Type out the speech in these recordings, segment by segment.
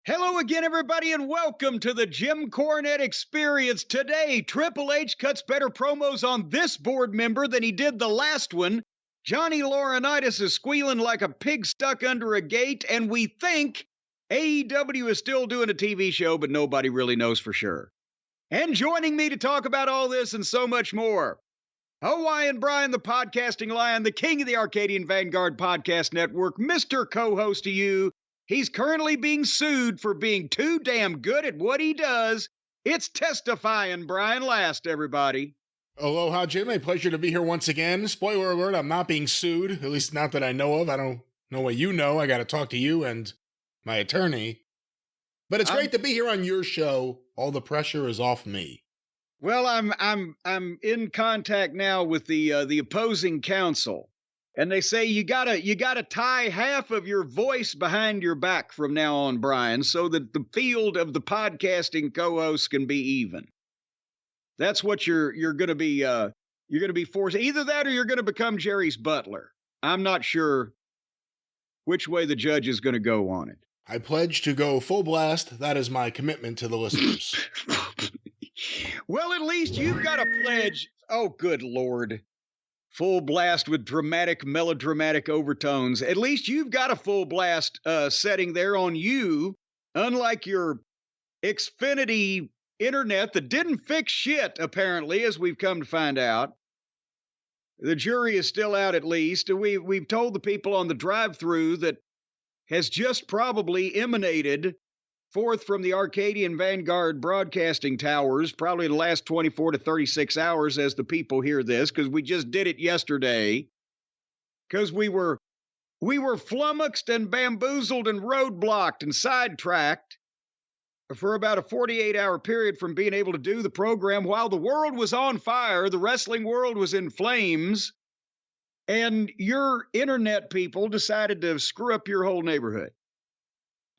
Hello again, everybody, and welcome to the Jim Cornette Experience. Today, Triple H cuts better promos on this board member than he did the last one. Johnny Laurenitis is squealing like a pig stuck under a gate, and we think AEW is still doing a TV show, but nobody really knows for sure. And joining me to talk about all this and so much more, Hawaiian Brian, the podcasting lion, the king of the Arcadian Vanguard Podcast Network, Mr. Co-host to you. He's currently being sued for being too damn good at what he does. It's testifying Brian Last, everybody. Aloha, Jim. A pleasure to be here once again. Spoiler alert, I'm not being sued, at least not that I know of. I don't know what you know. I got to talk to you and my attorney. But it's great to be here on your show. All the pressure is off me. Well, I'm in contact now with the opposing counsel. And they say you gotta tie half of your voice behind your back from now on, Brian, so that the field of the podcasting co-hosts can be even. That's what you're gonna be forced. Either that or you're gonna become Jerry's butler. I'm not sure which way the judge is gonna go on it. I pledge to go full blast. That is my commitment to the listeners. Well, at least you've got a pledge. Oh, good Lord. Full blast with dramatic, melodramatic overtones. At least you've got a full blast setting there on you, unlike your Xfinity internet that didn't fix shit, apparently, as we've come to find out. The jury is still out, at least. We've told the people on the drive-thru that has just probably emanated forth from the Arcadian Vanguard broadcasting towers, probably the last 24 to 36 hours as the people hear this, because we just did it yesterday, because we were flummoxed and bamboozled and roadblocked and sidetracked for about a 48-hour period from being able to do the program while the world was on fire, the wrestling world was in flames, and your internet people decided to screw up your whole neighborhood.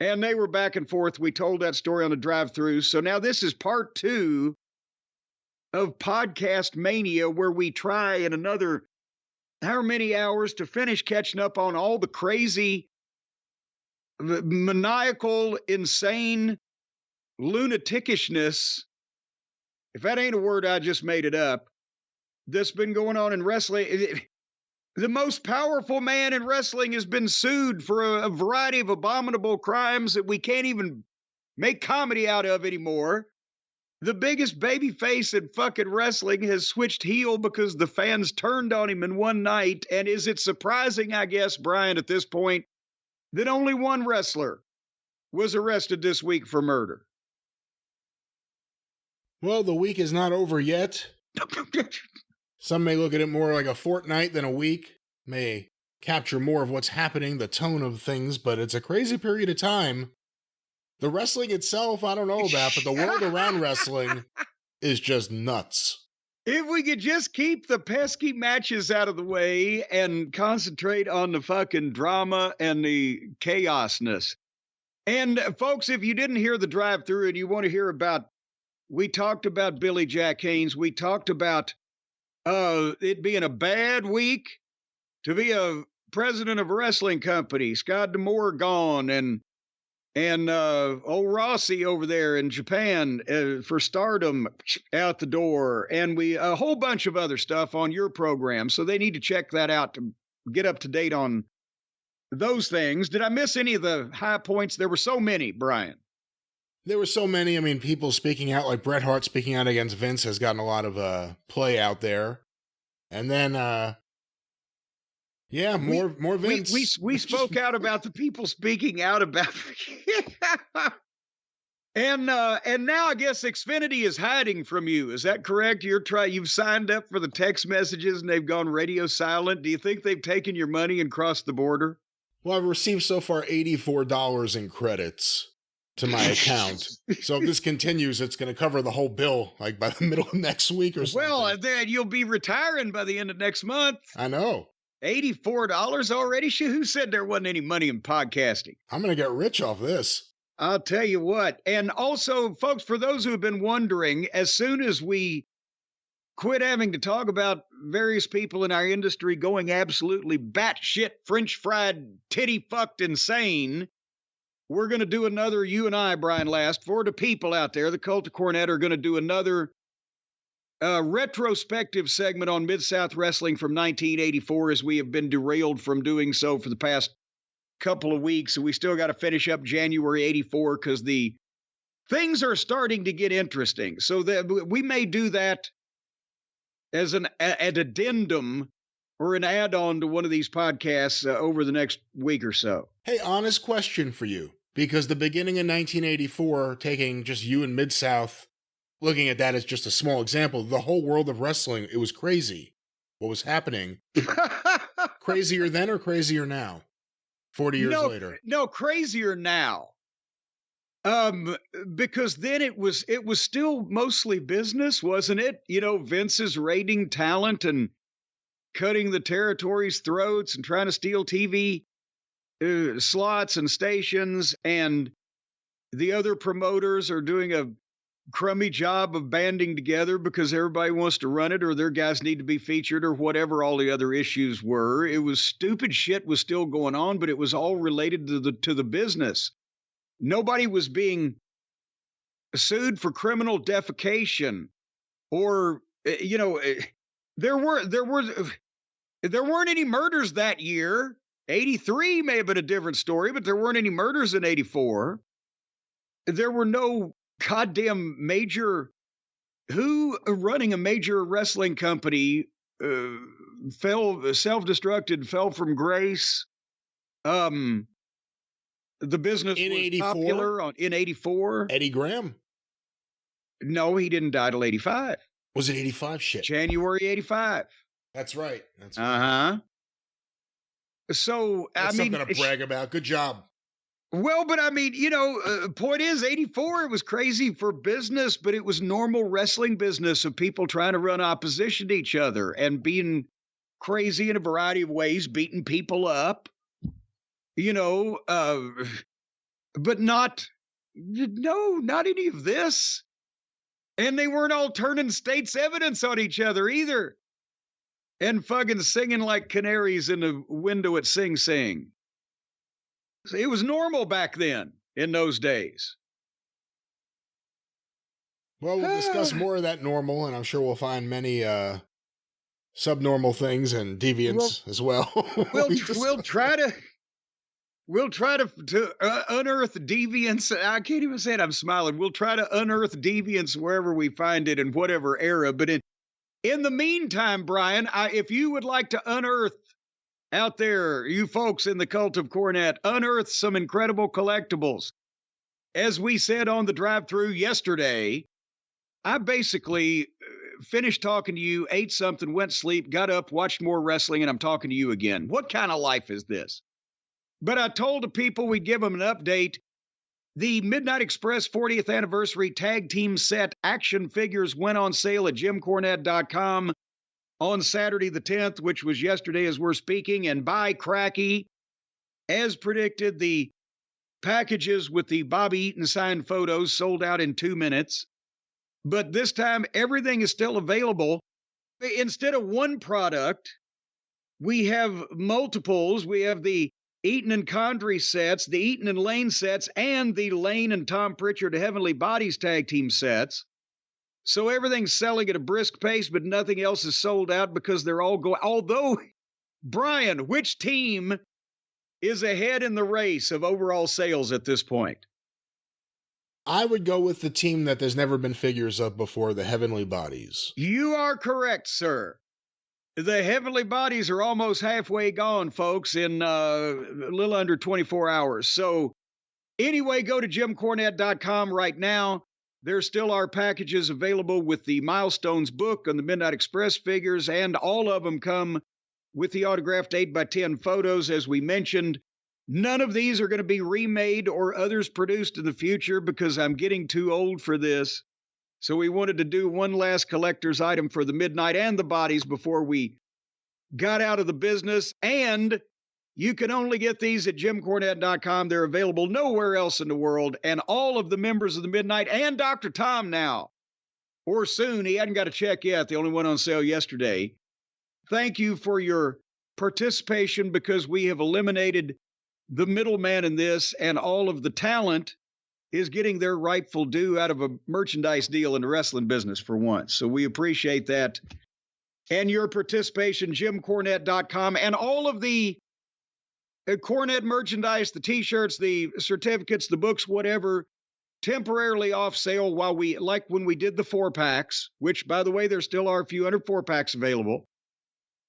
And they were back and forth. We told that story on the drive-thru. So now this is part 2 of Podcast Mania, where we try in another however many hours to finish catching up on all the crazy, maniacal, insane lunaticishness, if that ain't a word, I just made it up, that's been going on in wrestling. The most powerful man in wrestling has been sued for a variety of abominable crimes that we can't even make comedy out of anymore. The biggest babyface in fucking wrestling has switched heel because the fans turned on him in one night. And is it surprising, I guess, Brian, at this point, that only one wrestler was arrested this week for murder? Well, the week is not over yet. Some may look at it more like a fortnight than a week, may capture more of what's happening, the tone of things, but it's a crazy period of time. The wrestling itself, I don't know about, but the world around wrestling is just nuts. If we could just keep the pesky matches out of the way and concentrate on the fucking drama and the chaosness. And folks, if you didn't hear the drive-thru and you want to hear about, we talked about Billy Jack Haynes, we talked about it being a bad week to be a president of a wrestling company. Scott D'Amore gone, and old Rossi over there in Japan for Stardom out the door, and a whole bunch of other stuff on your program. So they need to check that out to get up to date on those things. Did I miss any of the high points? There were so many, Brian. There were so many. I mean, people speaking out, like Bret Hart speaking out against Vince has gotten a lot of play out there. And then, more Vince. We spoke out about the people speaking out about. And now I guess Xfinity is hiding from you. Is that correct? You've signed up for the text messages and they've gone radio silent. Do you think they've taken your money and crossed the border? Well, I've received so far $84 in credits to my account. So if this continues, it's going to cover the whole bill, like by the middle of next week or something. Well, then you'll be retiring by the end of next month. I know. $84 already? Who said there wasn't any money in podcasting? I'm going to get rich off this. I'll tell you what. And also, folks, for those who have been wondering, as soon as we quit having to talk about various people in our industry going absolutely batshit French fried titty fucked insane, we're going to do another, you and I, Brian Last, for the people out there, the Cult of Cornette are going to do another retrospective segment on Mid-South Wrestling from 1984, as we have been derailed from doing so for the past couple of weeks. And we still got to finish up January 84 because the things are starting to get interesting. So that we may do that as an addendum or an add-on to one of these podcasts over the next week or so. Hey, honest question for you, because the beginning of 1984, taking just you and Mid-South, looking at that as just a small example, the whole world of wrestling, it was crazy. What was happening? Crazier then or crazier now? 40 years later. No, crazier now. Because then it was still mostly business, wasn't it? You know, Vince is raiding talent and cutting the territories' throats and trying to steal TV slots and stations, and the other promoters are doing a crummy job of banding together because everybody wants to run it, or their guys need to be featured, or whatever all the other issues were. It was stupid shit was still going on, but it was all related to the business. Nobody was being sued for criminal defecation, or there weren't any murders that year. 83 may have been a different story, but there weren't any murders in 84. There were no goddamn major, who running a major wrestling company self-destructed, fell from grace. The business in was 84? popular in 84. Eddie Graham? No, he didn't die till 85. Was it 85? Shit. January 85. That's right. Uh-huh. So, that's something to brag about. Good job. Well, but I mean, point is, 84, it was crazy for business, but it was normal wrestling business of people trying to run opposition to each other and being crazy in a variety of ways, beating people up, but not any of this. And they weren't all turning state's evidence on each other either. And fucking singing like canaries in the window at Sing Sing. It was normal back then, in those days. Well, we'll discuss more of that normal, and I'm sure we'll find many subnormal things and deviants as well. We'll try to unearth deviance. I can't even say it. I'm smiling. We'll try to unearth deviance wherever we find it in whatever era. But in the meantime, Brian, if you would like to unearth out there, you folks in the Cult of Cornette, unearth some incredible collectibles. As we said on the drive-thru yesterday, I basically finished talking to you, ate something, went to sleep, got up, watched more wrestling, and I'm talking to you again. What kind of life is this? But I told the people we'd give them an update. The Midnight Express 40th anniversary tag team set action figures went on sale at JimCornette.com on Saturday the 10th, which was yesterday as we're speaking. And by cracky, as predicted, the packages with the Bobby Eaton signed photos sold out in 2 minutes. But this time, everything is still available. Instead of one product, we have multiples. We have the Eaton and Condrey sets, the Eaton and Lane sets, and the Lane and Tom Pritchard Heavenly Bodies tag team sets. So everything's selling at a brisk pace, but nothing else is sold out because they're all going. Although, Brian, which team is ahead in the race of overall sales at this point? I would go with the team that there's never been figures of before, the Heavenly Bodies. You are correct, sir. The Heavenly Bodies are almost halfway gone, folks, in a little under 24 hours. So anyway, go to JimCornette.com right now. There still are packages available with the Milestones book on the Midnight Express figures, and all of them come with the autographed 8x10 photos, as we mentioned. None of these are going to be remade or others produced in the future because I'm getting too old for this. So we wanted to do one last collector's item for the Midnight and the Bodies before we got out of the business. And you can only get these at JimCornette.com. They're available nowhere else in the world. And all of the members of the Midnight and Dr. Tom now, or soon, he hadn't got a check yet, the only one on sale yesterday. Thank you for your participation, because we have eliminated the middleman in this and all of the talent is getting their rightful due out of a merchandise deal in the wrestling business for once. So we appreciate that. And your participation, JimCornette.com, and all of the Cornette merchandise, the T-shirts, the certificates, the books, whatever, temporarily off sale while we, like when we did the 4-packs, which, by the way, there still are a few hundred 4-packs available.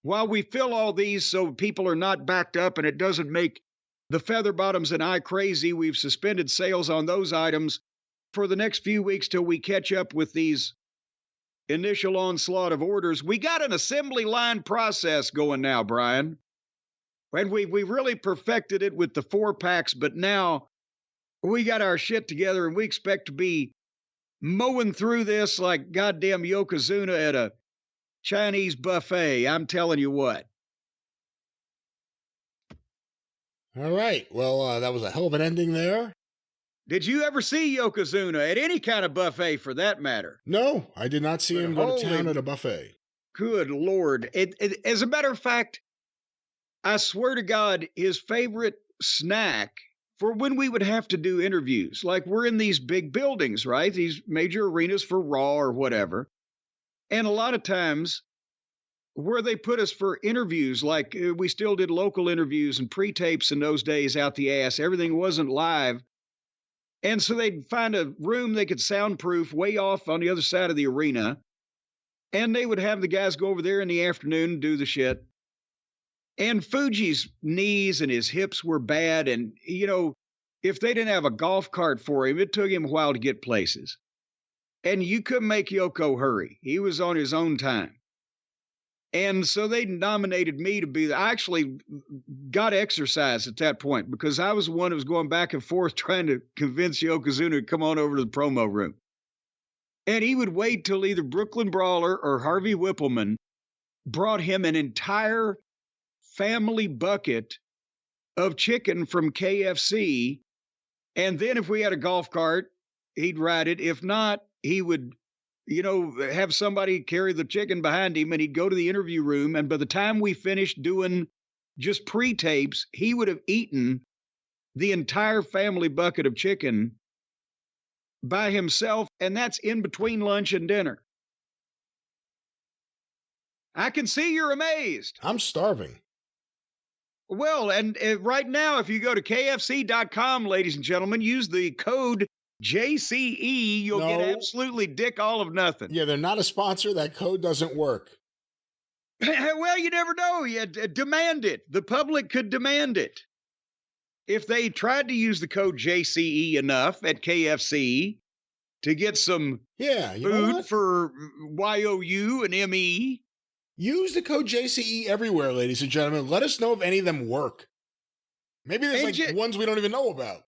While we fill all these so people are not backed up and it doesn't make the feather bottoms and I crazy, we've suspended sales on those items for the next few weeks till we catch up with these initial onslaught of orders. We got an assembly line process going now, Brian. And we really perfected it with the 4-packs, but now we got our shit together and we expect to be mowing through this like goddamn Yokozuna at a Chinese buffet. I'm telling you what. All right. Well, that was a hell of an ending there. Did you ever see Yokozuna at any kind of buffet for that matter? No, I did not see him go to town at a buffet. Good Lord. As a matter of fact, I swear to God, his favorite snack for when we would have to do interviews, like we're in these big buildings, right? These major arenas for Raw or whatever. And a lot of times where they put us for interviews, like we still did local interviews and pre-tapes in those days out the ass. Everything wasn't live. And so they'd find a room they could soundproof way off on the other side of the arena. And they would have the guys go over there in the afternoon and do the shit. And Fuji's knees and his hips were bad. And, you know, if they didn't have a golf cart for him, it took him a while to get places. And you couldn't make Yoko hurry. He was on his own time. And so they nominated me to be I actually got exercise at that point because I was the one who was going back and forth trying to convince Yokozuna to come on over to the promo room. And he would wait till either Brooklyn Brawler or Harvey Whippleman brought him an entire family bucket of chicken from KFC. And then if we had a golf cart, he'd ride it. If not, he would, you know, have somebody carry the chicken behind him and he'd go to the interview room. And by the time we finished doing just pre-tapes, he would have eaten the entire family bucket of chicken by himself. And that's in between lunch and dinner. I can see you're amazed. I'm starving. Well, and right now, if you go to KFC.com, ladies and gentlemen, use the code JCE, you'll get absolutely dick all of nothing. Yeah, they're not a sponsor. That code doesn't work. Well, you never know. You demand it. The public could demand it. If they tried to use the code JCE enough at KFC to get some food for YOU and ME. Use the code JCE everywhere, ladies and gentlemen. Let us know if any of them work. Maybe there's ones we don't even know about.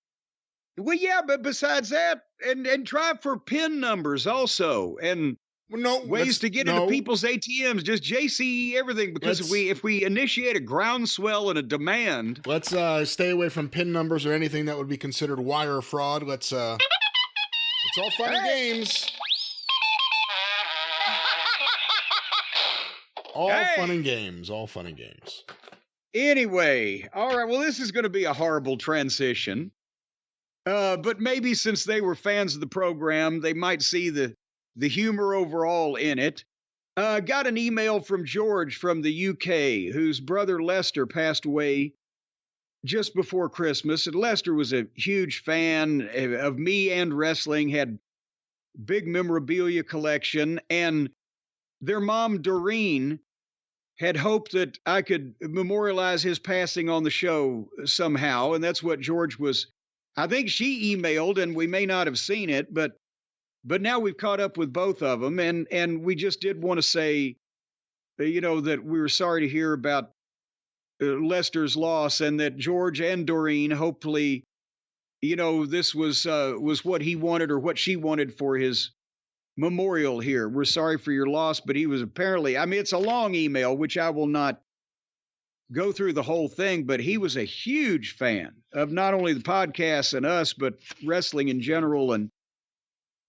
Well, yeah, but besides that, and try for PIN numbers also, and ways to get into people's ATMs. Just JCE everything, because if we initiate a groundswell and a demand, let's stay away from PIN numbers or anything that would be considered wire fraud. It's all fun and games. All fun and games. Anyway, all right. Well, this is going to be a horrible transition. But maybe since they were fans of the program, they might see the humor overall in it. Got an email from George from the UK, whose brother Lester passed away just before Christmas. And Lester was a huge fan of me and wrestling, had big memorabilia collection, and their mom, Doreen, had hoped that I could memorialize his passing on the show somehow. And that's what George was. I think she emailed, and we may not have seen it, but now we've caught up with both of them. And we just did want to say, that we were sorry to hear about Lester's loss, and that George and Doreen, hopefully, this was what he wanted or what she wanted for his memorial here. We're sorry for your loss, but he was apparently, it's a long email, which I will not go through the whole thing, but he was a huge fan of not only the podcast and us, but wrestling in general. And,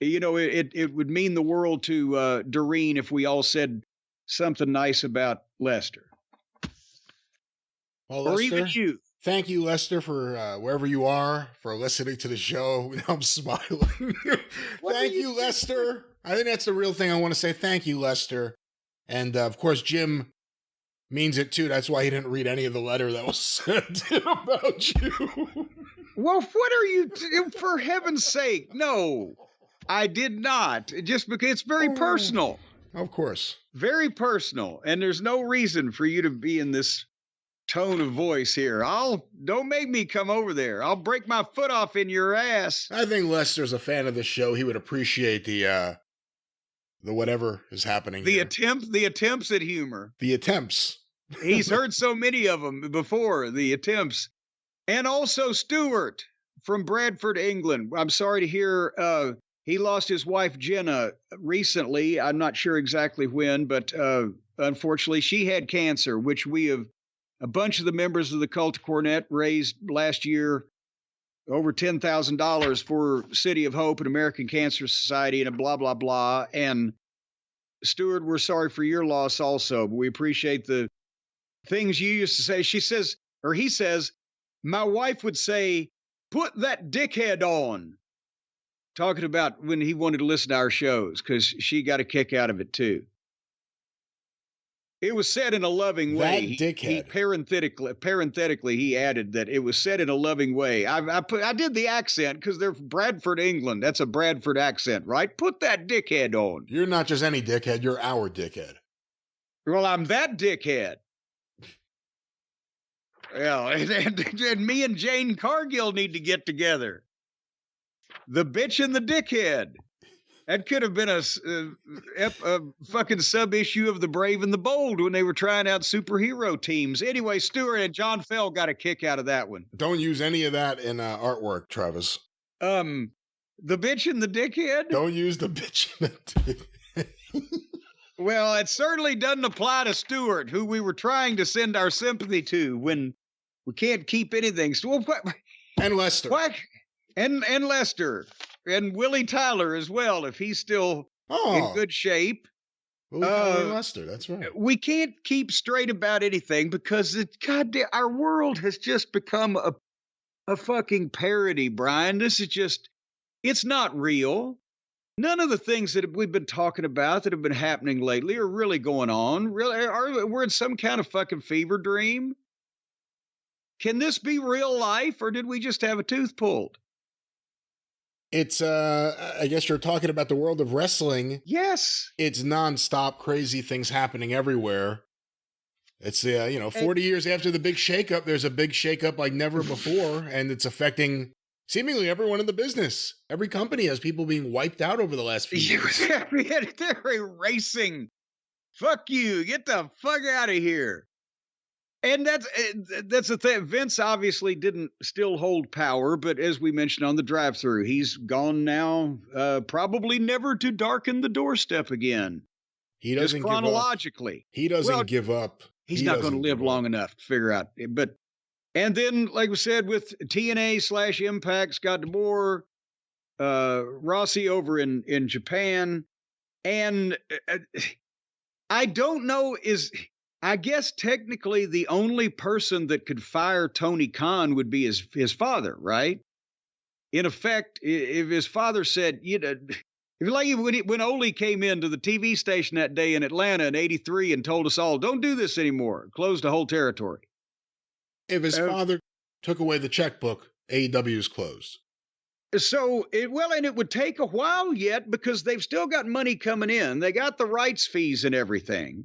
it would mean the world to Doreen if we all said something nice about Lester. Well, or even you. Thank you, Lester, for wherever you are, for listening to the show. I'm smiling. Thank you, Lester. I think that's the real thing I want to say. Thank you, Lester. And, of course, Jim means it, too. That's why he didn't read any of the letter that was sent about you. Well, what are you... For heaven's sake, no. I did not. Just because it's very personal. Of course. Very personal. And there's no reason for you to be in this tone of voice here. Don't make me come over there. I'll break my foot off in your ass. I think Lester's a fan of the show. He would appreciate the whatever is happening. The attempts at humor. The attempts. He's heard so many of them before, the attempts. And also Stuart from Bradford, England. I'm sorry to hear he lost his wife, Jenna, recently. I'm not sure exactly when, but unfortunately she had cancer, which a bunch of the members of the Cult of Cornette raised last year over $10,000 for City of Hope and American Cancer Society and blah, blah, blah. And Stuart, we're sorry for your loss also, but we appreciate the things you used to say. He says, my wife would say, put that dickhead on. Talking about when he wanted to listen to our shows, because she got a kick out of it too. It was said in a loving way. He parenthetically, he added that it was said in a loving way. I did the accent because they're from Bradford, England. That's a Bradford accent, right? Put that dickhead on. You're not just any dickhead. You're our dickhead. Well, I'm that dickhead. Well, and me and Jane Cargill need to get together. The bitch and the dickhead. That could have been a fucking sub-issue of The Brave and the Bold when they were trying out superhero teams. Anyway, Stuart and John Fell got a kick out of that one. Don't use any of that in artwork, Travis. The bitch and the dickhead? Don't use the bitch and the dickhead. Well, it certainly doesn't apply to Stuart, who we were trying to send our sympathy to when we can't keep anything. And Lester. What? And Lester. And Willie Tyler as well, if he's still in good shape. Willie Tyler and Lester, that's right. We can't keep straight about anything because our world has just become a fucking parody, Brian. This is just, it's not real. None of the things that we've been talking about that have been happening lately are really going on. We're in some kind of fucking fever dream. Can this be real life, or did we just have a tooth pulled? It's, I guess you're talking about the world of wrestling. Yes. It's nonstop crazy things happening everywhere. It's, 40 years after the big shakeup, there's a big shakeup like never before, and it's affecting seemingly everyone in the business. Every company has people being wiped out over the last few years. They're erasing. Fuck you. Get the fuck out of here. And that's the thing. Vince obviously didn't still hold power, but as we mentioned on the drive-thru, he's gone now, probably never to darken the doorstep again. He doesn't just chronologically. Give up. He doesn't give up. He's not going to live long enough to figure out. And then, like we said, with TNA/Impact, Scott DeBoer, Rossi over in Japan, and I don't know I guess technically the only person that could fire Tony Khan would be his father, right? In effect, if his father said, when Ole came into the TV station that day in Atlanta in '83 and told us all, don't do this anymore, closed the whole territory. If his father took away the checkbook, AEW is closed. So, it would take a while yet because they've still got money coming in. They got the rights fees and everything.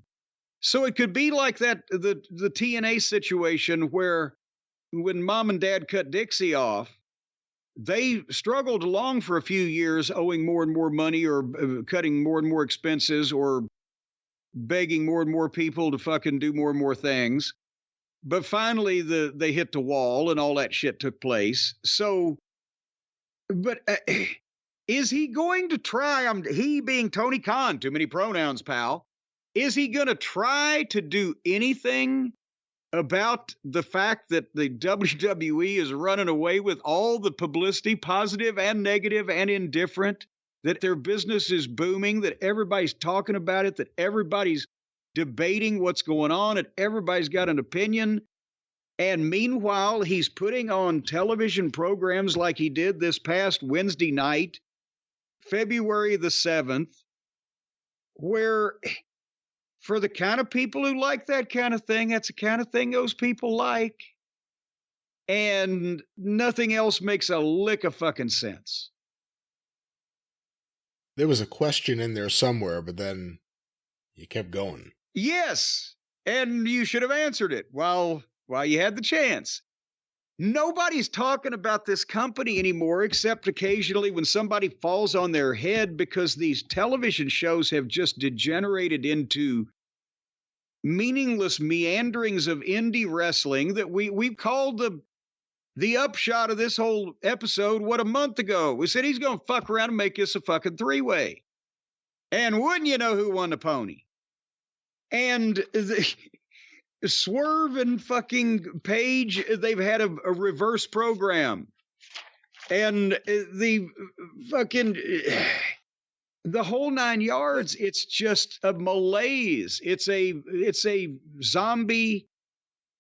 So it could be like that, the TNA situation where when Mom and Dad cut Dixie off, they struggled along for a few years, owing more and more money or cutting more and more expenses or begging more and more people to fucking do more and more things. But finally, they hit the wall and all that shit took place. So, but is he going to try? He being Tony Khan, too many pronouns, pal. Is he going to try to do anything about the fact that the WWE is running away with all the publicity, positive and negative and indifferent, that their business is booming, that everybody's talking about it, that everybody's debating what's going on, and everybody's got an opinion? And meanwhile, he's putting on television programs like he did this past Wednesday night, February the 7th, where for the kind of people who like that kind of thing, that's the kind of thing those people like. And nothing else makes a lick of fucking sense. There was a question in there somewhere, but then you kept going. Yes, and you should have answered it while you had the chance. Nobody's talking about this company anymore, except occasionally when somebody falls on their head, because these television shows have just degenerated into meaningless meanderings of indie wrestling that we called the upshot of this whole episode, a month ago? We said he's going to fuck around and make this a fucking three-way. And wouldn't you know who won the pony? And Swerve and fucking Page, they've had a reverse program. And the fucking, the whole 9 yards, it's just a malaise. It's a zombie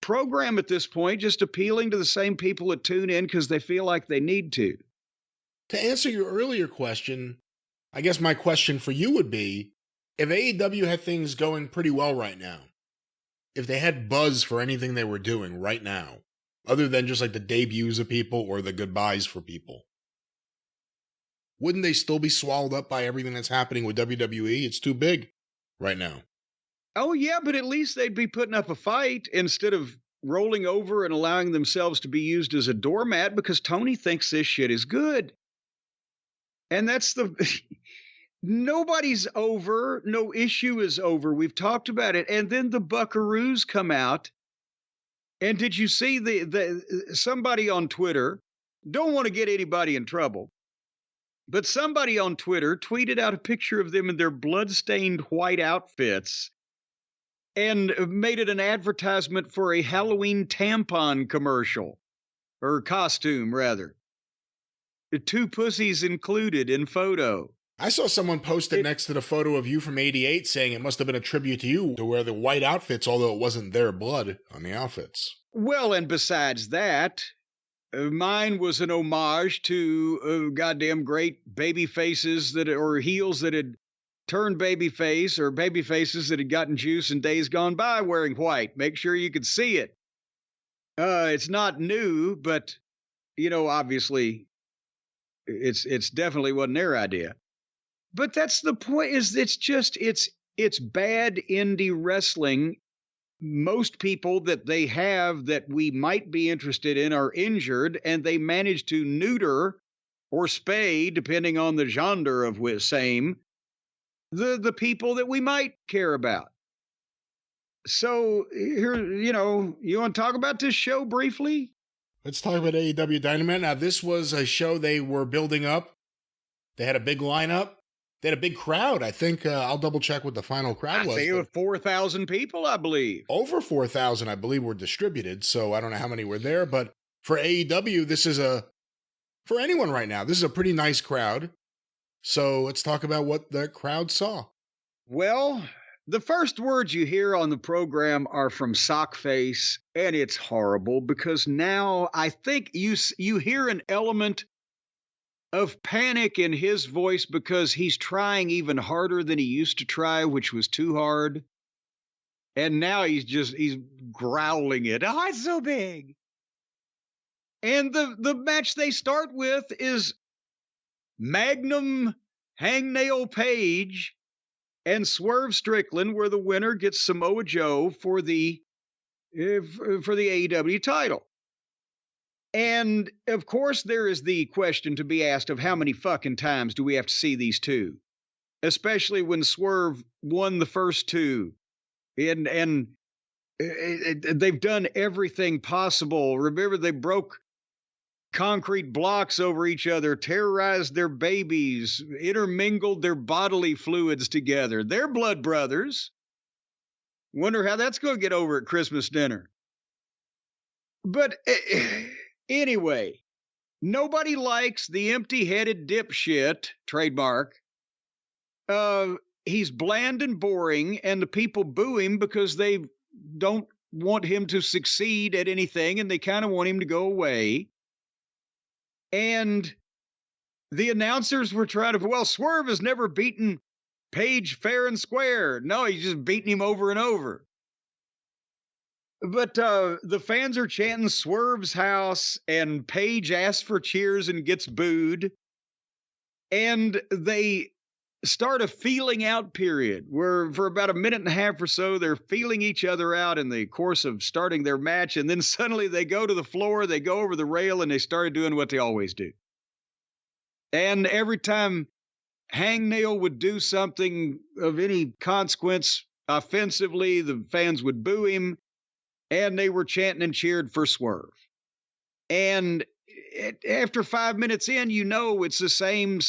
program at this point, just appealing to the same people that tune in because they feel like they need to. To answer your earlier question, I guess my question for you would be, if AEW had things going pretty well right now, if they had buzz for anything they were doing right now, other than just like the debuts of people or the goodbyes for people, wouldn't they still be swallowed up by everything that's happening with WWE? It's too big right now. Oh, yeah, but at least they'd be putting up a fight instead of rolling over and allowing themselves to be used as a doormat, because Tony thinks this shit is good. And that's nobody's over. No issue is over. We've talked about it. And then the Buckaroos come out. And did you see somebody on Twitter, don't want to get anybody in trouble, but somebody on Twitter tweeted out a picture of them in their blood-stained white outfits and made it an advertisement for a Halloween tampon commercial, or costume, rather. 2 pussies included in photo. I saw someone post it next to the photo of you from '88 saying it must have been a tribute to you to wear the white outfits, although it wasn't their blood on the outfits. Well, and besides that, mine was an homage to goddamn great baby faces or heels that had turned babyface, or baby faces that had gotten juice in days gone by wearing white. Make sure you could see it. It's not new, but, obviously it's definitely wasn't their idea. But that's the point, is it's bad indie wrestling. Most people that they have that we might be interested in are injured, and they manage to neuter or spay, depending on the genre of same, the people that we might care about. So here, you want to talk about this show briefly? Let's talk about AEW Dynamite. Now, this was a show they were building up. They had a big lineup. They had a big crowd. I think I'll double check what the final crowd was. I think it was 4,000 people, I believe. Over 4,000, I believe, were distributed. So I don't know how many were there. But for AEW, this is for anyone right now, this is a pretty nice crowd. So let's talk about what the crowd saw. Well, the first words you hear on the program are from Sockface, and it's horrible because now I think you hear an element of panic in his voice because he's trying even harder than he used to try, which was too hard. And now he's growling it. Oh, it's so big. And the match they start with is Magnum Hangnail Page and Swerve Strickland, where the winner gets Samoa Joe for the AEW title. And, of course, there is the question to be asked of how many fucking times do we have to see these two? Especially when Swerve won the first two. And they've done everything possible. Remember, they broke concrete blocks over each other, terrorized their babies, intermingled their bodily fluids together. They're blood brothers. Wonder how that's going to get over at Christmas dinner. But anyway, nobody likes the empty-headed dipshit, trademark. He's bland and boring, and the people boo him because they don't want him to succeed at anything, and they kind of want him to go away. And the announcers were trying to, well, Swerve has never beaten Page fair and square. No, he's just beating him over and over. But the fans are chanting Swerve's house, and Page asks for cheers and gets booed. And they start a feeling out period where for about a minute and a half or so, they're feeling each other out in the course of starting their match. And then suddenly they go to the floor, they go over the rail, and they started doing what they always do. And every time Hangnail would do something of any consequence offensively, the fans would boo him. And they were chanting and cheered for Swerve. And after 5 minutes in, you know it's the same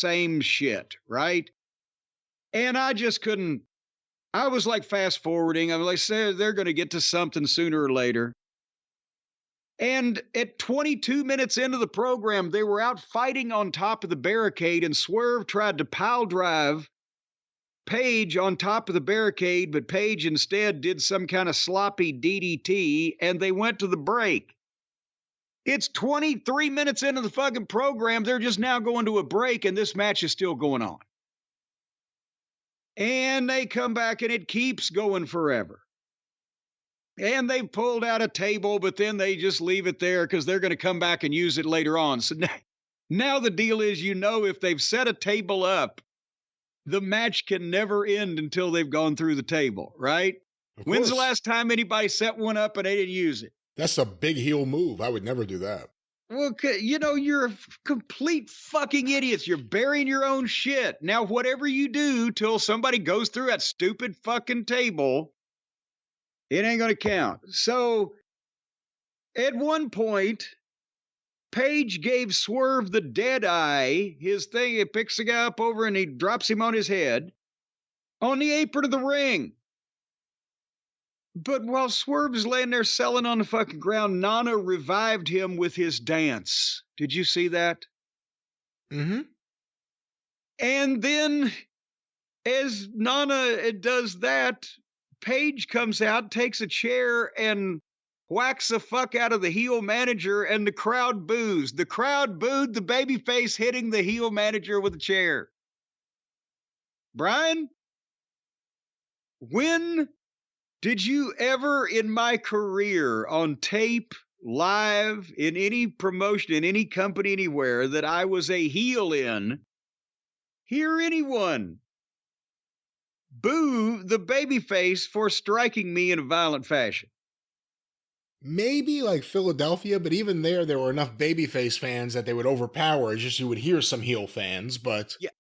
shit, right? And I just couldn't. I was like fast forwarding. I was like, say they're going to get to something sooner or later. And at 22 minutes into the program, they were out fighting on top of the barricade, and Swerve tried to pile drive Page on top of the barricade, but Page instead did some kind of sloppy DDT, and they went to the break. It's 23 minutes into the fucking program. They're just now going to a break, and this match is still going on. And they come back, and it keeps going forever. And they pulled out a table, but then they just leave it there because they're going to come back and use it later on. So now the deal is, you know, if they've set a table up, the match can never end until they've gone through the table, right? When's the last time anybody set one up and they didn't use it? That's a big heel move. I would never do that. Well, you know, you're complete fucking idiots. You're burying your own shit. Now, whatever you do till somebody goes through that stupid fucking table, it ain't going to count. So, at one point, Page gave Swerve the dead eye, his thing. He picks the guy up over and he drops him on his head on the apron of the ring. But while Swerve is laying there selling on the fucking ground, Nana revived him with his dance. Did you see that? Mm-hmm. And then as Nana does that, Page comes out, takes a chair, and whacks the fuck out of the heel manager, and the crowd boos. The crowd booed the babyface hitting the heel manager with a chair. Brian, when did you ever in my career, on tape, live, in any promotion, in any company, anywhere that I was a heel in, hear anyone boo the babyface for striking me in a violent fashion? Maybe like Philadelphia, but even there were enough babyface fans that they would overpower. It's just you would hear some heel fans, but... Yeah.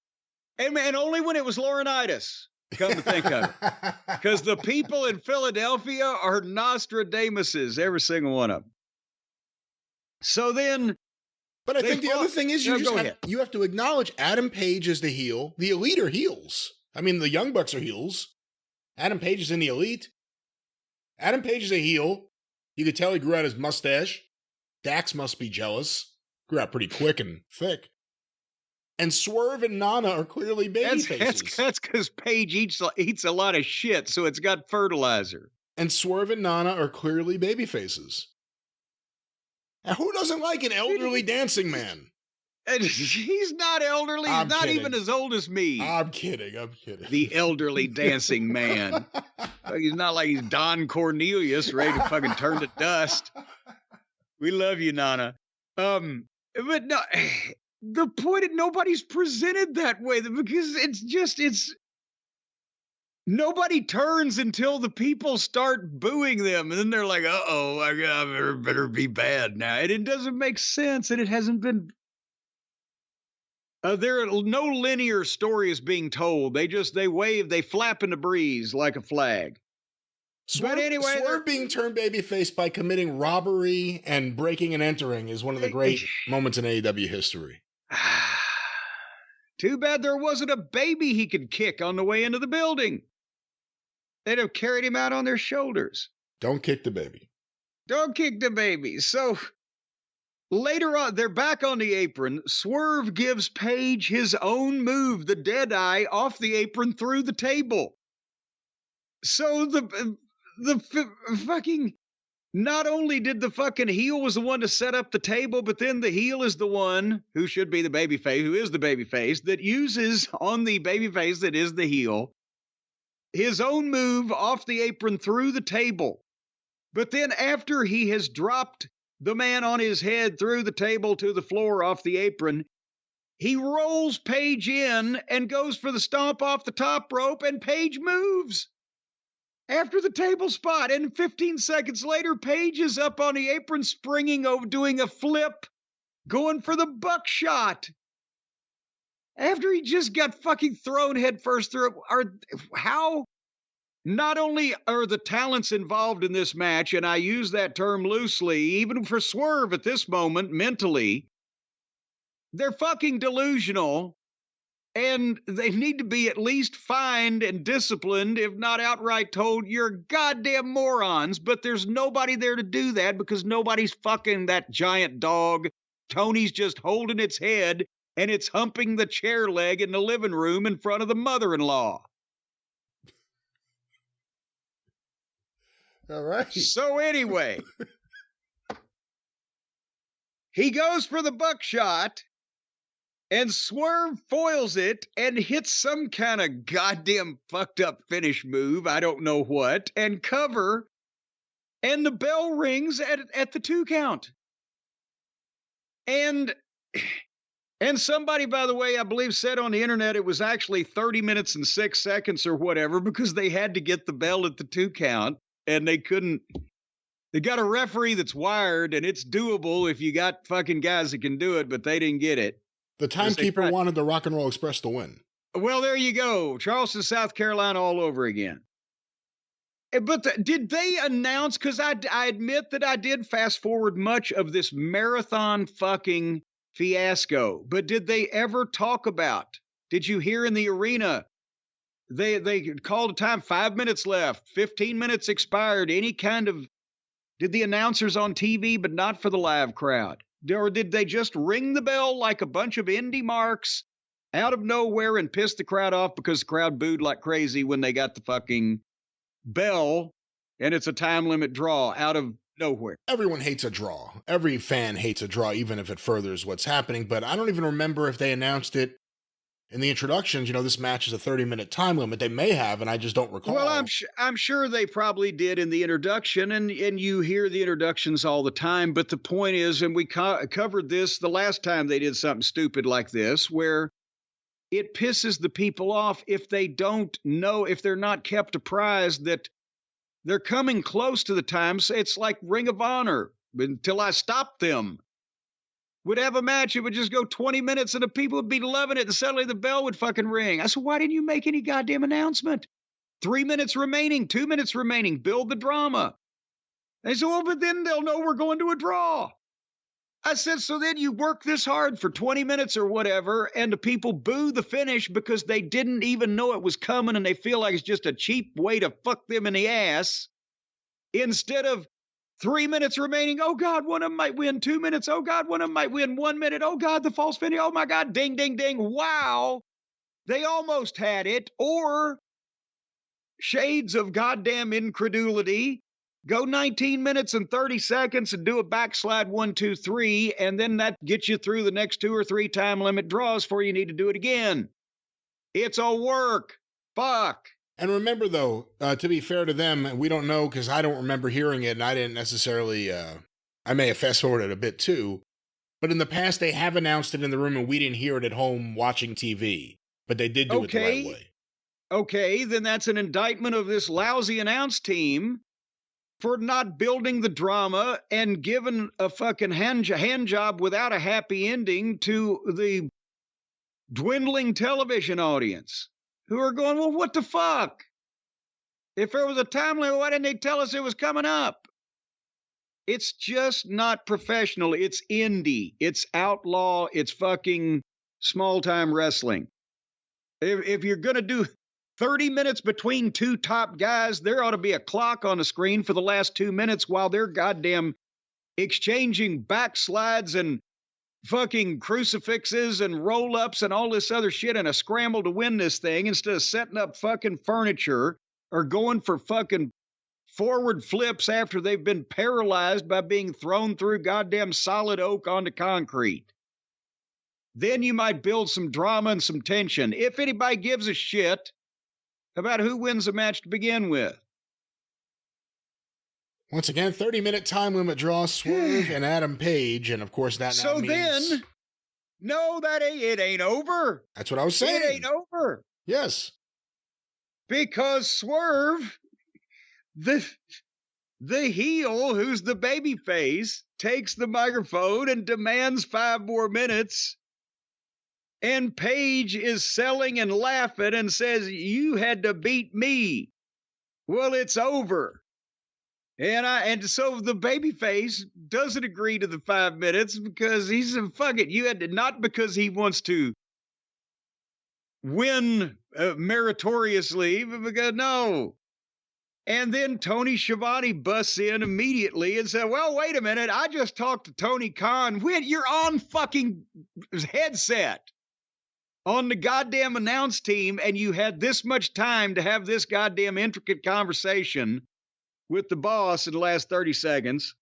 And only when it was Laurenitis, come to think of it. Because the people in Philadelphia are Nostradamuses, every single one of them. So then... But I think the other thing is you have to acknowledge Adam Page is the heel. The Elite are heels. I mean, the Young Bucks are heels. Adam Page is in the Elite. Adam Page is a heel. You could tell he grew out his mustache. Dax must be jealous. Grew out pretty quick and thick. And Swerve and Nana are clearly babyfaces. That's because Page eats a lot of shit, so it's got fertilizer. And Swerve and Nana are clearly babyfaces. And who doesn't like an elderly dancing man? And he's not elderly. He's not even as old as me. I'm kidding. The elderly dancing man. He's not like he's Don Cornelius ready to fucking turn to dust. We love you, Nana. But no, the point is nobody's presented that way because it's nobody turns until the people start booing them. And then they're like, uh-oh, I better be bad now. And it doesn't make sense. And it hasn't been... there are no linear stories being told. They wave, they flap in the breeze like a flag. Swerve being turned babyface by committing robbery and breaking and entering is one of the great moments in AEW history. Too bad there wasn't a baby he could kick on the way into the building. They'd have carried him out on their shoulders. Don't kick the baby. Don't kick the baby. So... later on, they're back on the apron. Swerve gives Page his own move, the Deadeye, off the apron through the table. So the fucking not only did the fucking heel was the one to set up the table, but then the heel is the one who should be the babyface, who is the babyface, that uses on the babyface that is the heel his own move off the apron through the table. But then after he has dropped the man on his head through the table to the floor off the apron, he rolls Paige in and goes for the stomp off the top rope, and Paige moves after the table spot. And 15 seconds later, Paige is up on the apron, springing over, doing a flip, going for the buckshot. After he just got fucking thrown headfirst through. How not only are the talents involved in this match, and I use that term loosely, even for Swerve at this moment mentally, they're fucking delusional, and they need to be at least fined and disciplined, if not outright told, you're goddamn morons. But there's nobody there to do that because nobody's fucking that giant dog. Tony's just holding its head, and it's humping the chair leg in the living room in front of the mother-in-law. All right. So anyway, he goes for the buckshot, and Swerve foils it and hits some kind of goddamn fucked up finish move, I don't know what, and cover, and the bell rings at the 2 count. And somebody, by the way, I believe said on the internet it was actually 30 minutes and 6 seconds or whatever, because they had to get the bell at the 2 count, and they couldn't. They got a referee that's wired, and it's doable if you got fucking guys that can do it, but they didn't get it. The timekeeper wanted the Rock and Roll Express to win. Well, there you go. Charleston, South Carolina all over again. But did they announce, because I admit that I did fast forward much of this marathon fucking fiasco, but did they ever talk about, did you hear in the arena, they called a time, 5 minutes left, 15 minutes expired, any kind of, did the announcers on TV, but not for the live crowd? Or did they just ring the bell like a bunch of indie marks out of nowhere and piss the crowd off because the crowd booed like crazy when they got the fucking bell and it's a time limit draw out of nowhere? Everyone hates a draw. Every fan hates a draw, even if it furthers what's happening. But I don't even remember if they announced it in the introductions. This match is a 30-minute time limit. They may have, and I just don't recall. Well, I'm sure they probably did in the introduction, and you hear the introductions all the time. But the point is, and we covered this the last time they did something stupid like this, where it pisses the people off if they don't know, if they're not kept apprised that they're coming close to the time. So it's like Ring of Honor. Until I stop them, would have a match, it would just go 20 minutes and the people would be loving it, and suddenly the bell would fucking ring. I said, why didn't you make any goddamn announcement? 3 minutes remaining, 2 minutes remaining, build the drama. They said, well, but then they'll know we're going to a draw. I said, so then you work this hard for 20 minutes or whatever, and the people boo the finish because they didn't even know it was coming, and they feel like it's just a cheap way to fuck them in the ass, instead of 3 minutes remaining. Oh, God, one of them might win. 2 minutes. Oh, God, one of them might win. 1 minute. Oh, God, the false finish. Oh, my God. Ding, ding, ding. Wow. They almost had it. Or shades of goddamn incredulity. Go 19 minutes and 30 seconds and do a backslide 1, 2, 3. And then that gets you through the next 2 or 3 time limit draws before you need to do it again. It's a work. Fuck. And remember, though, to be fair to them, we don't know, because I don't remember hearing it, and I didn't necessarily, I may have fast-forwarded a bit, too, but in the past, they have announced it in the room, and we didn't hear it at home watching TV, but they did do it the right way. Okay, then that's an indictment of this lousy announce team for not building the drama and giving a fucking hand job without a happy ending to the dwindling television audience, who are going, well, what the fuck? If there was a time limit, why didn't they tell us it was coming up? It's just not professional. It's indie. It's outlaw. It's fucking small-time wrestling. If you're going to do 30 minutes between 2 top guys, there ought to be a clock on the screen for the last 2 minutes while they're goddamn exchanging backslides and fucking crucifixes and roll-ups and all this other shit in a scramble to win this thing, instead of setting up fucking furniture or going for fucking forward flips after they've been paralyzed by being thrown through goddamn solid oak onto concrete. Then you might build some drama and some tension, if anybody gives a shit about who wins the match to begin with. Once again, 30-minute time limit draw, Swerve and Adam Page, and of course that now means... No, it ain't over. That's what I was saying. It ain't over. Yes. Because Swerve, the heel who's the baby face, takes the microphone and demands 5 more minutes. And Page is selling and laughing and says, "You had to beat me." Well, it's over. And so the babyface doesn't agree to the 5 minutes because he's a fuck it. You had to, not because he wants to win meritoriously, but because no. And then Tony Schiavone busts in immediately and said, "Well, wait a minute. I just talked to Tony Khan. You're on fucking headset on the goddamn announce team, and you had this much time to have this goddamn intricate conversation with the boss in the last 30 seconds,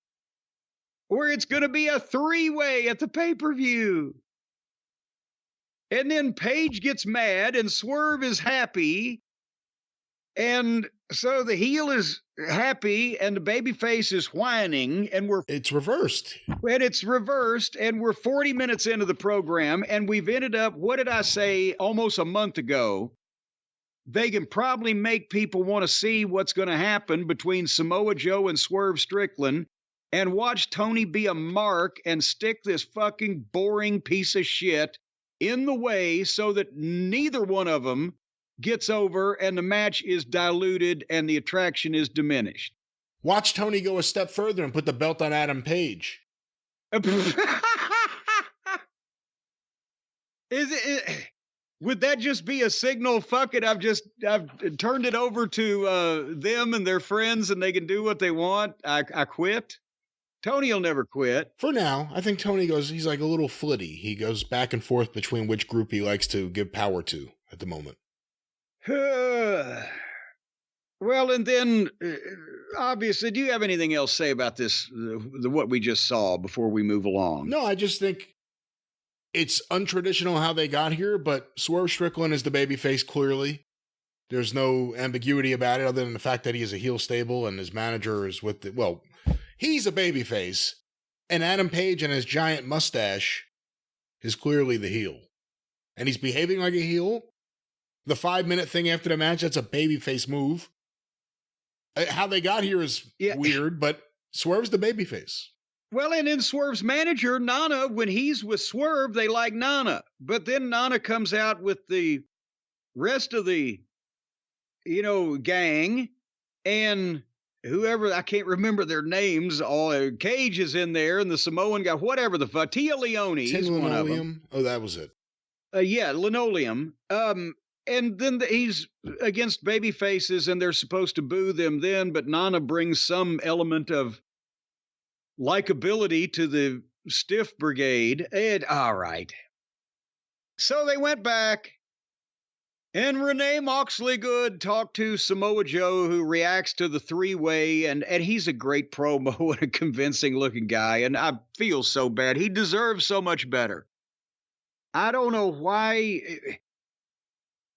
or it's going to be a 3-way at the pay-per-view." And then Page gets mad and Swerve is happy. And so the heel is happy and the babyface is whining, and it's reversed. And it's reversed, and we're 40 minutes into the program, and we've ended up, what did I say, almost a month ago? They can probably make people want to see what's going to happen between Samoa Joe and Swerve Strickland and watch Tony be a mark and stick this fucking boring piece of shit in the way so that neither one of them gets over and the match is diluted and the attraction is diminished. Watch Tony go a step further and put the belt on Adam Page. Would that just be a signal? Fuck it, I've turned it over to them and their friends, and they can do what they want. I quit. Tony will never quit. For now, I think Tony he's like a little flitty. He goes back and forth between which group he likes to give power to at the moment. Well, and then, obviously, do you have anything else to say about this, what we just saw, before we move along? No, I just think it's untraditional how they got here, but Swerve Strickland is the babyface, clearly. There's no ambiguity about it other than the fact that he is a heel stable and his manager is with the... Well, he's a babyface, and Adam Page and his giant mustache is clearly the heel. And he's behaving like a heel. The 5-minute thing after the match, that's a babyface move. How they got here is weird, but Swerve's the babyface. Well, and in Swerve's manager, Nana, when he's with Swerve, they like Nana. But then Nana comes out with the rest of the, gang, and whoever, I can't remember their names, Cage is in there, and the Samoan guy, whatever the fuck, Tia Leone is one of them. Oh, that was it. Linoleum. And then he's against baby faces, and they're supposed to boo them then, but Nana brings some element of likability to the stiff brigade. And all right. So they went back, and Renee Moxley Good talked to Samoa Joe, who reacts to the 3-way, and he's a great promo and a convincing looking guy, and I feel so bad. He deserves so much better. I don't know why...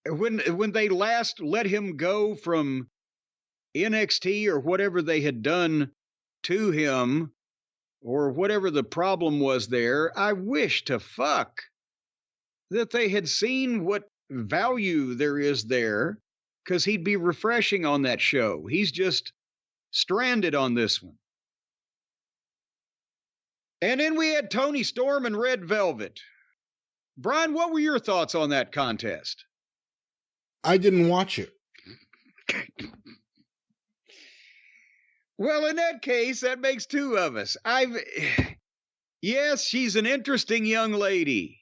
When they last let him go from NXT or whatever they had done to him, or whatever the problem was there, I wish to fuck that they had seen what value there is there, because he'd be refreshing on that show. He's just stranded on this one. And then we had Tony Storm and Red Velvet. Brian, what were your thoughts on that contest? I didn't watch it. Well, in that case, that makes 2 of us. Yes, she's an interesting young lady,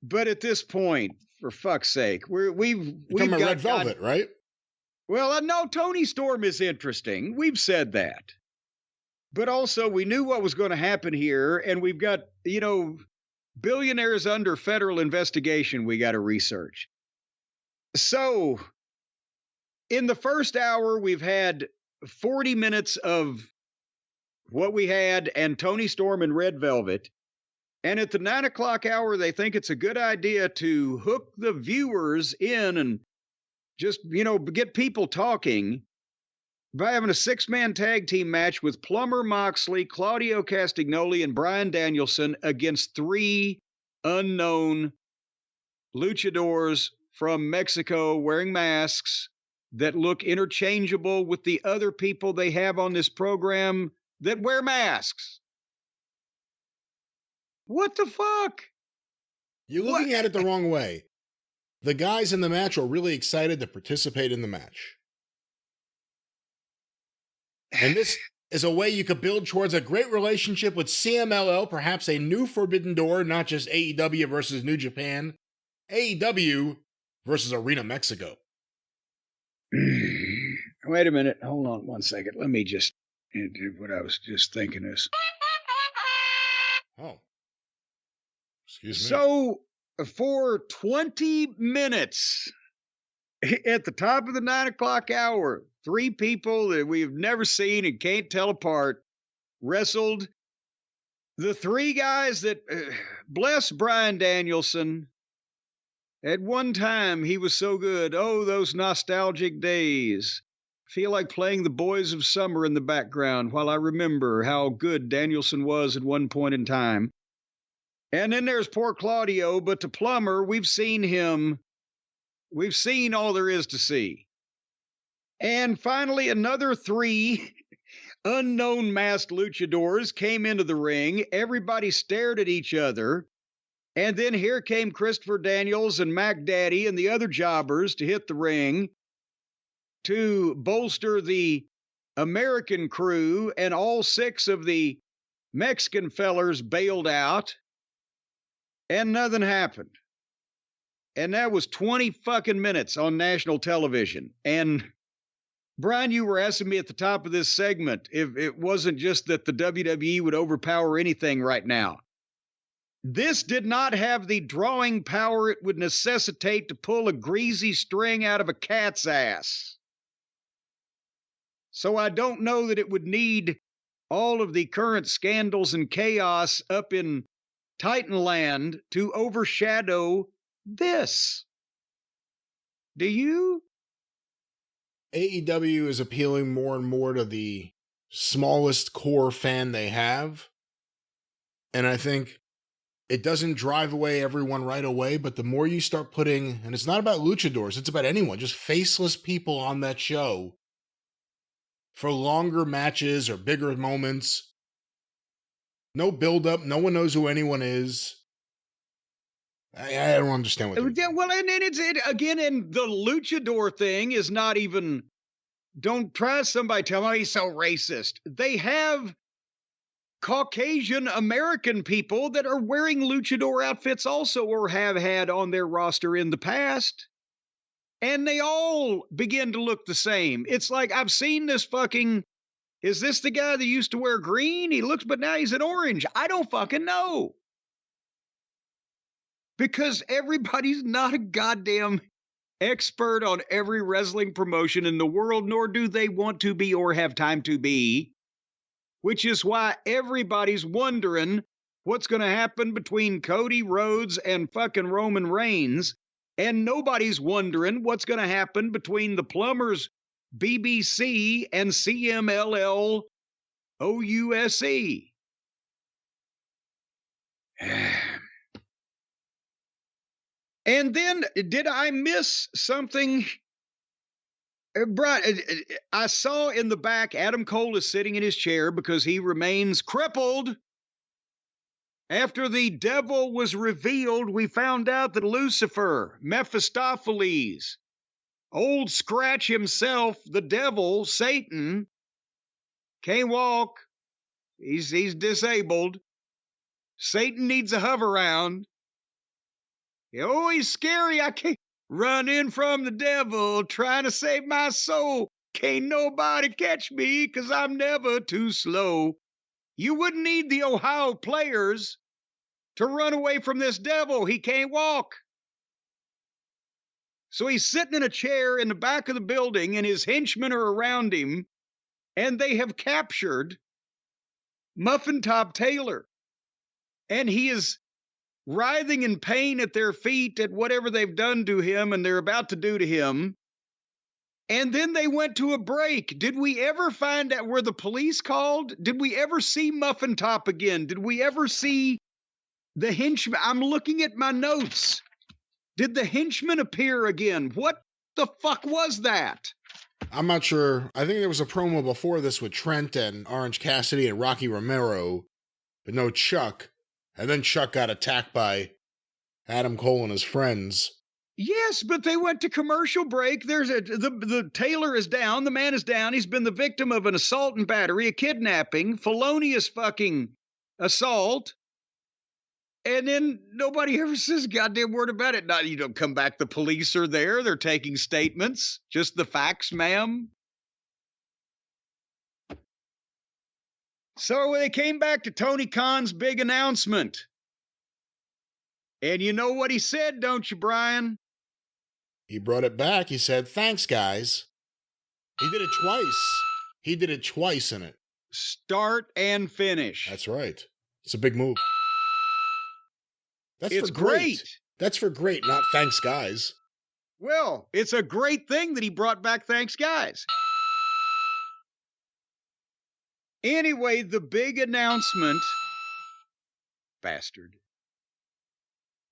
but at this point, for fuck's sake, we've got Red Velvet, right? Well, no, Tony Storm is interesting. We've said that, but also we knew what was going to happen here, and we've got billionaires under federal investigation. We got to research. So, in the first hour, we've had 40 minutes of what we had and Tony Storm and Red Velvet. And at the 9 o'clock hour, they think it's a good idea to hook the viewers in and just, get people talking by having a 6-man tag team match with Plummer Moxley, Claudio Castagnoli, and Bryan Danielson against 3 unknown luchadors from Mexico wearing masks that look interchangeable with the other people they have on this program that wear masks. What the fuck? You're looking at it the wrong way. The guys in the match are really excited to participate in the match. And this is a way you could build towards a great relationship with CMLL, perhaps a new Forbidden Door, not just AEW versus New Japan, AEW versus Arena Mexico. Wait a minute. Hold on one second. Let me just do what I was just thinking is. Oh. Excuse me. So, for 20 minutes at the top of the 9 o'clock hour, 3 people that we've never seen and can't tell apart wrestled. The 3 guys that, bless Bryan Danielson, at one time he was so good. Oh, those nostalgic days. I feel like playing the Boys of Summer in the background while I remember how good Danielson was at one point in time. And then there's poor Claudio, but to Plummer, we've seen all there is to see. And finally, another 3 unknown masked luchadors came into the ring. Everybody stared at each other. And then here came Christopher Daniels and Mac Daddy and the other jobbers to hit the ring to bolster the American crew. And all 6 of the Mexican fellers bailed out. And nothing happened. And that was 20 fucking minutes on national television. And Brian, you were asking me at the top of this segment if it wasn't just that the WWE would overpower anything right now. This did not have the drawing power it would necessitate to pull a greasy string out of a cat's ass. So I don't know that it would need all of the current scandals and chaos up in Titanland to overshadow this. Do you? AEW is appealing more and more to the smallest core fan they have. And I think it doesn't drive away everyone right away, but the more you start putting, and it's not about luchadors, it's about anyone, just faceless people on that show for longer matches or bigger moments. No build-up, no one knows who anyone is. I don't understand what they're doing. Well, and it's again, and the luchador thing is not even, don't try somebody tell me he's so racist. They have Caucasian American people that are wearing luchador outfits also, or have had on their roster in the past. And they all begin to look the same. It's like, I've seen this fucking, is this the guy that used to wear green? He looks, but now he's an orange. I don't fucking know. Because everybody's not a goddamn expert on every wrestling promotion in the world, nor do they want to be or have time to be. Which is why everybody's wondering what's going to happen between Cody Rhodes and fucking Roman Reigns. And nobody's wondering what's going to happen between the Plumbers, BBC, and CMLL OUSE. And then, did I miss something? Brian, I saw in the back, Adam Cole is sitting in his chair because he remains crippled. After the devil was revealed, we found out that Lucifer, Mephistopheles, Old Scratch himself, the devil, Satan, can't walk. He's disabled. Satan needs a hover round. Oh, he's scary. I can't run in from the devil trying to save my soul. Can't nobody catch me because I'm never too slow. You wouldn't need the Ohio players to run away from this devil. He can't walk. So he's sitting in a chair in the back of the building and his henchmen are around him. and they have captured Muffin Top Taylor. And he is writhing in pain at their feet at whatever they've done to him and they're about to do to him. And then they went to a break. Did we ever find out where the police called? Did we ever see Muffin Top again? Did we ever see the henchman? I'm looking at my notes. Did the henchman appear again? What the fuck was that? I'm not sure. I think there was a promo before this with Trent and Orange Cassidy and Rocky Romero, but no Chuck. And then Chuck got attacked by Adam Cole and his friends. Yes, but they went to commercial break. The Taylor is down. The man is down. He's been the victim of an assault and battery, a kidnapping, felonious fucking assault. And then nobody ever says a goddamn word about it. Not, you don't come back. The police are there. They're taking statements. Just the facts, ma'am. So they came back to Tony Khan's big announcement. And you know what he said, don't you, Brian? He brought it back. He said, thanks, guys. He did it twice. He did it twice in it. Start and finish. That's right. It's a big move. It's great. That's for great, not thanks, guys. Well, it's a great thing that he brought back thanks, guys. Anyway, the big announcement. Bastard.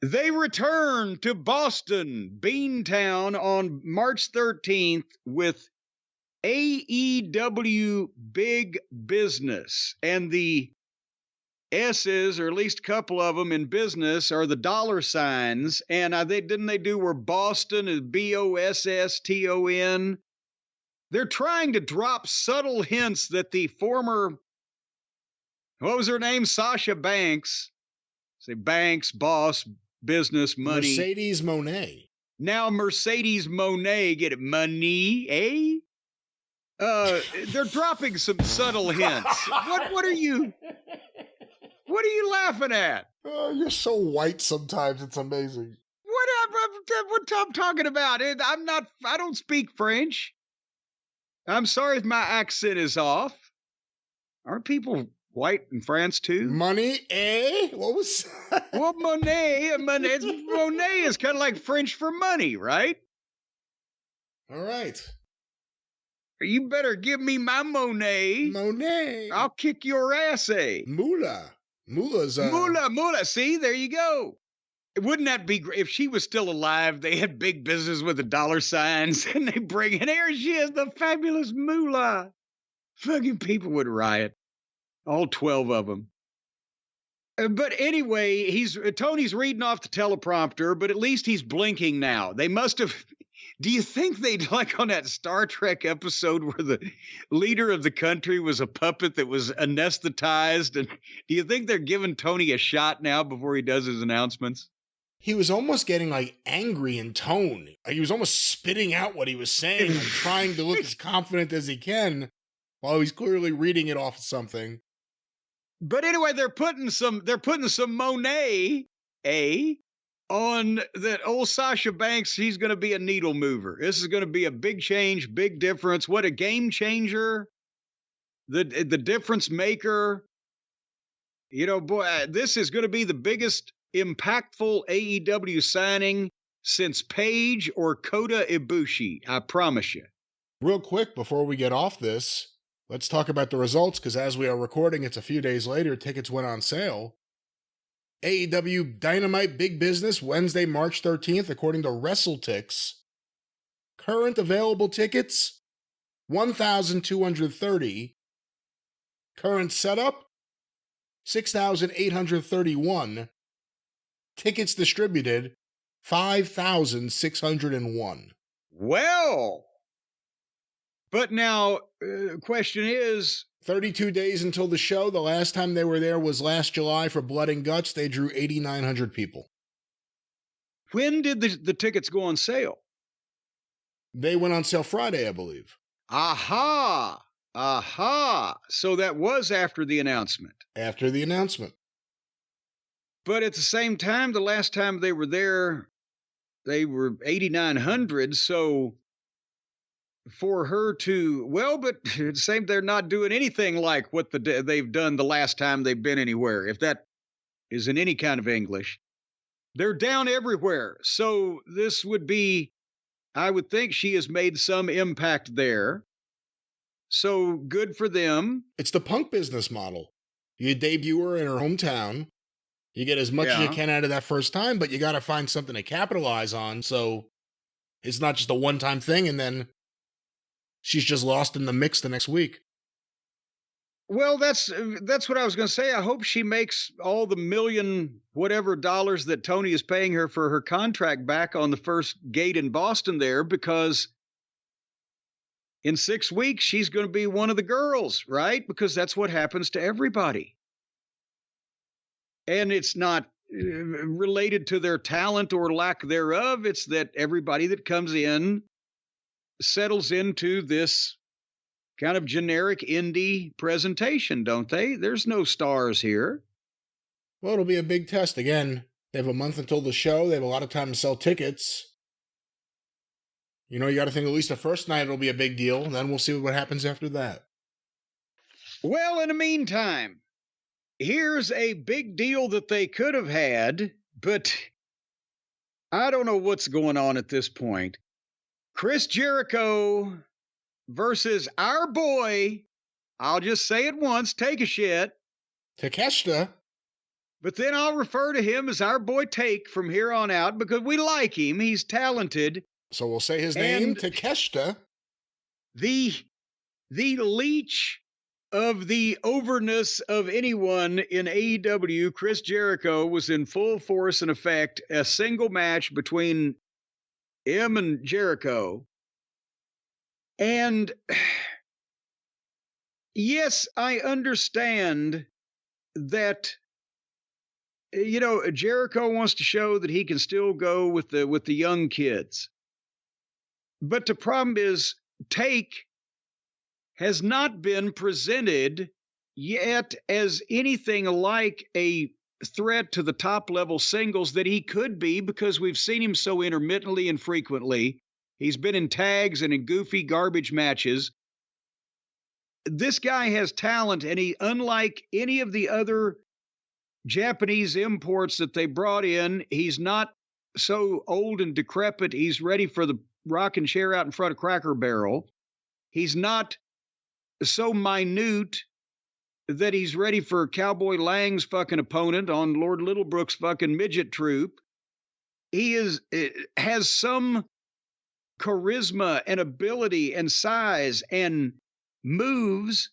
They return to Boston, Beantown, on March 13th with AEW Big Business. And the S's, or at least a couple of them in business, are the dollar signs. And didn't they do where Boston is BOSSTON? They're trying to drop subtle hints that the former, what was her name? Sasha Banks. Say Banks, boss, business, money. Mercedes Moné. Now Mercedes Moné, get it? Money, eh? They're dropping some subtle hints. What are you laughing at? Oh, you're so white sometimes. It's amazing. What I'm talking about? I don't speak French. I'm sorry if my accent is off. Aren't people white in France too? Money, eh? What was that? Well, Monet is kind of like French for money, right? All right. You better give me my Monet. Monet. I'll kick your ass, eh? Moolah. Moolah's Moolah. See, there you go. Wouldn't that be great if she was still alive? They had big business with the dollar signs, and they bring in, here she is, the fabulous Moolah. Fucking people would riot. All 12 of them. But anyway, Tony's reading off the teleprompter, but at least he's blinking now. They must have. Do you think they'd, like on that Star Trek episode where the leader of the country was a puppet that was anesthetized? And do you think they're giving Tony a shot now before he does his announcements? He was almost getting like angry in tone. He was almost spitting out what he was saying and trying to look as confident as he can while he's clearly reading it off of something. But anyway, they're putting some Monet, on that old Sasha Banks. She's going to be a needle mover. This is going to be a big change, big difference. What a game changer. The difference maker. You know, boy, this is going to be the biggest impactful AEW signing since Paige or Kota Ibushi. I promise you. Real quick, before we get off this, let's talk about the results, because as we are recording, it's a few days later, tickets went on sale. AEW Dynamite Big Business, Wednesday, March 13th, according to WrestleTix. Current available tickets, 1,230. Current setup, 6,831. Tickets distributed, 5,601. Well, but now, question is, 32 days until the show. The last time they were there was last July for Blood and Guts. They drew 8,900 people. When did the tickets go on sale? They went on sale Friday, I believe. Aha! So that was after the announcement. After the announcement. But at the same time, the last time they were there, they were 8,900. So for her to, well, but same, they're not doing anything like what they've done the last time they've been anywhere, if that is in any kind of English. They're down everywhere. So this would be, I would think she has made some impact there. So good for them. It's the Punk business model. You debut her in her hometown. You get as much as you can out of that first time, but you got to find something to capitalize on. So it's not just a one-time thing, and then she's just lost in the mix the next week. Well, that's what I was going to say. I hope she makes all the million whatever dollars that Tony is paying her for her contract back on the first gate in Boston there, because in 6 weeks, she's going to be one of the girls, right? Because that's what happens to everybody. And it's not related to their talent or lack thereof. It's that everybody that comes in settles into this kind of generic indie presentation, don't they? There's no stars here. Well, it'll be a big test. Again, they have a month until the show. They have a lot of time to sell tickets. You know, you got to think at least the first night it'll be a big deal, and then we'll see what happens after that. Well, in the meantime, here's a big deal that they could have had, but I don't know what's going on at this point. Chris Jericho versus our boy, I'll just say it once, take a shit. Takeshita. But then I'll refer to him as our boy Take from here on out because we like him. He's talented. So we'll say his name, Takeshita. The leech of the overness of anyone in AEW, Chris Jericho, was in full force and effect. A single match between him and Jericho. And yes, I understand that, you know, Jericho wants to show that he can still go with the young kids. But the problem is, Take has not been presented yet as anything like a threat to the top level singles that he could be, because we've seen him so intermittently and frequently. He's been in tags and in goofy garbage matches. This guy has talent, and he, unlike any of the other Japanese imports that they brought in, he's not so old and decrepit. He's ready for the rocking chair out in front of Cracker Barrel. He's not so minute that he's ready for Cowboy Lang's fucking opponent on Lord Littlebrook's fucking midget troupe. He has some charisma and ability and size and moves.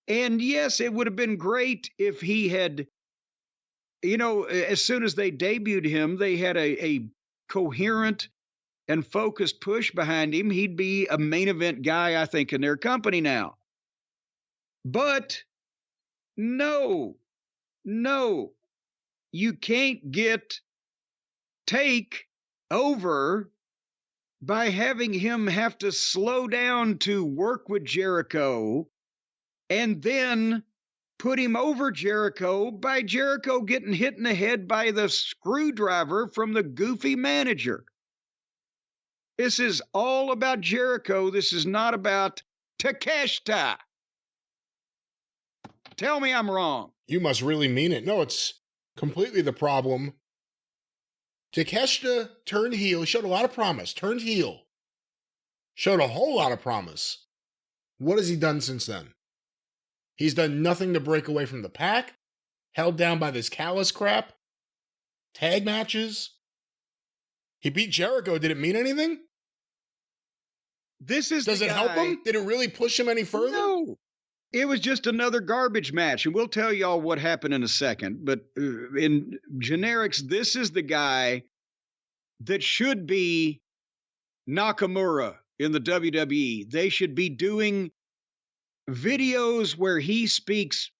And yes, it would have been great if he had, you know, as soon as they debuted him, they had a coherent and focused push behind him. He'd be a main event guy, I think, in their company now. But no, you can't get Take over by having him have to slow down to work with Jericho and then put him over Jericho by Jericho getting hit in the head by the screwdriver from the goofy manager. This is all about Jericho. This is not about Takeshita. Tell me I'm wrong. You must really mean it. No, it's completely the problem. Takeshita turned heel. He showed a lot of promise. Turned heel. Showed a whole lot of promise. What has he done since then? He's done nothing to break away from the pack. Held down by this callous crap. Tag matches. He beat Jericho. Did it mean anything? Does it help him? Did it really push him any further? No. It was just another garbage match. And we'll tell y'all what happened in a second. But in generics, this is the guy that should be Nakamura in the WWE. They should be doing videos where he speaks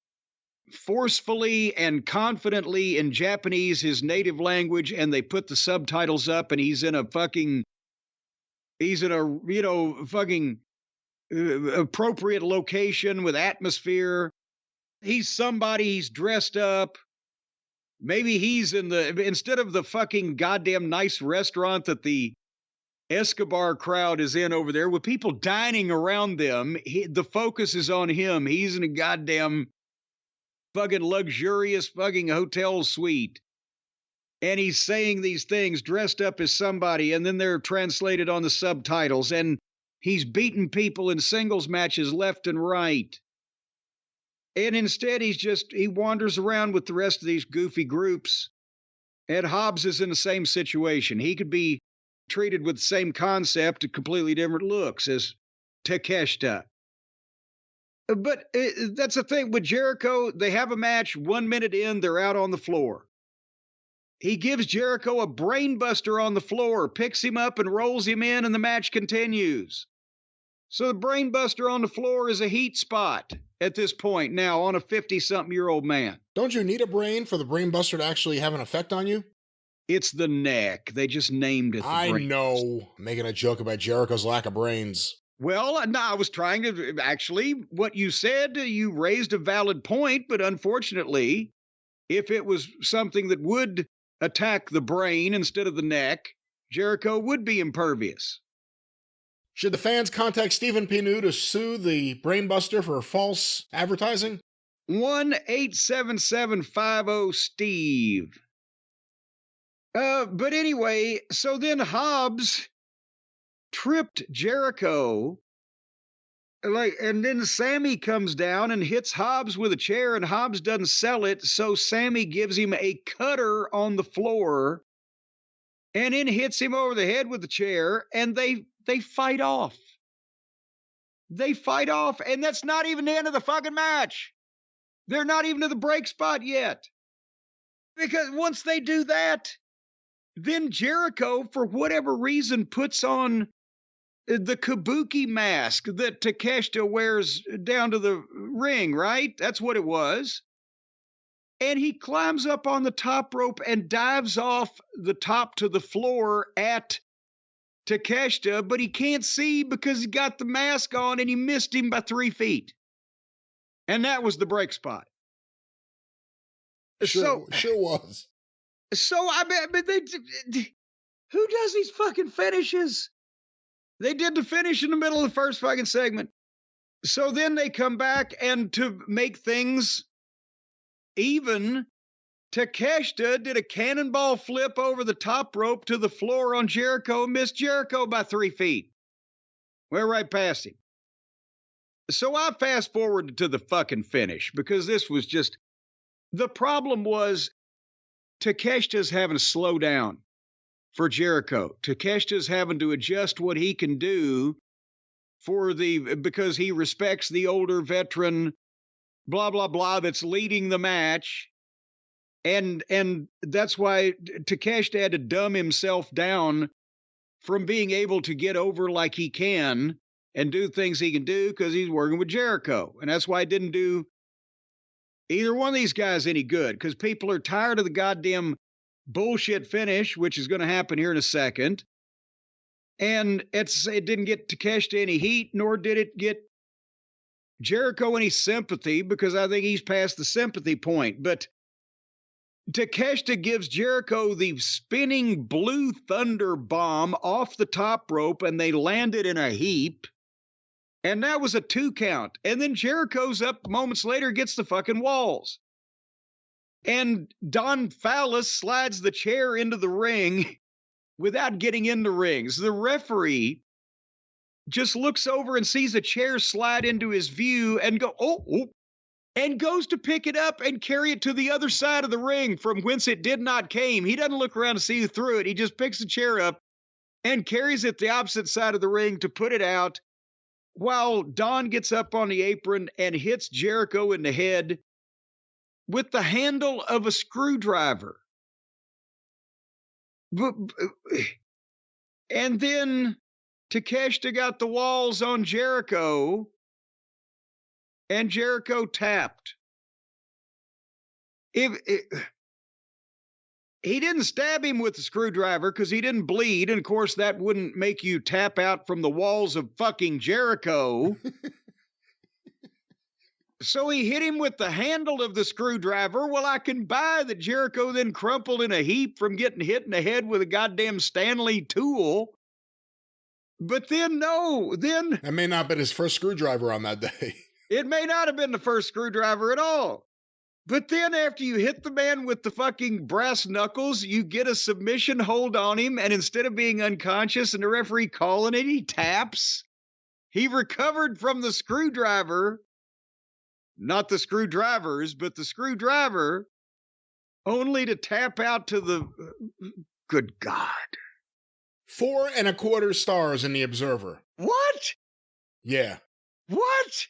forcefully and confidently in Japanese, his native language, and they put the subtitles up, and he's in a fucking appropriate location with atmosphere. He's somebody, he's dressed up. Maybe he's instead of the fucking goddamn nice restaurant that the Escobar crowd is in over there with people dining around them. The focus is on him. He's in a goddamn fucking luxurious fucking hotel suite. And he's saying these things dressed up as somebody, and then they're translated on the subtitles. And he's beating people in singles matches left and right. And instead, he wanders around with the rest of these goofy groups. And Hobbs is in the same situation. He could be treated with the same concept, completely different looks as Takeshita. But that's the thing with Jericho. They have a match, 1 minute in, they're out on the floor. He gives Jericho a brainbuster on the floor, picks him up and rolls him in, and the match continues. So the brainbuster on the floor is a heat spot at this point now on a 50-something-year-old man. Don't you need a brain for the brainbuster to actually have an effect on you? It's the neck. They just named it the I brain know. buster. Making a joke about Jericho's lack of brains. Well, no, I was trying to, actually, what you said, you raised a valid point, but unfortunately, if it was something that would attack the brain instead of the neck, Jericho would be impervious. Should the fans contact Stephen P. New to sue the brainbuster for false advertising? 1-877-50-STEVE. But anyway, so then Hobbs tripped Jericho, and then Sammy comes down and hits Hobbs with a chair, and Hobbs doesn't sell it, so Sammy gives him a cutter on the floor, and then hits him over the head with the chair, and they fight off. They fight off, and that's not even the end of the fucking match. They're not even to the break spot yet. Because once they do that, then Jericho, for whatever reason, puts on the kabuki mask that Takeshita wears down to the ring, right? That's what it was. And he climbs up on the top rope and dives off the top to the floor at Takeshita, but he can't see because he got the mask on and he missed him by 3 feet. And that was the break spot. Sure was. So, I mean, who does these fucking finishes? They did the finish in the middle of the first fucking segment. So then they come back, and to make things even, Takeshita did a cannonball flip over the top rope to the floor on Jericho, missed Jericho by 3 feet. We're right past him. So I fast forwarded to the fucking finish because this was just, the problem was Takeshita's having to slow down for Jericho. Takeshita's having to adjust what he can do because he respects the older veteran, blah, blah, blah, that's leading the match. And that's why Takeshita had to dumb himself down from being able to get over like he can and do things he can do because he's working with Jericho. And that's why I didn't do either one of these guys any good, because people are tired of the goddamn bullshit finish, which is going to happen here in a second. And it didn't get Takeshita any heat, nor did it get Jericho any sympathy, because I think he's past the sympathy point. But Takeshita gives Jericho the spinning blue thunder bomb off the top rope, and they landed in a heap. And that was a 2 count. And then Jericho's up moments later, gets the fucking walls. And Don Fallis slides the chair into the ring without getting in the ring. So the referee just looks over and sees a chair slide into his view and and goes to pick it up and carry it to the other side of the ring from whence it did not came. He doesn't look around to see who threw it. He just picks the chair up and carries it the opposite side of the ring to put it out, while Don gets up on the apron and hits Jericho in the head with the handle of a screwdriver. And then Takeshita got the walls on Jericho, and Jericho tapped. He didn't stab him with the screwdriver because he didn't bleed. And of course, that wouldn't make you tap out from the walls of fucking Jericho. So he hit him with the handle of the screwdriver. Well, I can buy that Jericho then crumpled in a heap from getting hit in the head with a goddamn Stanley tool. But then, no, then... That may not have been his first screwdriver on that day. It may not have been the first screwdriver at all. But then after you hit the man with the fucking brass knuckles, you get a submission hold on him, and instead of being unconscious and the referee calling it, he taps. He recovered from the screwdriver. Not the screwdrivers, but the screwdriver, only to tap out to the... Good God. 4.25 stars in the Observer. What? Yeah. What?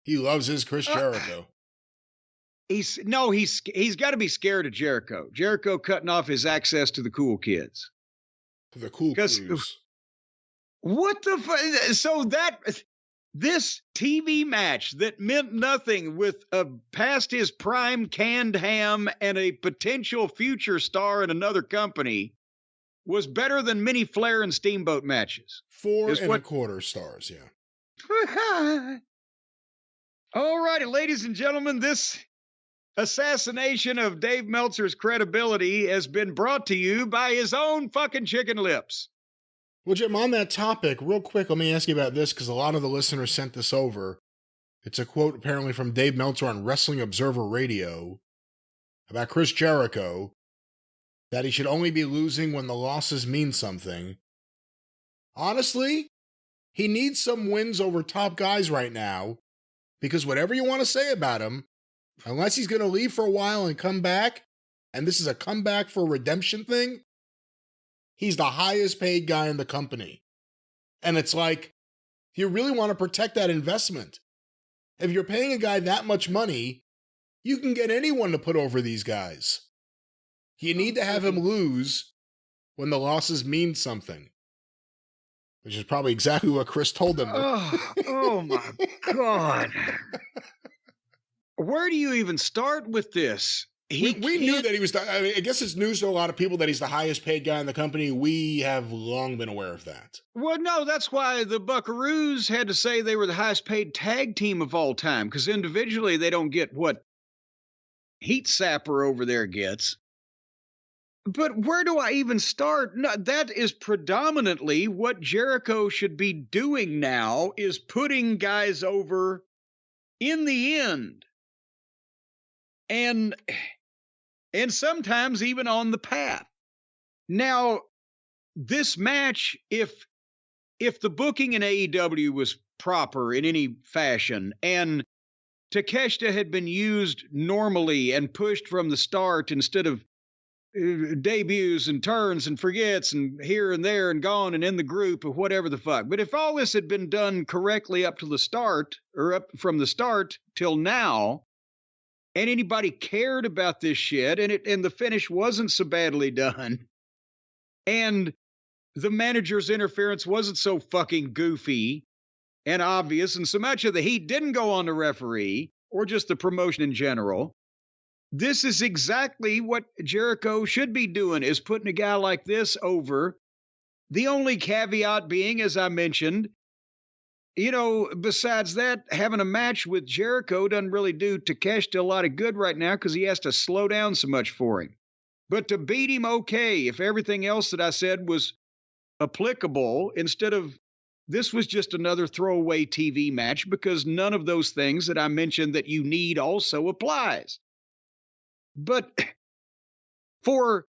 He loves his Chris Jericho. He's got to be scared of Jericho. Jericho cutting off his access to the cool kids. To the cool crews. What the fuck? So this TV match that meant nothing with a past his prime canned ham and a potential future star in another company was better than many Flair and Steamboat matches. 4.25 stars, yeah. All righty, ladies and gentlemen, this assassination of Dave Meltzer's credibility has been brought to you by his own fucking chicken lips. Well, Jim, on that topic, real quick, let me ask you about this, because a lot of the listeners sent this over. It's a quote apparently from Dave Meltzer on Wrestling Observer Radio about Chris Jericho, that he should only be losing when the losses mean something. Honestly, he needs some wins over top guys right now, because whatever you want to say about him, unless he's going to leave for a while and come back, and this is a comeback for redemption thing, he's the highest paid guy in the company. And it's like, you really want to protect that investment. If you're paying a guy that much money, you can get anyone to put over these guys. You need to have him lose when the losses mean something. Which is probably exactly what Chris told them. Oh my God. Where do you even start with this? We knew that he was, I guess it's news to a lot of people that he's the highest paid guy in the company. We have long been aware of that. Well, no, that's why the Buckaroos had to say they were the highest paid tag team of all time, because individually they don't get what Heat Sapper over there gets. But where do I even start? No, that is predominantly what Jericho should be doing now, is putting guys over in the end. And sometimes even on the path. Now, this match, if the booking in AEW was proper in any fashion, and Takeshita had been used normally and pushed from the start instead of debuts and turns and forgets and here and there and gone and in the group or whatever the fuck. But if all this had been done correctly up to the start, or up from the start till now, and anybody cared about this shit, and the finish wasn't so badly done, and the manager's interference wasn't so fucking goofy and obvious, and so much of the heat didn't go on the referee or just the promotion in general, this is exactly what Jericho should be doing, is putting a guy like this over. The only caveat being, as I mentioned, besides that, having a match with Jericho doesn't really do Takeshita a lot of good right now because he has to slow down so much for him. But to beat him, okay, if everything else that I said was applicable, instead of this was just another throwaway TV match, because none of those things that I mentioned that you need also applies. But for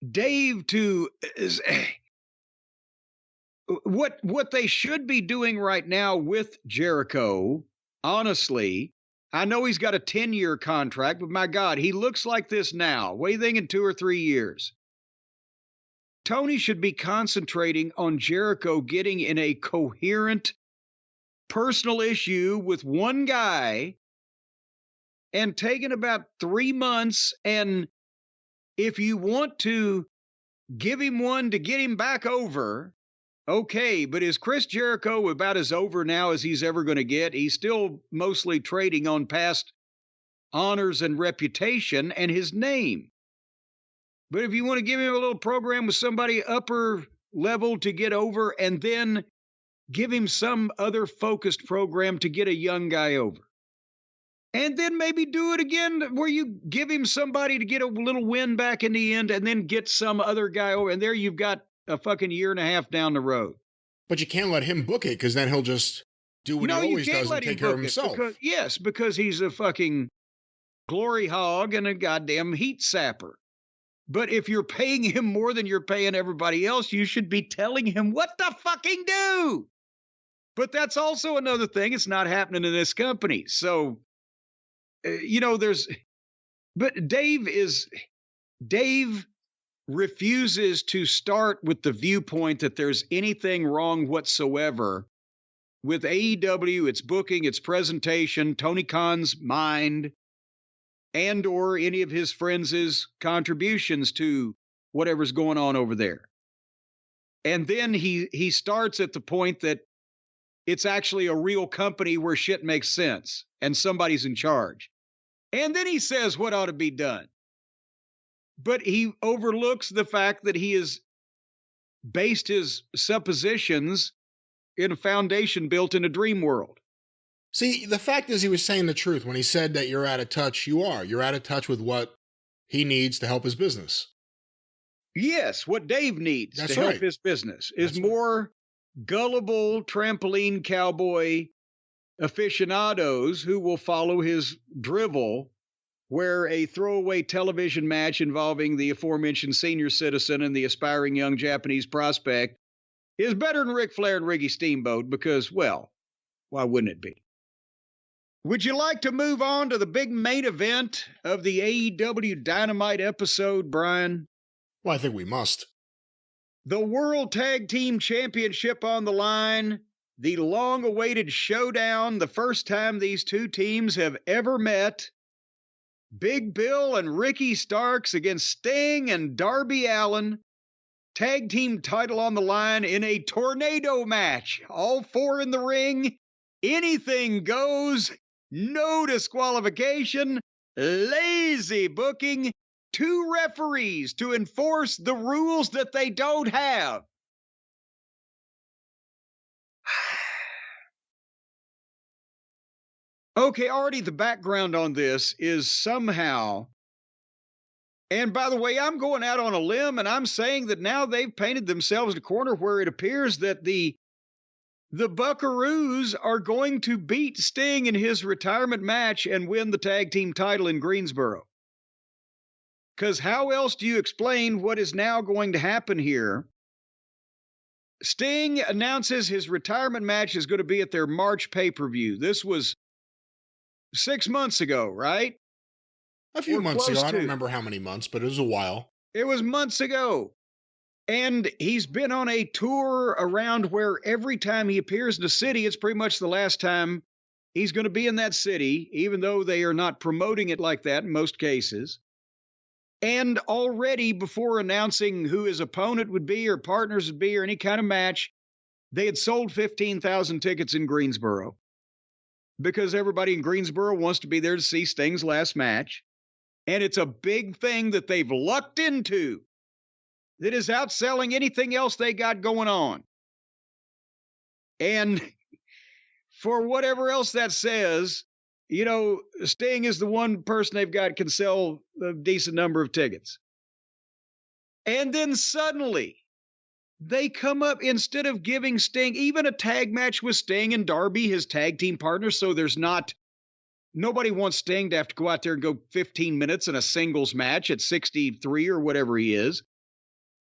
Dave to... What they should be doing right now with Jericho, honestly, I know he's got a 10-year contract, but my God, he looks like this now. What do you think in 2 or 3 years? Tony should be concentrating on Jericho getting in a coherent personal issue with one guy and taking about 3 months. And if you want to give him one to get him back over, okay, but is Chris Jericho about as over now as he's ever going to get? He's still mostly trading on past honors and reputation and his name. But if you want to give him a little program with somebody upper level to get over, and then give him some other focused program to get a young guy over. And then maybe do it again where you give him somebody to get a little win back in the end, and then get some other guy over. And there you've got a fucking year and a half down the road. But you can't let him book it because then he'll just do what he always does and take care of himself. Because he's a fucking glory hog and a goddamn heat sapper. But if you're paying him more than you're paying everybody else, you should be telling him what to fucking do. But that's also another thing. It's not happening in this company. So, but Dave refuses to start with the viewpoint that there's anything wrong whatsoever with AEW, its booking, its presentation, Tony Khan's mind, and or any of his friends' contributions to whatever's going on over there. And then he starts at the point that it's actually a real company where shit makes sense and somebody's in charge. And then he says what ought to be done. But he overlooks the fact that he has based his suppositions in a foundation built in a dream world. See, the fact is he was saying the truth when he said that you're out of touch. You're out of touch with what he needs to help his business. Yes, what Dave needs to help his business is more gullible trampoline cowboy aficionados who will follow his drivel, where a throwaway television match involving the aforementioned senior citizen and the aspiring young Japanese prospect is better than Ric Flair and Ricky Steamboat because, well, why wouldn't it be? Would you like to move on to the big main event of the AEW Dynamite episode, Brian? Well, I think we must. The World Tag Team Championship on the line, the long-awaited showdown, the first time these two teams have ever met. Big Bill and Ricky Starks against Sting and Darby Allin. Tag team title on the line in a tornado match. All four in the ring. Anything goes. No disqualification. Lazy booking. Two referees to enforce the rules that they don't have. Okay, already the background on this is somehow, and by the way, I'm going out on a limb and I'm saying that now they've painted themselves in a corner where it appears that the Buckaroos are going to beat Sting in his retirement match and win the tag team title in Greensboro. Because how else do you explain what is now going to happen here? Sting announces his retirement match is going to be at their March pay-per-view. This was 6 months ago, right? A few months ago. I don't remember how many months, but it was a while. It was months ago. And he's been on a tour around where every time he appears in a city, it's pretty much the last time he's going to be in that city, even though they are not promoting it like that in most cases. And already before announcing who his opponent would be or partners would be or any kind of match, they had sold 15,000 tickets in Greensboro. Because everybody in Greensboro wants to be there to see Sting's last match. And it's a big thing that they've lucked into that is outselling anything else they got going on. And for whatever else that says, you know, Sting is the one person they've got can sell a decent number of tickets. And then suddenly they come up, instead of giving Sting even a tag match with Sting and Darby, his tag team partner, so there's not, nobody wants Sting to have to go out there and go 15 minutes in a singles match at 63 or whatever he is.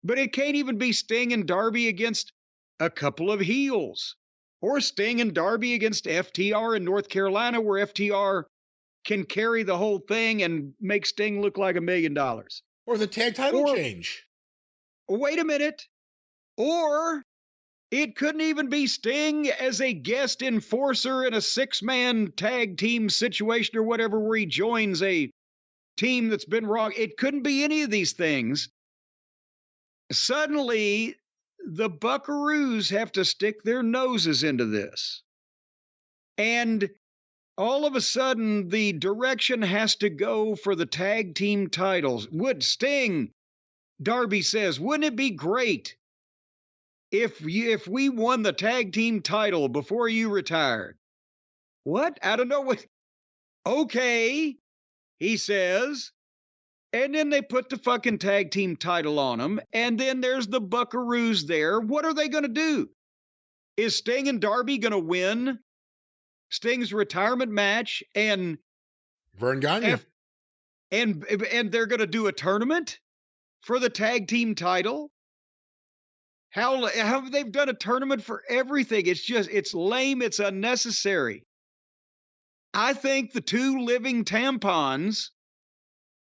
But it can't even be Sting and Darby against a couple of heels. Or Sting and Darby against FTR in North Carolina, where FTR can carry the whole thing and make Sting look like $1 million. Or the tag title change. Wait a minute. Or it couldn't even be Sting as a guest enforcer in a 6-man tag team situation or whatever, where he joins a team that's been wrong. It couldn't be any of these things. Suddenly, the Buckaroos have to stick their noses into this. And all of a sudden, the direction has to go for the tag team titles. Would Sting, Darby says, wouldn't it be great if we won the tag team title before you retired? What? I don't know what. Okay, he says. And then they put the fucking tag team title on them. And then there's the Buckaroos there. What are they going to do? Is Sting and Darby going to win Sting's retirement match and Vern Gagne? And they're going to do a tournament for the tag team title? How have they've done a tournament for everything? It's lame. It's unnecessary. I think the two living tampons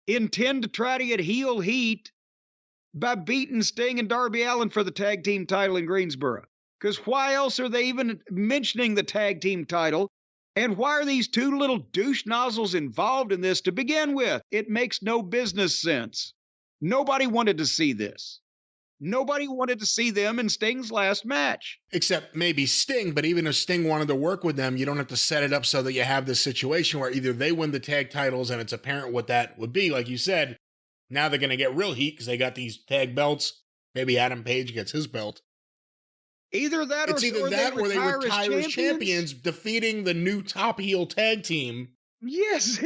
intend to try to get heel heat by beating Sting and Darby Allin for the tag team title in Greensboro. Because why else are they even mentioning the tag team title? And why are these two little douche nozzles involved in this to begin with? It makes no business sense. Nobody wanted to see this. Nobody wanted to see them in Sting's last match. Except maybe Sting, but even if Sting wanted to work with them, you don't have to set it up so that you have this situation where either they win the tag titles and it's apparent what that would be. Like you said, now they're going to get real heat because they got these tag belts. Maybe Adam Page gets his belt. Either that or they retire as champions, defeating the new top heel tag team. Yes.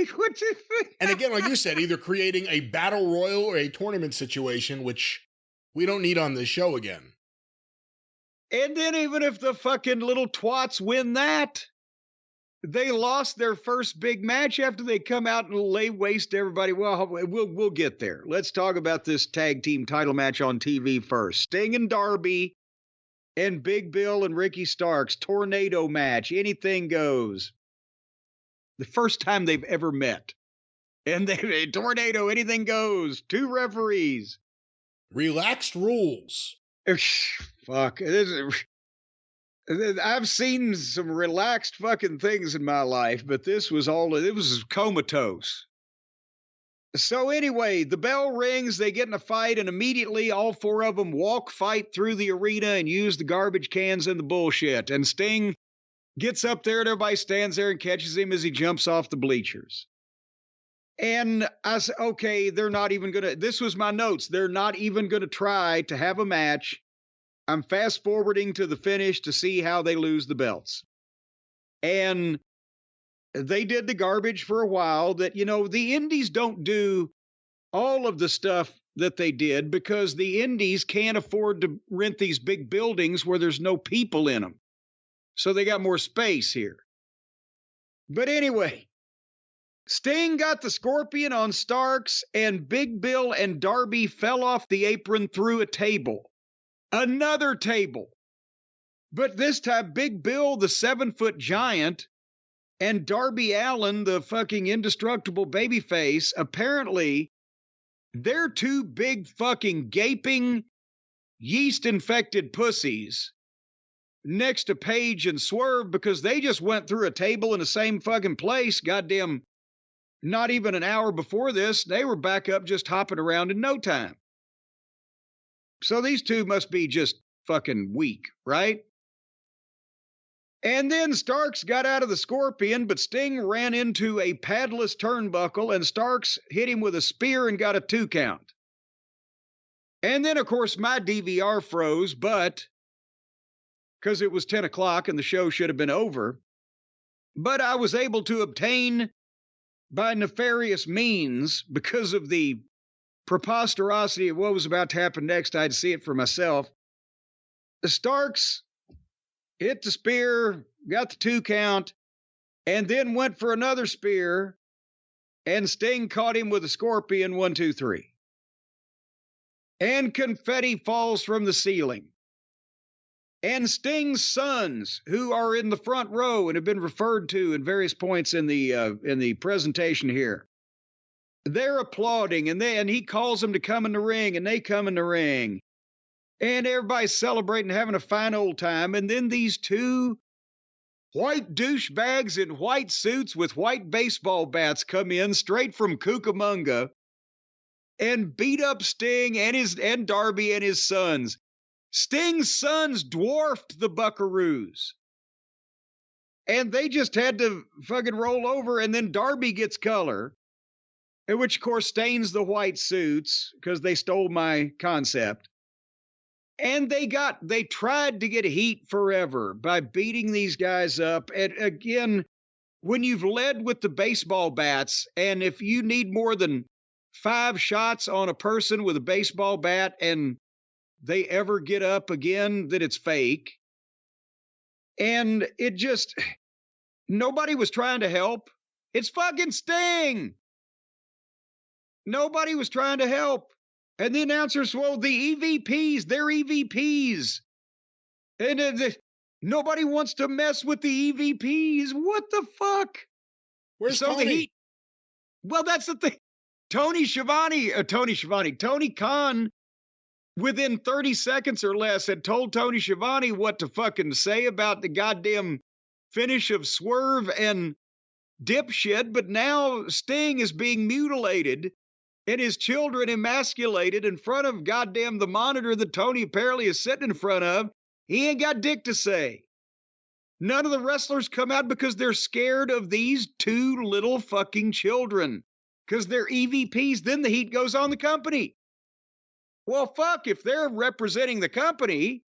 And again, like you said, either creating a battle royal or a tournament situation, which we don't need on this show again. And then even if the fucking little twats win that, they lost their first big match after they come out and lay waste to everybody. Well, we'll get there. Let's talk about this tag team title match on TV first. Sting and Darby and Big Bill and Ricky Starks, tornado match, anything goes. The first time they've ever met. And they tornado, anything goes. 2 referees. Relaxed rules. Fuck. I've seen some relaxed fucking things in my life, but it was comatose. So anyway, the bell rings, they get in a fight, and immediately all 4 of them fight through the arena and use the garbage cans and the bullshit. And Sting gets up there and everybody stands there and catches him as he jumps off the bleachers. And I said, okay, they're not even going to, this was my notes, they're not even going to try to have a match. I'm fast forwarding to the finish to see how they lose the belts. And they did the garbage for a while that, the indies don't do all of the stuff that they did because the indies can't afford to rent these big buildings where there's no people in them. So they got more space here. But anyway, Sting got the Scorpion on Starks, and Big Bill and Darby fell off the apron through a table. Another table. But this time, Big Bill, the 7-foot giant, and Darby Allin, the fucking indestructible babyface, apparently, they're 2 big fucking gaping, yeast-infected pussies next to Page and Swerve because they just went through a table in the same fucking place, goddamn, not even an hour before this. They were back up just hopping around in no time. So these 2 must be just fucking weak, right? And then Starks got out of the Scorpion, but Sting ran into a padless turnbuckle, and Starks hit him with a spear and got a 2 count. And then, of course, my DVR froze, but because it was 10 o'clock and the show should have been over. But I was able to obtain, by nefarious means, because of the preposterosity of what was about to happen next, I had to see it for myself. The Starks hit the spear, got the 2 count, and then went for another spear, and Sting caught him with a Scorpion, 1, 2, 3. And confetti falls from the ceiling. And Sting's sons, who are in the front row and have been referred to in various points in the presentation here, they're applauding, and he calls them to come in the ring, and they come in the ring. And everybody's celebrating, having a fine old time. And then these 2 white douchebags in white suits with white baseball bats come in straight from Cucamonga and beat up Sting and Darby and his sons. Sting's sons dwarfed the Buckaroos. And they just had to fucking roll over, and then Darby gets color, which of course stains the white suits because they stole my concept. And they tried to get heat forever by beating these guys up. And again, when you've led with the baseball bats, and if you need more than 5 shots on a person with a baseball bat and they ever get up again, that it's fake. And it just, nobody was trying to help. It's fucking Sting. Nobody was trying to help. And the announcers, well, the EVPs, they're EVPs. And nobody wants to mess with the EVPs. What the fuck? Where's Tony? Well, that's the thing. Tony Khan, within 30 seconds or less, had told Tony Schiavone what to fucking say about the goddamn finish of Swerve and Dipshit, but now Sting is being mutilated and his children emasculated in front of goddamn the monitor that Tony apparently is sitting in front of. He ain't got dick to say. None of the wrestlers come out because they're scared of these two little fucking children. Because they're EVPs, then the heat goes on the company. Well, fuck, if they're representing the company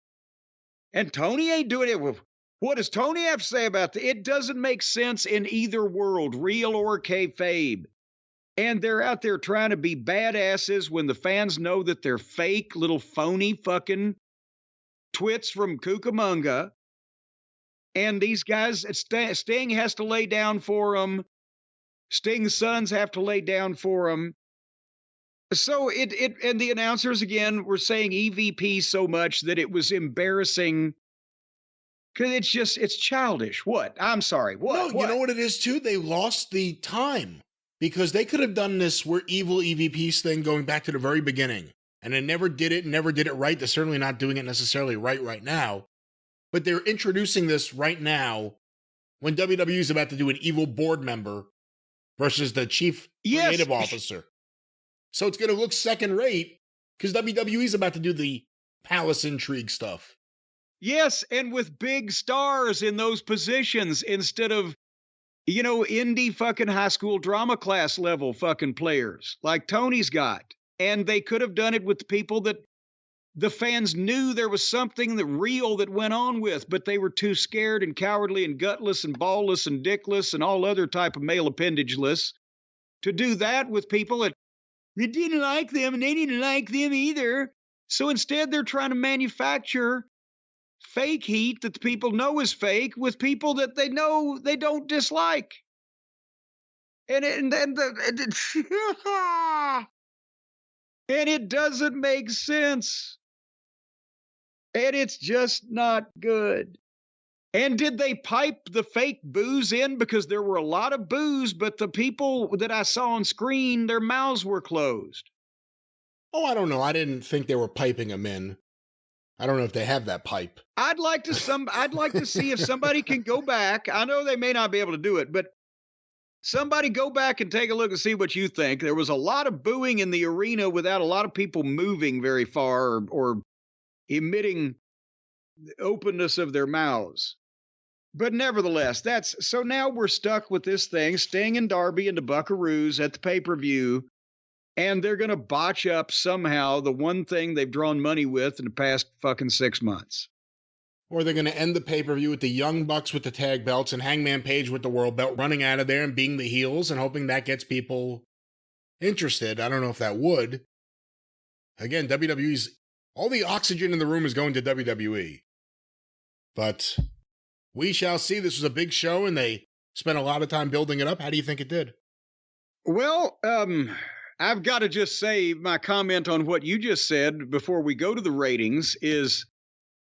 and Tony ain't doing it, well, what does Tony have to say about that? It doesn't make sense in either world, real or kayfabe. And they're out there trying to be badasses when the fans know that they're fake little phony fucking twits from Cucamonga. And these guys, Sting has to lay down for them. Sting's sons have to lay down for him. So and the announcers again were saying EVP so much that it was embarrassing. Because it's childish. What? I'm sorry. What? No, what? You know what it is too? They lost the time because they could have done this "we're evil EVPs" thing going back to the very beginning. And they never did it right. They're certainly not doing it necessarily right now. But they're introducing this right now when WWE is about to do an evil board member versus the chief creative officer. So it's going to look second rate because WWE is about to do the palace intrigue stuff. Yes, and with big stars in those positions instead of, indie fucking high school drama class level fucking players like Tony's got. And they could have done it with the people that the fans knew there was something real that went on with, but they were too scared and cowardly and gutless and ballless and dickless and all other type of male appendageless to do that with people that didn't like them and they didn't like them either. So instead they're trying to manufacture fake heat that the people know is fake with people that they know they don't dislike. And it doesn't make sense. And it's just not good. And did they pipe the fake boos in? Because there were a lot of boos, but the people that I saw on screen, their mouths were closed. Oh, I don't know. I didn't think they were piping them in. I don't know if they have that pipe. I'd like to see if somebody can go back. I know they may not be able to do it, but somebody go back and take a look and see what you think. There was a lot of booing in the arena without a lot of people moving very far or emitting the openness of their mouths. But nevertheless, so now we're stuck with this thing, Sting and Darby and the Buckaroos at the pay-per-view, and they're going to botch up somehow the one thing they've drawn money with in the past fucking 6 months. Or they're going to end the pay-per-view with the Young Bucks with the tag belts and Hangman Page with the world belt running out of there and being the heels and hoping that gets people interested. I don't know if that would. Again, WWE's all the oxygen in the room is going to WWE. But we shall see. This was a big show, and they spent a lot of time building it up. How do you think it did? Well, I've got to just say my comment on what you just said before we go to the ratings is,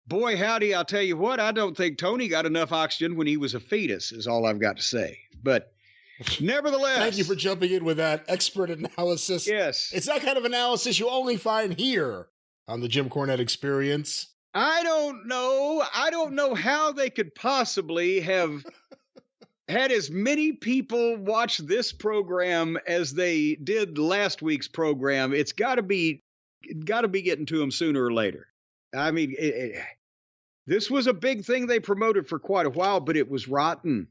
boy, howdy, I'll tell you what, I don't think Tony got enough oxygen when he was a fetus, is all I've got to say. But nevertheless. Thank you for jumping in with that expert analysis. Yes. It's that kind of analysis you only find here on the Jim Cornette Experience. I don't know how they could possibly have had as many people watch this program as they did last week's program. It's got to be getting to them sooner or later. I mean, this was a big thing they promoted for quite a while, but it was rotten.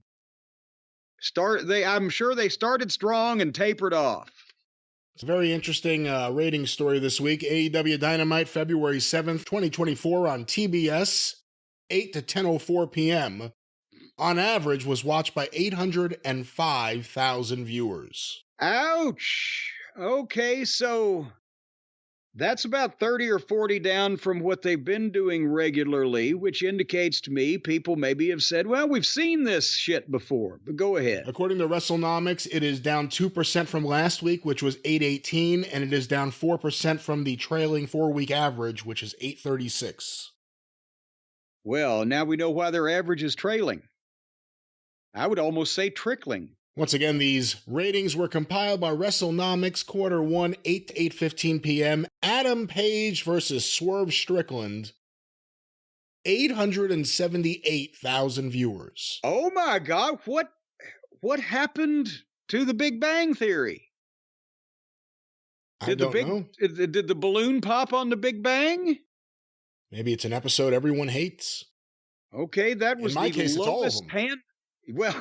I'm sure they started strong and tapered off. It's a very interesting rating story this week. AEW Dynamite, February 7th, 2024 on TBS, 8 to 10:04 p.m. On average, was watched by 805,000 viewers. Ouch. Okay, so That's about 30 or 40 down from what they've been doing regularly, which indicates to me people maybe have said, well, we've seen this shit before, but go ahead. According to WrestleNomics, it is down 2% from last week, which was 818, and it is down 4% from the trailing 4-week average, which is 836. Well, now we know why their average is trailing. I would almost say trickling. Once again, these ratings were compiled by WrestleNomics, Quarter 1, 8 to 8:15 p.m. Adam Page versus Swerve Strickland. 878,000 viewers. Oh my God, what happened to the Big Bang Theory? I don't know. Did the balloon pop on the Big Bang? Maybe it's an episode everyone hates. Okay, that was in my case, lowest it's all of them. Well,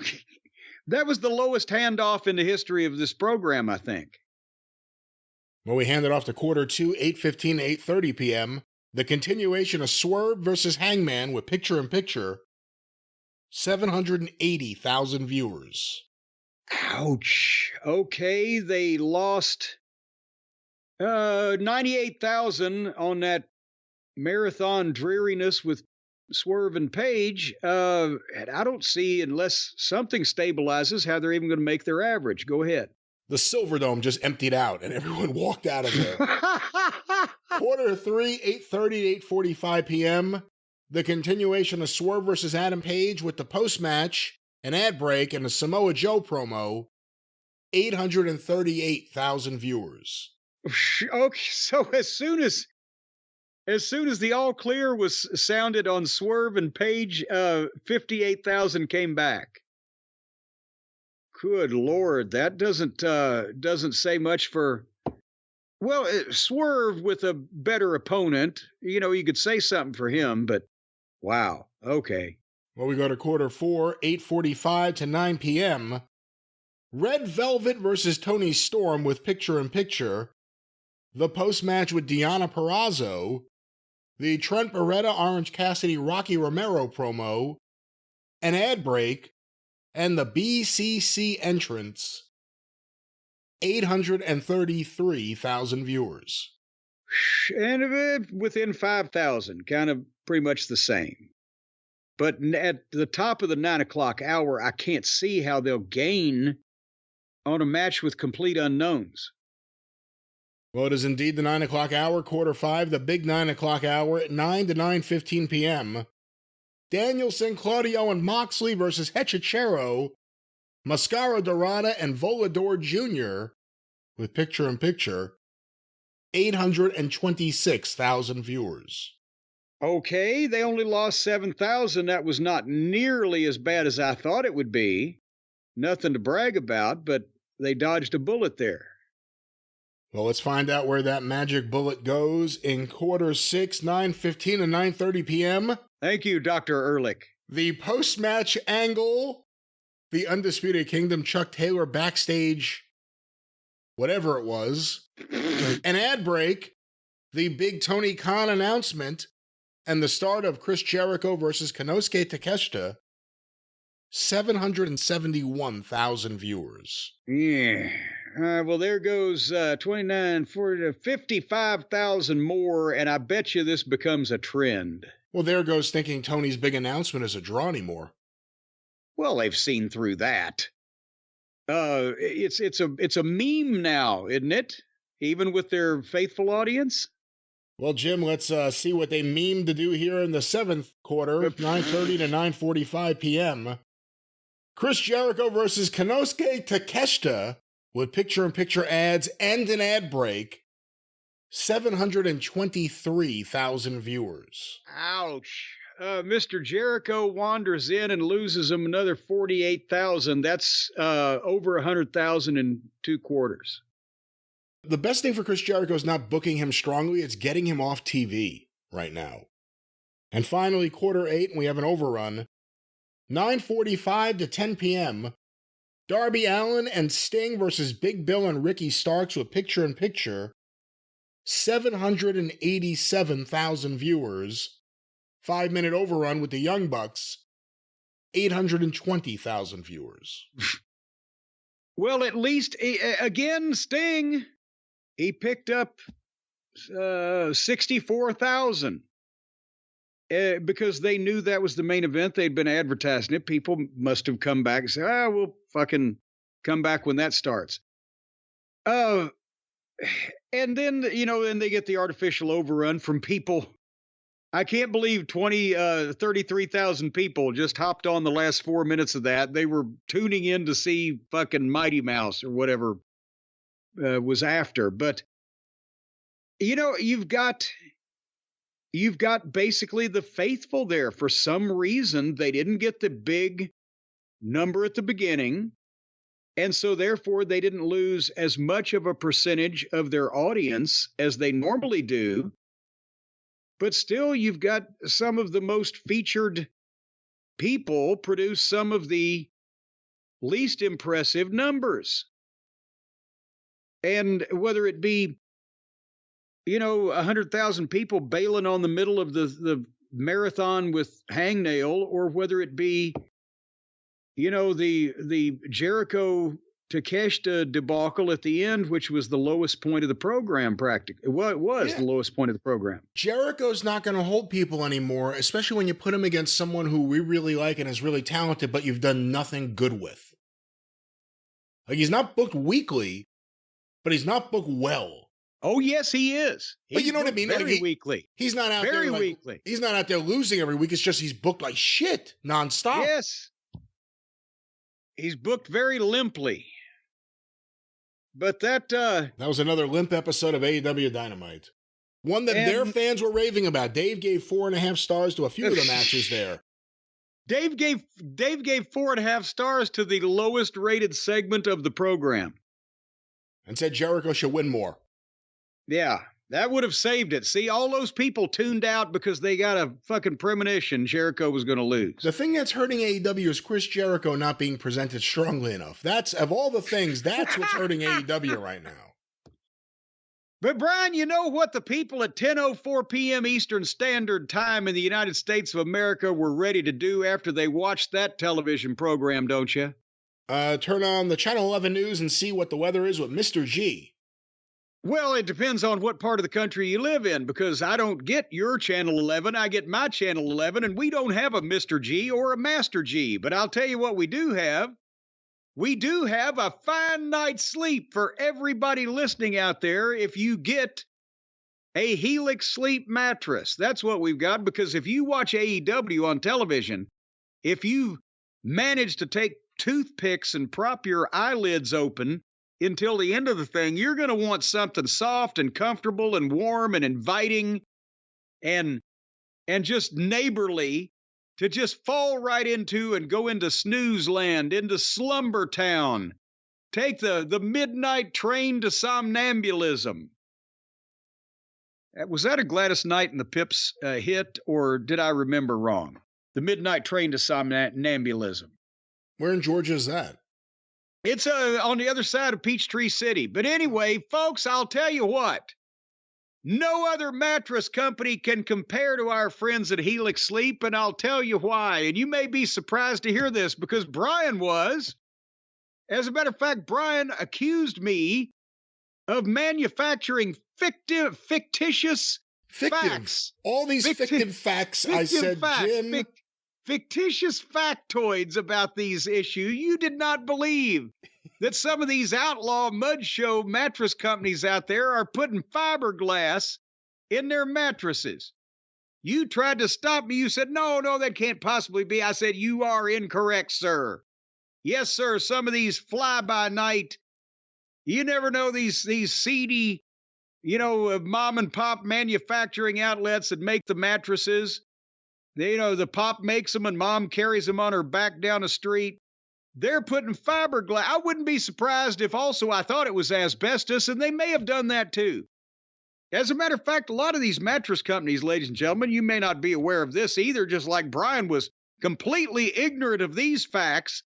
that was the lowest handoff in the history of this program, I think. Well, we handed off to Quarter 2, 8:15 to 8:30 p.m. The continuation of Swerve versus Hangman with picture-in-picture. 780,000 viewers. Ouch. Okay, they lost 98,000 on that marathon dreariness with Swerve and Page. And I don't see, unless something stabilizes, how they're even going to make their average. Go ahead. The Silverdome just emptied out and everyone walked out of there. Quarter 3, 8:30 to 8:45 p.m. The continuation of Swerve versus Adam Page with the post-match, an ad break, and a Samoa Joe promo. 838,000 viewers. Okay, so as soon as the all clear was sounded on Swerve and Page, 58,000 came back. Good Lord, that doesn't say much for. Well, Swerve with a better opponent, you could say something for him, but wow, okay. Well, we go to Quarter 4, 8:45 to 9 p.m. Red Velvet versus Tony Storm with picture-in-picture. The post-match with Deonna Purrazzo. The Trent Beretta, Orange Cassidy, Rocky Romero promo. An ad break. And the BCC entrance. 833,000 viewers. And within 5,000, kind of pretty much the same. But at the top of the 9 o'clock hour, I can't see how they'll gain on a match with complete unknowns. Well, it is indeed the 9 o'clock hour, Quarter 5, the big 9 o'clock hour at 9 to 9:15 p.m. Danielson, Claudio, and Moxley versus Hechicero, Mascara Dorada, and Volador Jr. with picture-in-picture. 826,000 viewers. Okay, they only lost 7,000. That was not nearly as bad as I thought it would be. Nothing to brag about, but they dodged a bullet there. Well, let's find out where that magic bullet goes in Quarter 6, 9:15 and 9:30 p.m. Thank you, Dr. Ehrlich. The post-match angle, the Undisputed Kingdom, Chuck Taylor backstage, whatever it was, an ad break, the big Tony Khan announcement, and the start of Chris Jericho versus Konosuke Takeshita. 771,000 viewers. Yeah. Well, there goes 29, 40, 55,000 more, and I bet you this becomes a trend. Well, there goes thinking Tony's big announcement is a draw anymore. Well, they've seen through that. It's a meme now, isn't it? Even with their faithful audience. Well, Jim, let's see what they memed to do here in the 7th quarter, 9:30 to 9:45 p.m. Chris Jericho versus Konosuke Takeshita with picture-in-picture ads and an ad break. 723,000 viewers. Ouch. Mr. Jericho wanders in and loses him another 48,000. That's over 100,000 in 2 quarters. The best thing for Chris Jericho is not booking him strongly, it's getting him off TV right now. And finally, Quarter 8, and we have an overrun. 9:45 to 10 p.m. Darby Allin and Sting versus Big Bill and Ricky Starks with picture-in-picture. 787,000 viewers. 5-minute overrun with the Young Bucks. 820,000 viewers. Well, at least, again, Sting, he picked up 64,000. Because they knew that was the main event. They'd been advertising it. People must have come back and said, we'll fucking come back when that starts. And then, and they get the artificial overrun from people. I can't believe 33,000 people just hopped on the last 4 minutes of that. They were tuning in to see fucking Mighty Mouse or whatever was after. But, you've got basically the faithful there. For some reason, they didn't get the big number at the beginning. And so therefore, they didn't lose as much of a percentage of their audience as they normally do. But still, you've got some of the most featured people produce some of the least impressive numbers. And whether it be 100,000 people bailing on the middle of the marathon with hangnail, or whether it be, the Jericho Takeshita debacle at the end, which was the lowest point of the program, practically. Well, it was the lowest point of the program. Jericho's not going to hold people anymore, especially when you put him against someone who we really like and is really talented, but you've done nothing good with. Like, he's not booked weekly, but he's not booked well. Oh, yes, he is. But you know what I mean? Very weekly. He's not out there weekly. He's not out there losing every week. It's just he's booked like shit nonstop. Yes. He's booked very limply. But that was another limp episode of AEW Dynamite. One that their fans were raving about. Dave gave 4.5 stars to a few of the matches there. Dave gave 4.5 stars to the lowest rated segment of the program. And said Jericho should win more. Yeah, that would have saved it. See, all those people tuned out because they got a fucking premonition Jericho was going to lose. The thing that's hurting AEW is Chris Jericho not being presented strongly enough. That's, of all the things, that's what's hurting AEW right now. But, Brian, you know what the people at 10:04 p.m. Eastern Standard Time in the United States of America were ready to do after they watched that television program, don't you? Turn on the Channel 11 news and see what the weather is with Mr. G. Well, it depends on what part of the country you live in, because I don't get your Channel 11. I get my Channel 11, and we don't have a Mr. G or a Master G. But I'll tell you what we do have. We do have a fine night's sleep for everybody listening out there if you get a Helix sleep mattress. That's what we've got, because if you watch AEW on television, if you manage to take toothpicks and prop your eyelids open until the end of the thing, you're going to want something soft and comfortable and warm and inviting and just neighborly to just fall right into and go into snooze land, into slumber town. Take the midnight train to somnambulism. Was that a Gladys Knight and the Pips hit, or did I remember wrong? The midnight train to somnambulism. Where in Georgia is that? It's on the other side of Peachtree City. But anyway, folks, I'll tell you what. No other mattress company can compare to our friends at Helix Sleep, and I'll tell you why. And you may be surprised to hear this, because Brian was. As a matter of fact, Brian accused me of manufacturing fictitious facts. All these fictive facts, I said, facts. Jim. Fictitious factoids about these issues. You did not believe that some of these outlaw mud show mattress companies out there are putting fiberglass in their mattresses. You tried to stop me. You said, no, that can't possibly be. I said, you are incorrect, sir. Yes, sir, some of these fly-by-night, you never know, these seedy, mom and pop manufacturing outlets that make the mattresses. The pop makes them and mom carries them on her back down the street. They're putting fiberglass. I wouldn't be surprised if also I thought it was asbestos, and they may have done that too. As a matter of fact, a lot of these mattress companies, ladies and gentlemen, you may not be aware of this either, just like Brian was completely ignorant of these facts.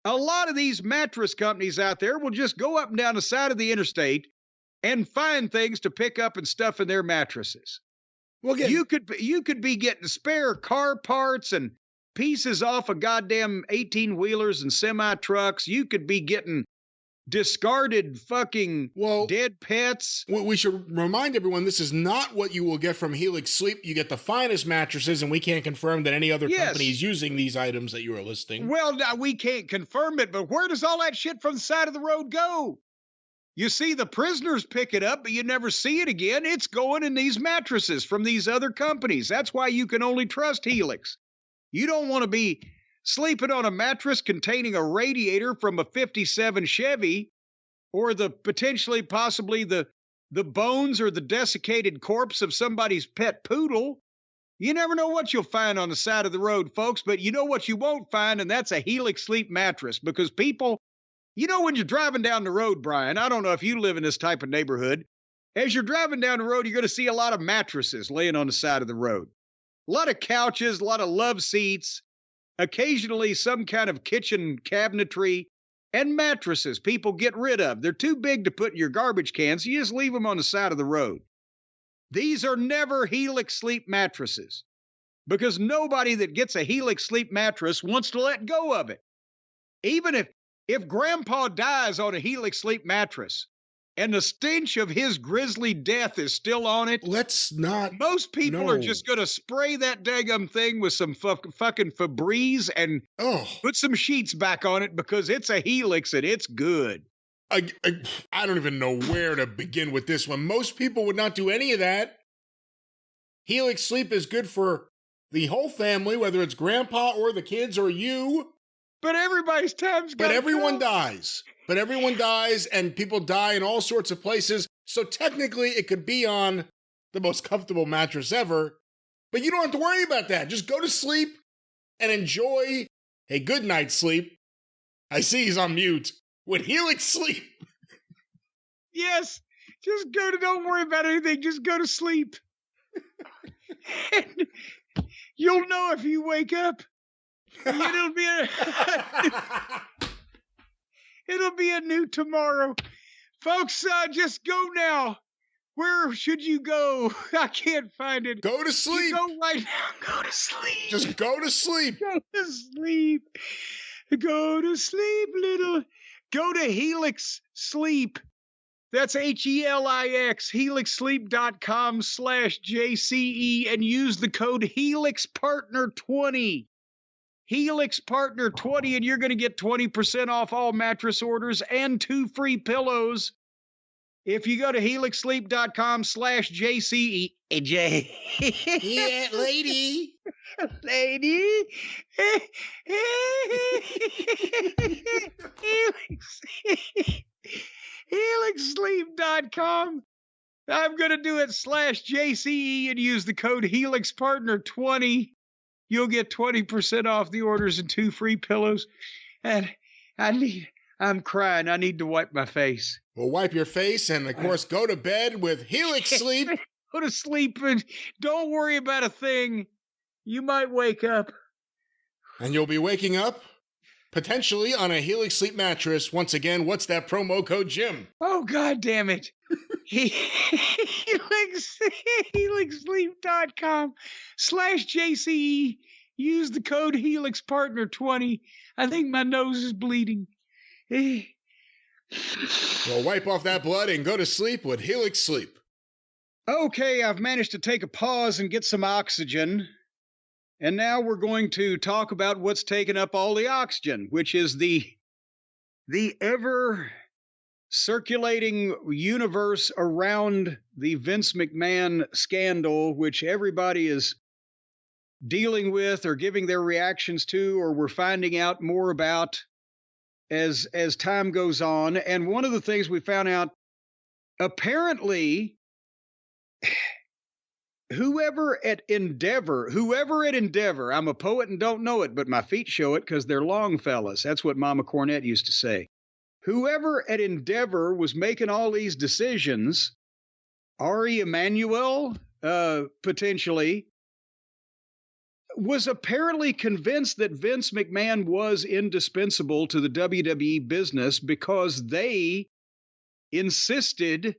A lot of these mattress companies out there will just go up and down the side of the interstate and find things to pick up and stuff in their mattresses. Well, you could be getting spare car parts and pieces off of goddamn 18-wheelers and semi-trucks. You could be getting discarded fucking dead pets. We should remind everyone this is not what you will get from Helix Sleep. You get the finest mattresses, and we can't confirm that any other company is using these items that you are listing. Well, now we can't confirm it, but where does all that shit from the side of the road go? You see the prisoners pick it up, but you never see it again. It's going in these mattresses from these other companies. That's why you can only trust Helix. You don't want to be sleeping on a mattress containing a radiator from a 57 Chevy or the possibly the bones or the desiccated corpse of somebody's pet poodle. You never know what you'll find on the side of the road, folks, but you know what you won't find, and that's a Helix Sleep mattress, because people, you know, when you're driving down the road, Brian, I don't know if you live in this type of neighborhood, as you're driving down the road, you're going to see a lot of mattresses laying on the side of the road. A lot of couches, a lot of love seats, occasionally some kind of kitchen cabinetry, and mattresses people get rid of. They're too big to put in your garbage can, so you just leave them on the side of the road. These are never Helix Sleep mattresses, because nobody that gets a Helix Sleep mattress wants to let go of it. Even if Grandpa dies on a Helix Sleep mattress and the stench of his grisly death is still on it, most people are just going to spray that daggum thing with some fucking Febreze and put some sheets back on it, because it's a Helix and it's good. I don't even know where to begin with this one. Most people would not do any of that. Helix Sleep is good for the whole family, whether it's grandpa or the kids or you. But everybody's time's got to come. But everyone dies, and people die in all sorts of places. So technically, it could be on the most comfortable mattress ever. But you don't have to worry about that. Just go to sleep and enjoy a good night's sleep. I see he's on mute. With Helix Sleep. Yes. Just don't worry about anything. Just go to sleep. And you'll know if you wake up. It'll be a new tomorrow. Folks, just go now. Where should you go? I can't find it. Go to sleep. Go right now. Go to sleep. Just go to sleep. Go to sleep. Go to sleep, little. Go to Helix Sleep. That's HELIX, helixsleep.com/JCE, and use the code HelixPartner20. HelixPartner20, and you're going to get 20% off all mattress orders and 2 free pillows. If you go to helixsleep.com/JCE, yeah, lady. Lady. HelixSleep.com. I'm going to do it /JCE and use the code HelixPartner20. You'll get 20% off the orders and 2 free pillows. And I'm crying. I need to wipe my face. Well, wipe your face and, of course, go to bed with Helix Sleep. Go to sleep and don't worry about a thing. You might wake up. And you'll be waking up, potentially, on a Helix Sleep mattress. Once again, what's that promo code, Jim? Oh, God damn it. HelixSleep.com/JCE. Use the code HelixPartner20. I think my nose is bleeding. Well, wipe off that blood and go to sleep with Helix Sleep. Okay, I've managed to take a pause and get some oxygen. And now we're going to talk about what's taking up all the oxygen, which is the ever circulating universe around the Vince McMahon scandal, which everybody is dealing with or giving their reactions to, or we're finding out more about as time goes on. And one of the things we found out, apparently, whoever at Endeavor, I'm a poet and don't know it, but my feet show it because they're long fellas. That's what Mama Cornette used to say. Whoever at Endeavor was making all these decisions, Ari Emanuel, potentially, was apparently convinced that Vince McMahon was indispensable to the WWE business because they insisted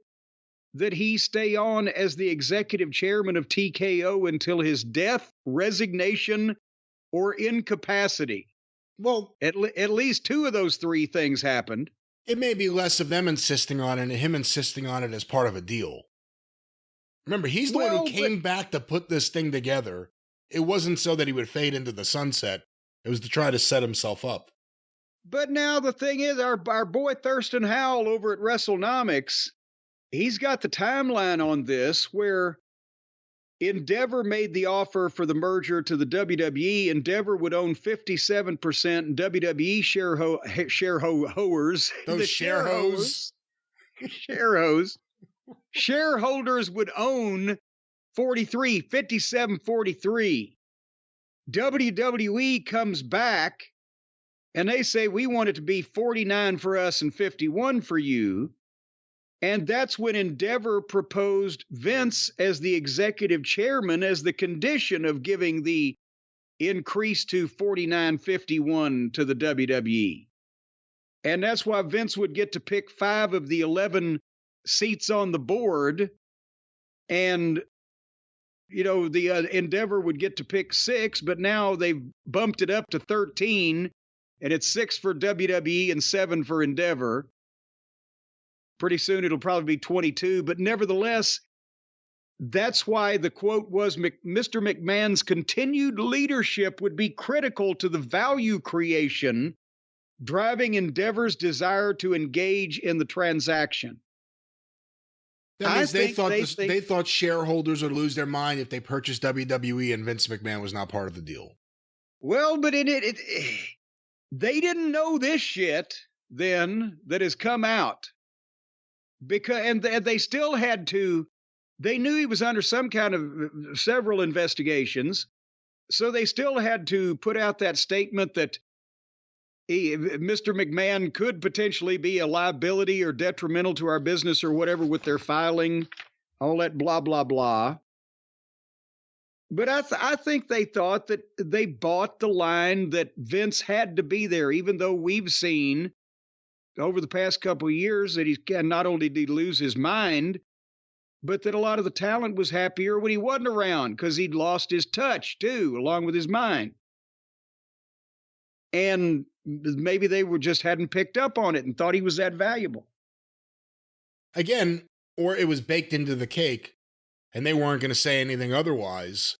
that he stay on as the executive chairman of TKO until his death, resignation, or incapacity. Well, at least 2 of those 3 things happened. It may be less of them insisting on it and him insisting on it as part of a deal. Remember, he's the one who came back to put this thing together. It wasn't so that he would fade into the sunset. It was to try to set himself up. But now the thing is, our boy Thurston Howell over at WrestleNomics, he's got the timeline on this where Endeavor made the offer for the merger to the WWE. Endeavor would own 57% and WWE shareholders would own 57-43. WWE comes back and they say, we want it to be 49 for us and 51 for you. And that's when Endeavor proposed Vince as the executive chairman as the condition of giving the increase to 49-51 to the WWE. And that's why Vince would get to pick 5 of the 11 seats on the board. And, you know, the Endeavor would get to pick 6, but now they've bumped it up to 13, and it's 6 for WWE and 7 for Endeavor. Pretty soon it'll probably be 22, but nevertheless, that's why the quote was, Mr. McMahon's continued leadership would be critical to the value creation, driving Endeavor's desire to engage in the transaction. That means they thought shareholders would lose their mind if they purchased WWE and Vince McMahon was not part of the deal. Well, but they didn't know this shit then that has come out. And they still had to, they knew he was under some kind of several investigations. So they still had to put out that statement that Mr. McMahon could potentially be a liability or detrimental to our business or whatever with their filing, all that blah, blah, blah. But I think they thought that they bought the line that Vince had to be there, even though we've seen over the past couple of years that not only did he lose his mind, but that a lot of the talent was happier when he wasn't around because he'd lost his touch too, along with his mind. And maybe they just hadn't picked up on it and thought he was that valuable. Again, or it was baked into the cake and they weren't going to say anything otherwise.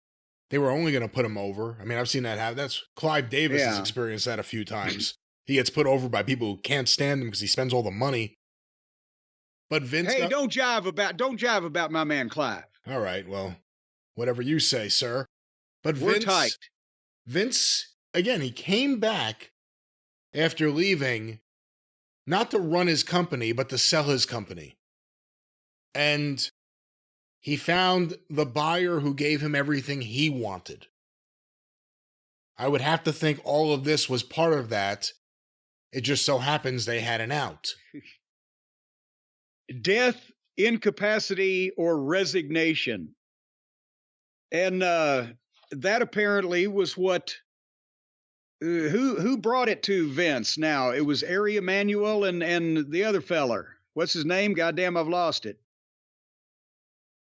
They were only going to put him over. I mean, I've seen that happen. That's Clive Davis has experienced that a few times. He gets put over by people who can't stand him because he spends all the money. But Vince, don't jive about my man Clive. All right, well, whatever you say, sir. But we're tight. Vince, again, he came back after leaving, not to run his company, but to sell his company. And he found the buyer who gave him everything he wanted. I would have to think all of this was part of that. It just so happens they had an out. Death, incapacity, or resignation. And that apparently was what... Who brought it to Vince now? It was Ari Emanuel and the other feller. What's his name? Goddamn, I've lost it.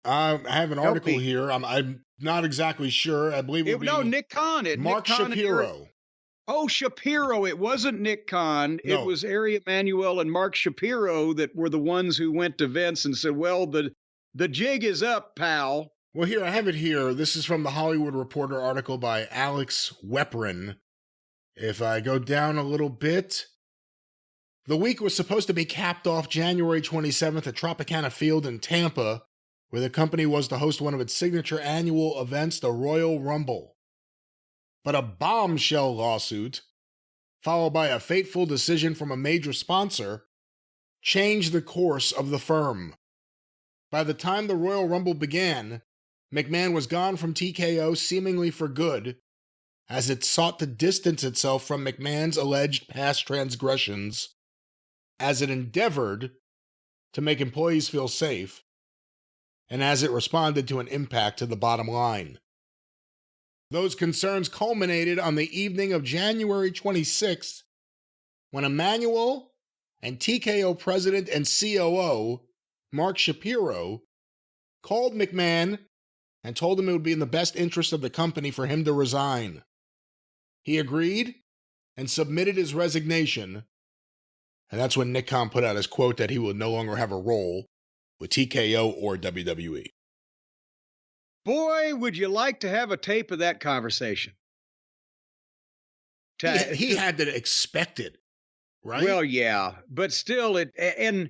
I have an article here. I'm not exactly sure. I believe it would be Nick Khan. Mark Shapiro. Oh, Shapiro. It wasn't Nick Khan. No. It was Ari Emanuel and Mark Shapiro that were the ones who went to Vince and said, well, the jig is up, pal. Well, here, I have it here. This is from the Hollywood Reporter article by Alex Weprin. If I go down a little bit, the week was supposed to be capped off January 27th at Tropicana Field in Tampa, where the company was to host one of its signature annual events, the Royal Rumble. But a bombshell lawsuit, followed by a fateful decision from a major sponsor, changed the course of the firm. By the time the Royal Rumble began, McMahon was gone from TKO seemingly for good, as it sought to distance itself from McMahon's alleged past transgressions, as it endeavored to make employees feel safe, and as it responded to an impact to the bottom line. Those concerns culminated on the evening of January 26th, when Emanuel and TKO president and COO, Mark Shapiro, called McMahon and told him it would be in the best interest of the company for him to resign. He agreed and submitted his resignation, And that's when Nick Khan put out his quote that he will no longer have a role with TKO or WWE. Boy, would you like to have a tape of that conversation? He had to expect it, right? Well, yeah, but still, and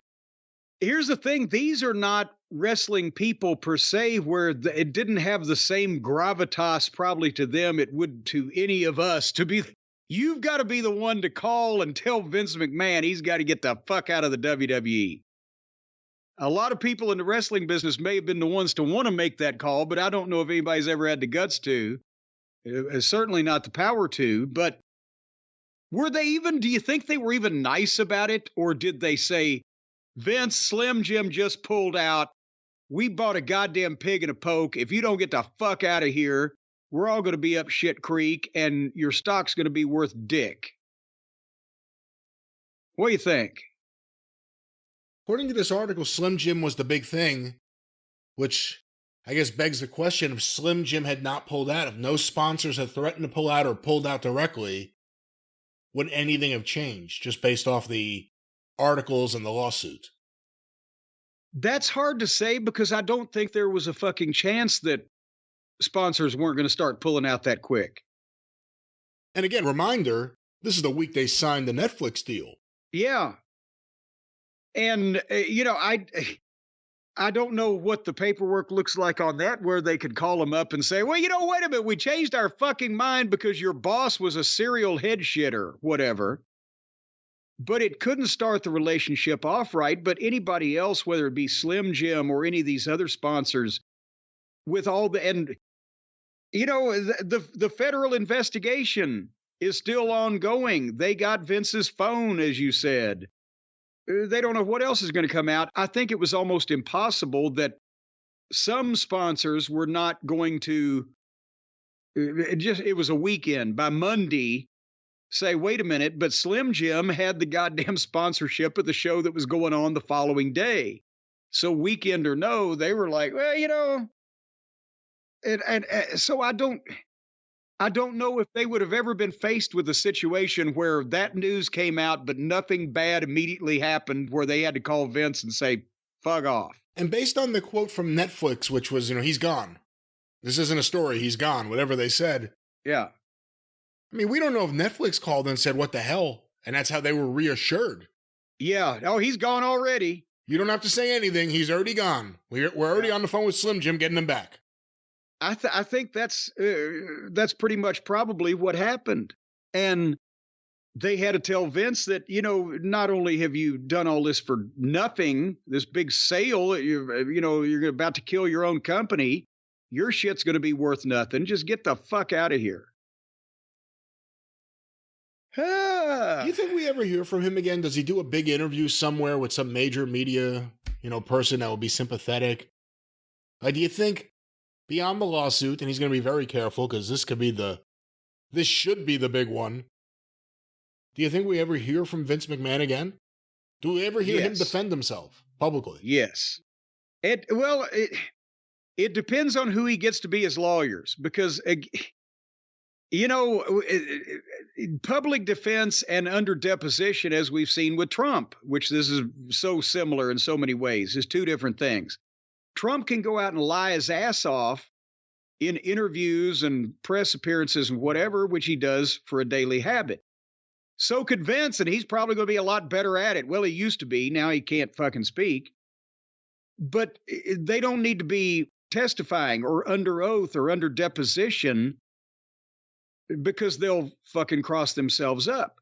here's the thing. These are not wrestling people per se, where it didn't have the same gravitas probably to them it would to any of us to be. You've got to be the one to call and tell Vince McMahon he's got to get the fuck out of the WWE. A lot of people in the wrestling business may have been the ones to want to make that call, but I don't know if anybody's ever had the guts to. Certainly not the power to, but were they even, do you think they were even nice about it? Or did they say, Vince, Slim Jim just pulled out. We bought a goddamn pig in a poke. If you don't get the fuck out of here, we're all going to be up shit creek and your stock's going to be worth dick. What do you think? According to this article, Slim Jim was the big thing, which I guess begs the question, if Slim Jim had not pulled out, if no sponsors had threatened to pull out or pulled out directly, would anything have changed just based off the articles and the lawsuit? That's hard to say because I don't think there was a fucking chance that sponsors weren't going to start pulling out that quick. And again, reminder, this is the week they signed the Netflix deal. Yeah. And, I don't know what the paperwork looks like on that, where they could call them up and say, well, wait a minute, we changed our fucking mind because your boss was a serial head shitter, whatever. But it couldn't start the relationship off right. But anybody else, whether it be Slim Jim or any of these other sponsors, with all the, and, the federal investigation is still ongoing. They got Vince's phone, as you said. They don't know what else is going to come out. I think it was almost impossible that some sponsors were not going to, it was a weekend. By Monday, say, wait a minute, but Slim Jim had the goddamn sponsorship of the show that was going on the following day. So weekend or no, they were like, well, and so I don't know if they would have ever been faced with a situation where that news came out, but nothing bad immediately happened, where they had to call Vince and say, fuck off. And based on the quote from Netflix, which was, he's gone. This isn't a story. He's gone, whatever they said. Yeah. I mean, we don't know if Netflix called and said, what the hell? And that's how they were reassured. Yeah. Oh, he's gone already. You don't have to say anything. He's already gone. We're already on the phone with Slim Jim getting him back. I think that's pretty much probably what happened. And they had to tell Vince that, not only have you done all this for nothing, this big sale, you're about to kill your own company. Your shit's going to be worth nothing. Just get the fuck out of here. Do you think we ever hear from him again? Does he do a big interview somewhere with some major media, person that will be sympathetic? Do you think, beyond the lawsuit, and he's going to be very careful because this should be the big one. Do you think we ever hear from Vince McMahon again? Do we ever hear him defend himself publicly? Yes. It depends on who he gets to be his lawyers, because, public defense and under deposition, as we've seen with Trump, which this is so similar in so many ways, is two different things. Trump can go out and lie his ass off in interviews and press appearances and whatever, which he does for a daily habit. So could Vince, and he's probably going to be a lot better at it. Well, he used to be. Now he can't fucking speak. But they don't need to be testifying or under oath or under deposition, because they'll fucking cross themselves up.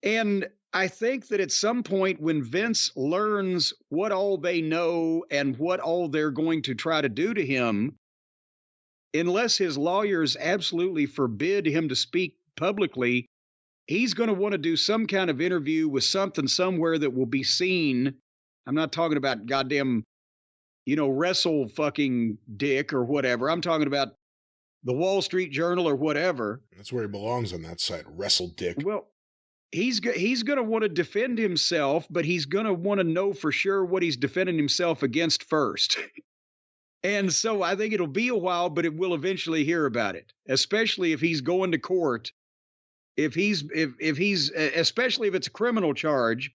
And I think that at some point when Vince learns what all they know and what all they're going to try to do to him, unless his lawyers absolutely forbid him to speak publicly, he's going to want to do some kind of interview with something somewhere that will be seen. I'm not talking about goddamn, wrestle fucking dick or whatever. I'm talking about the Wall Street Journal or whatever. That's where he belongs on that site, wrestle dick. Well, he's going to want to defend himself, but he's going to want to know for sure what he's defending himself against first. And so I think it'll be a while, but it will eventually hear about it, especially if he's going to court if he's especially if it's a criminal charge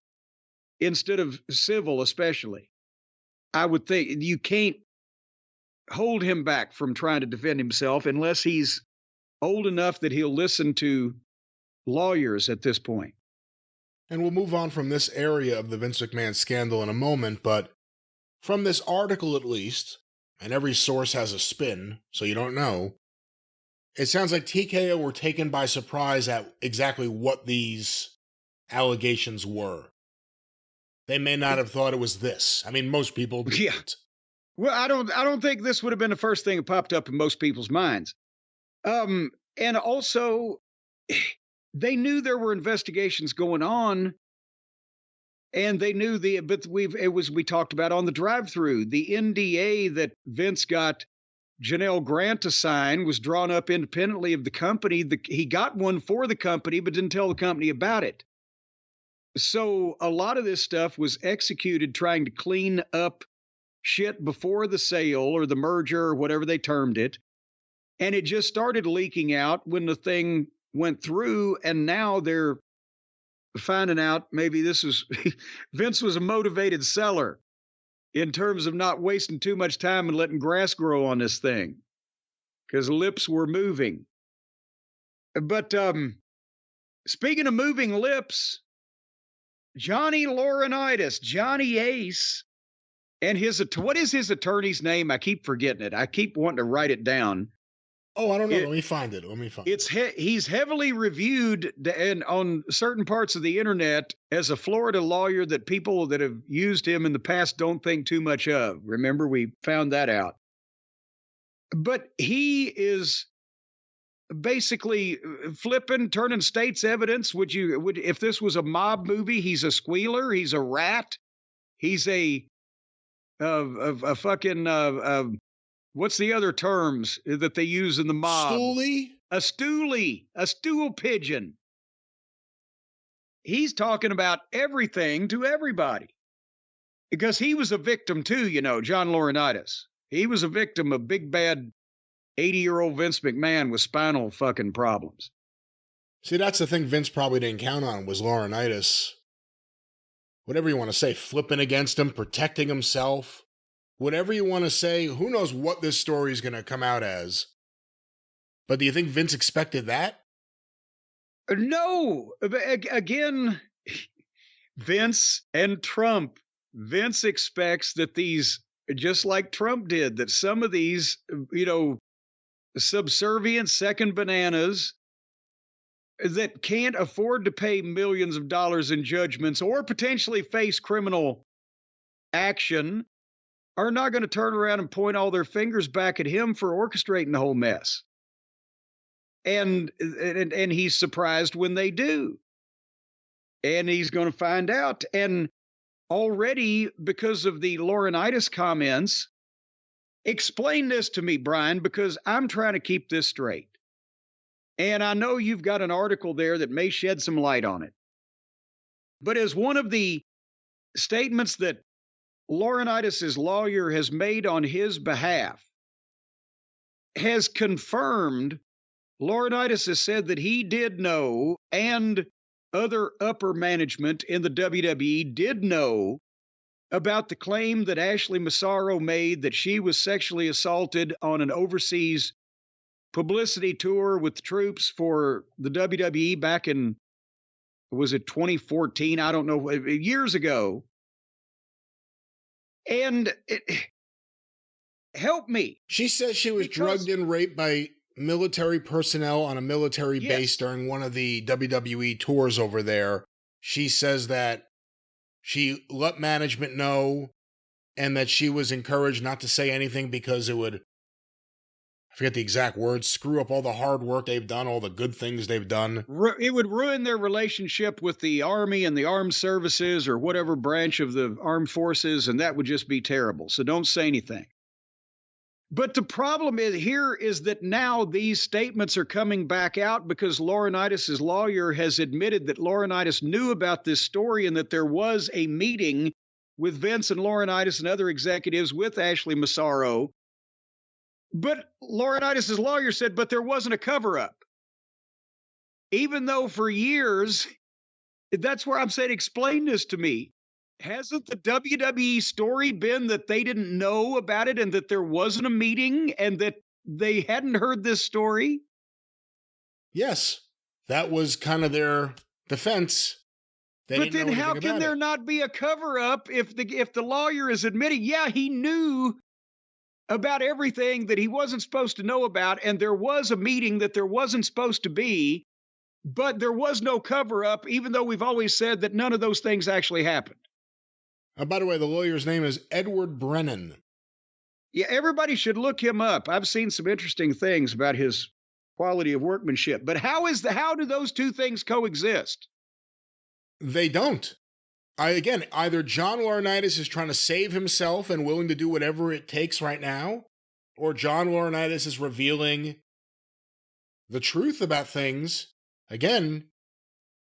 instead of civil, especially, I would think you can't hold him back from trying to defend himself unless he's old enough that he'll listen to lawyers at this point. And we'll move on from this area of the Vince McMahon scandal in a moment, but from this article at least, and every source has a spin, so you don't know, it sounds like TKO were taken by surprise at exactly what these allegations were. They may not have thought it was this. I mean, most people didn't. Yeah. Well, I don't think this would have been the first thing that popped up in most people's minds. And also, they knew there were investigations going on, and they knew we talked about on the drive-through, the NDA that Vince got Janelle Grant to sign was drawn up independently of the company. He got one for the company, but didn't tell the company about it. So a lot of this stuff was executed trying to clean up shit before the sale or the merger or whatever they termed it. And it just started leaking out when the thing went through. And now they're finding out maybe Vince was a motivated seller in terms of not wasting too much time and letting grass grow on this thing because lips were moving. But speaking of moving lips, Johnny Laurenitis, Johnny Ace, and what is his attorney's name? I keep forgetting it. I keep wanting to write it down. Oh, I don't know. Let me find it. He's heavily reviewed and on certain parts of the internet as a Florida lawyer that people that have used him in the past don't think too much of. Remember, we found that out. But he is basically turning state's evidence. If this was a mob movie, he's a squealer, he's a rat, he's a fucking what's the other terms that they use in the mob? A stool pigeon. He's talking about everything to everybody because he was a victim too, John Laurinaitis. He was a victim of big bad 80-year-old Vince McMahon with spinal fucking problems. See, that's the thing Vince probably didn't count on was Laurinaitis. Whatever you want to say, flipping against him, protecting himself. Whatever you want to say, who knows what this story is going to come out as. But do you think Vince expected that? No. Again, Vince and Trump. Vince expects that these, just like Trump did, that some of these, subservient second bananas that can't afford to pay millions of dollars in judgments or potentially face criminal action are not going to turn around and point all their fingers back at him for orchestrating the whole mess. And he's surprised when they do. And he's going to find out. And already, because of the Laurenitis comments, explain this to me, Brian, because I'm trying to keep this straight. And I know you've got an article there that may shed some light on it. But as one of the statements that Laurenitis' lawyer has made on his behalf has confirmed, Laurinaitis has said that he did know, and other upper management in the WWE did know, about the claim that Ashley Massaro made that she was sexually assaulted on an overseas publicity tour with the troops for the WWE back in, was it 2014? I don't know, years ago. And help me. She says she was drugged and raped by military personnel on a military base during one of the WWE tours over there. She says that she let management know and that she was encouraged not to say anything because it would, I forget the exact words, screw up all the hard work they've done, all the good things they've done. It would ruin their relationship with the Army and the armed services or whatever branch of the armed forces, and that would just be terrible. So don't say anything. But the problem is that now these statements are coming back out because Laurinaitis' lawyer has admitted that Laurinaitis knew about this story and that there was a meeting with Vince and Laurinaitis and other executives with Ashley Massaro. But Laurinaitis' lawyer said, but there wasn't a cover-up. even though for years, that's where I'm saying, explain this to me. Hasn't the WWE story been that they didn't know about it and that there wasn't a meeting and that they hadn't heard this story? Yes, that was kind of their defense. But then how can there not be a cover-up if the lawyer is admitting, yeah, he knew about everything that he wasn't supposed to know about, and there was a meeting that there wasn't supposed to be, but there was no cover-up, even though we've always said that none of those things actually happened. By the way, the lawyer's name is Edward Brennan. Yeah, everybody should look him up. I've seen some interesting things about his quality of workmanship. But how do those two things coexist? They don't. Again, either John Laurenitis is trying to save himself and willing to do whatever it takes right now, or John Laurenitis is revealing the truth about things. Again,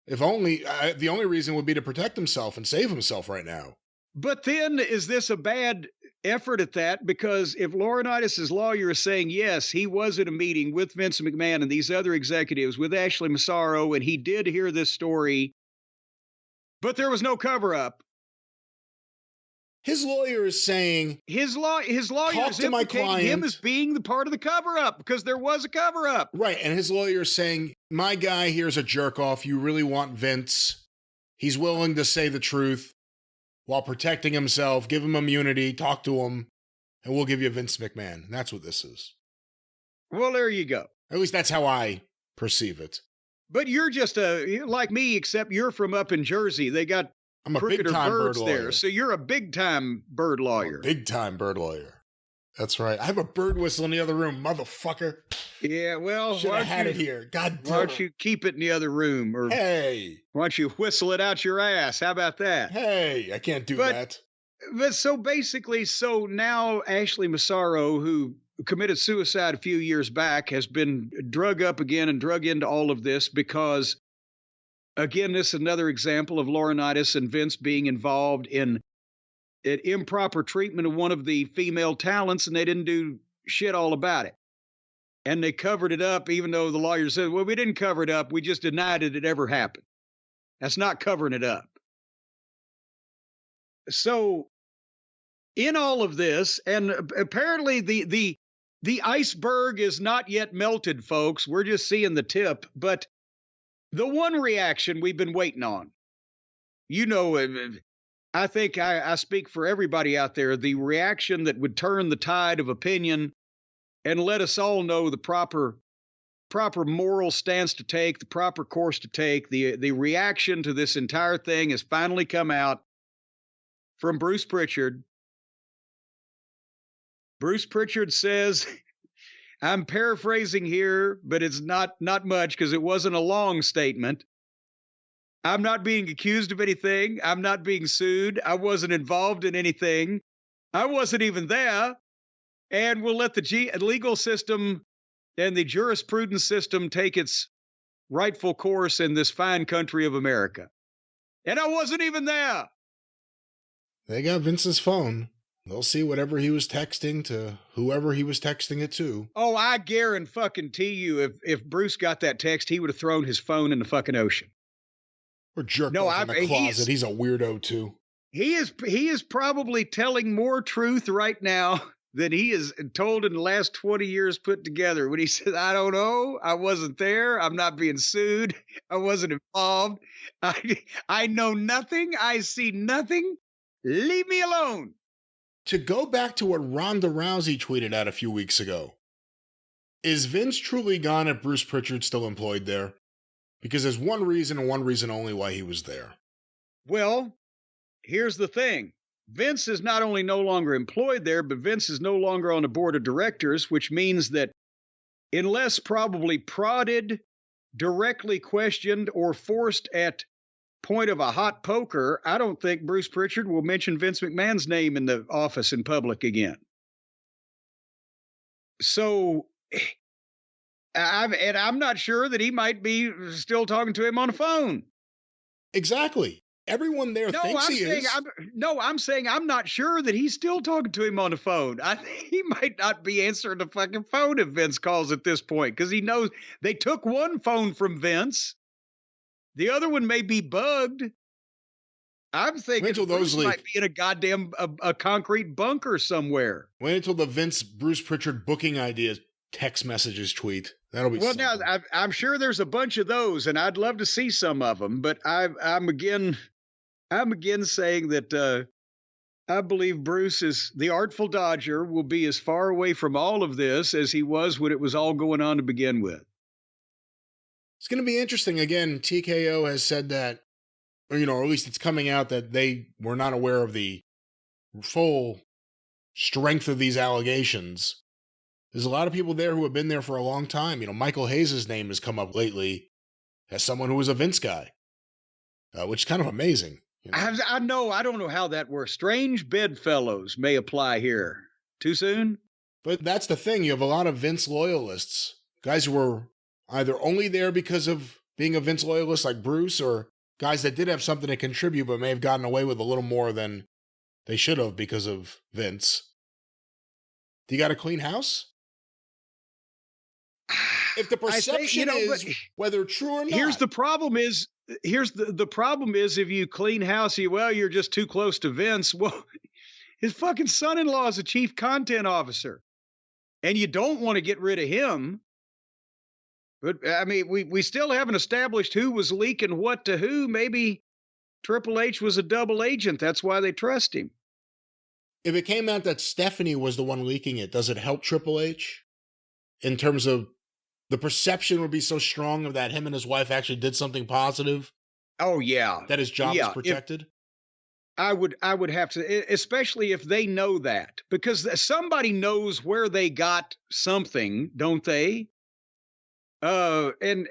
if only the only reason would be to protect himself and save himself right now. But then, is this a bad effort at that? Because if Laurenitis' lawyer is saying, yes, he was at a meeting with Vince McMahon and these other executives, with Ashley Massaro, and he did hear this story, but there was no cover-up. His lawyer is saying... His lawyer is implicating him as being the part of the cover-up, because there was a cover-up. Right, and his lawyer is saying, my guy here's a jerk-off. You really want Vince. He's willing to say the truth while protecting himself. Give him immunity, talk to him, and we'll give you Vince McMahon. And that's what this is. Well, there you go. At least that's how I perceive it. But you're just like me, except you're from up in Jersey. They got I'm a big-time bird lawyer there, so you're a big-time bird lawyer. Big-time bird lawyer. That's right. I have a bird whistle in the other room, motherfucker. Yeah, well, should have had it here. God damn. Why don't you keep it in the other room? Or hey, why don't you whistle it out your ass? How about that? Hey, I can't do that. But so basically, now Ashley Massaro, who committed suicide a few years back, has been drug up again and drug into all of this because, again, this is another example of Laurenitis and Vince being involved in improper treatment of one of the female talents, and they didn't do shit all about it. And they covered it up, even though the lawyer said, well, we didn't cover it up. We just denied it ever happened. That's not covering it up. So in all of this, and apparently the iceberg is not yet melted, folks. We're just seeing the tip. But the one reaction we've been waiting on, I think I speak for everybody out there, the reaction that would turn the tide of opinion and let us all know the proper moral stance to take, the proper course to take. The reaction to this entire thing has finally come out from Bruce Pritchard. Bruce Pritchard says, I'm paraphrasing here, but it's not much because it wasn't a long statement. I'm not being accused of anything. I'm not being sued. I wasn't involved in anything. I wasn't even there. And we'll let the legal system and the jurisprudence system take its rightful course in this fine country of America. And I wasn't even there. They got Vince's phone. They'll see whatever he was texting to whoever he was texting it to. Oh, I guarantee you, if Bruce got that text, he would have thrown his phone in the fucking ocean. Or jerked off in the closet. He's a weirdo too. He is probably telling more truth right now than he has told in the last 20 years put together. When he says, I don't know, I wasn't there, I'm not being sued, I wasn't involved, I know nothing, I see nothing, leave me alone. To go back to what Ronda Rousey tweeted out a few weeks ago, is Vince truly gone if Bruce Pritchard still employed there? Because there's one reason and one reason only why he was there. Well, here's the thing. Vince is not only no longer employed there, but Vince is no longer on the board of directors, which means that unless probably prodded, directly questioned, or forced at point of a hot poker, I don't think Bruce Pritchard will mention Vince McMahon's name in the office in public again. So, I'm not sure that he might be still talking to him on the phone. Exactly. Everyone there thinks he is. I'm saying I'm not sure that he's still talking to him on the phone. I think he might not be answering the fucking phone if Vince calls at this point, because he knows they took one phone from Vince. The other one may be bugged. I'm thinking Bruce might be in a goddamn a concrete bunker somewhere. Wait until the Bruce Pritchard booking idea text messages tweet. That'll be well. Something. Now I'm sure there's a bunch of those, and I'd love to see some of them. But I'm again saying that I believe Bruce is the Artful Dodger will be as far away from all of this as he was when it was all going on to begin with. It's going to be interesting. Again, TKO has said that, or at least it's coming out that they were not aware of the full strength of these allegations. There's a lot of people there who have been there for a long time. Michael Hayes' name has come up lately as someone who was a Vince guy, which is kind of amazing. I know. I don't know how that works. Strange bedfellows may apply here. Too soon? But that's the thing. You have a lot of Vince loyalists, guys who were either only there because of being a Vince loyalist like Bruce, or guys that did have something to contribute but may have gotten away with a little more than they should have because of Vince. Do you got a clean house? If the perception is whether true or not. Here's the problem is, the problem is if you clean house, you're just too close to Vince. Well, his fucking son-in-law is a chief content officer, and you don't want to get rid of him. But I mean, we still haven't established who was leaking what to who. Maybe Triple H was a double agent. That's why they trust him. If it came out that Stephanie was the one leaking it, does it help Triple H in terms of the perception would be so strong of that him and his wife actually did something positive? Oh, yeah. That his job is protected? I would have to, especially if they know that, because somebody knows where they got something, don't they? And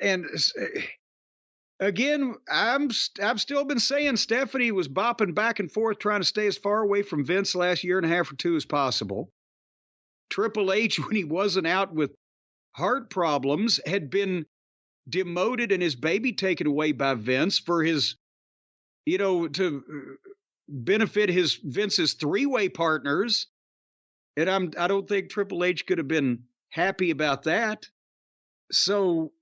again, I've still been saying Stephanie was bopping back and forth trying to stay as far away from Vince the last year and a half or two as possible. Triple H, when he wasn't out with heart problems, had been demoted and his baby taken away by Vince for his, to benefit Vince's three-way partners. And I don't think Triple H could have been happy about that. So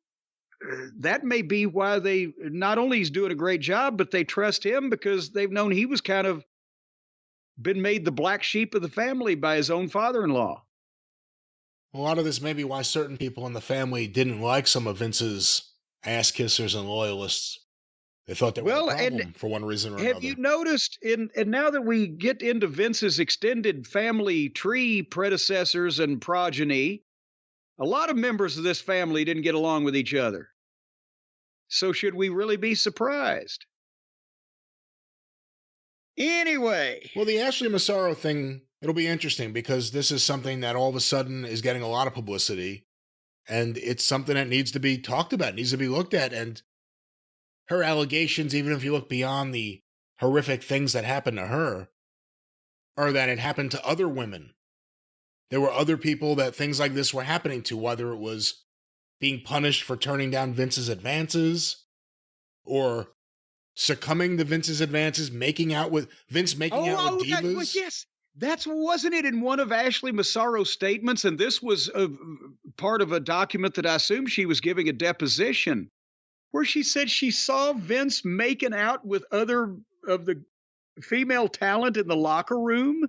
that may be why they not only he's doing a great job, but they trust him because they've known he was kind of been made the black sheep of the family by his own father-in-law. A lot of this may be why certain people in the family didn't like some of Vince's ass kissers and loyalists. They thought they were a problem for one reason or another. Have you noticed, and now that we get into Vince's extended family tree predecessors and progeny, a lot of members of this family didn't get along with each other. So should we really be surprised? Anyway. Well, the Ashley Massaro thing, it'll be interesting because this is something that all of a sudden is getting a lot of publicity, and it's something that needs to be talked about, needs to be looked at. And her allegations, even if you look beyond the horrific things that happened to her, are that it happened to other women. There were other people that things like this were happening to, whether it was being punished for turning down Vince's advances or succumbing to Vince's advances, making out with divas. Yes. Wasn't it in one of Ashley Massaro's statements? And this was a part of a document that I assume she was giving a deposition where she said she saw Vince making out with other of the female talent in the locker room.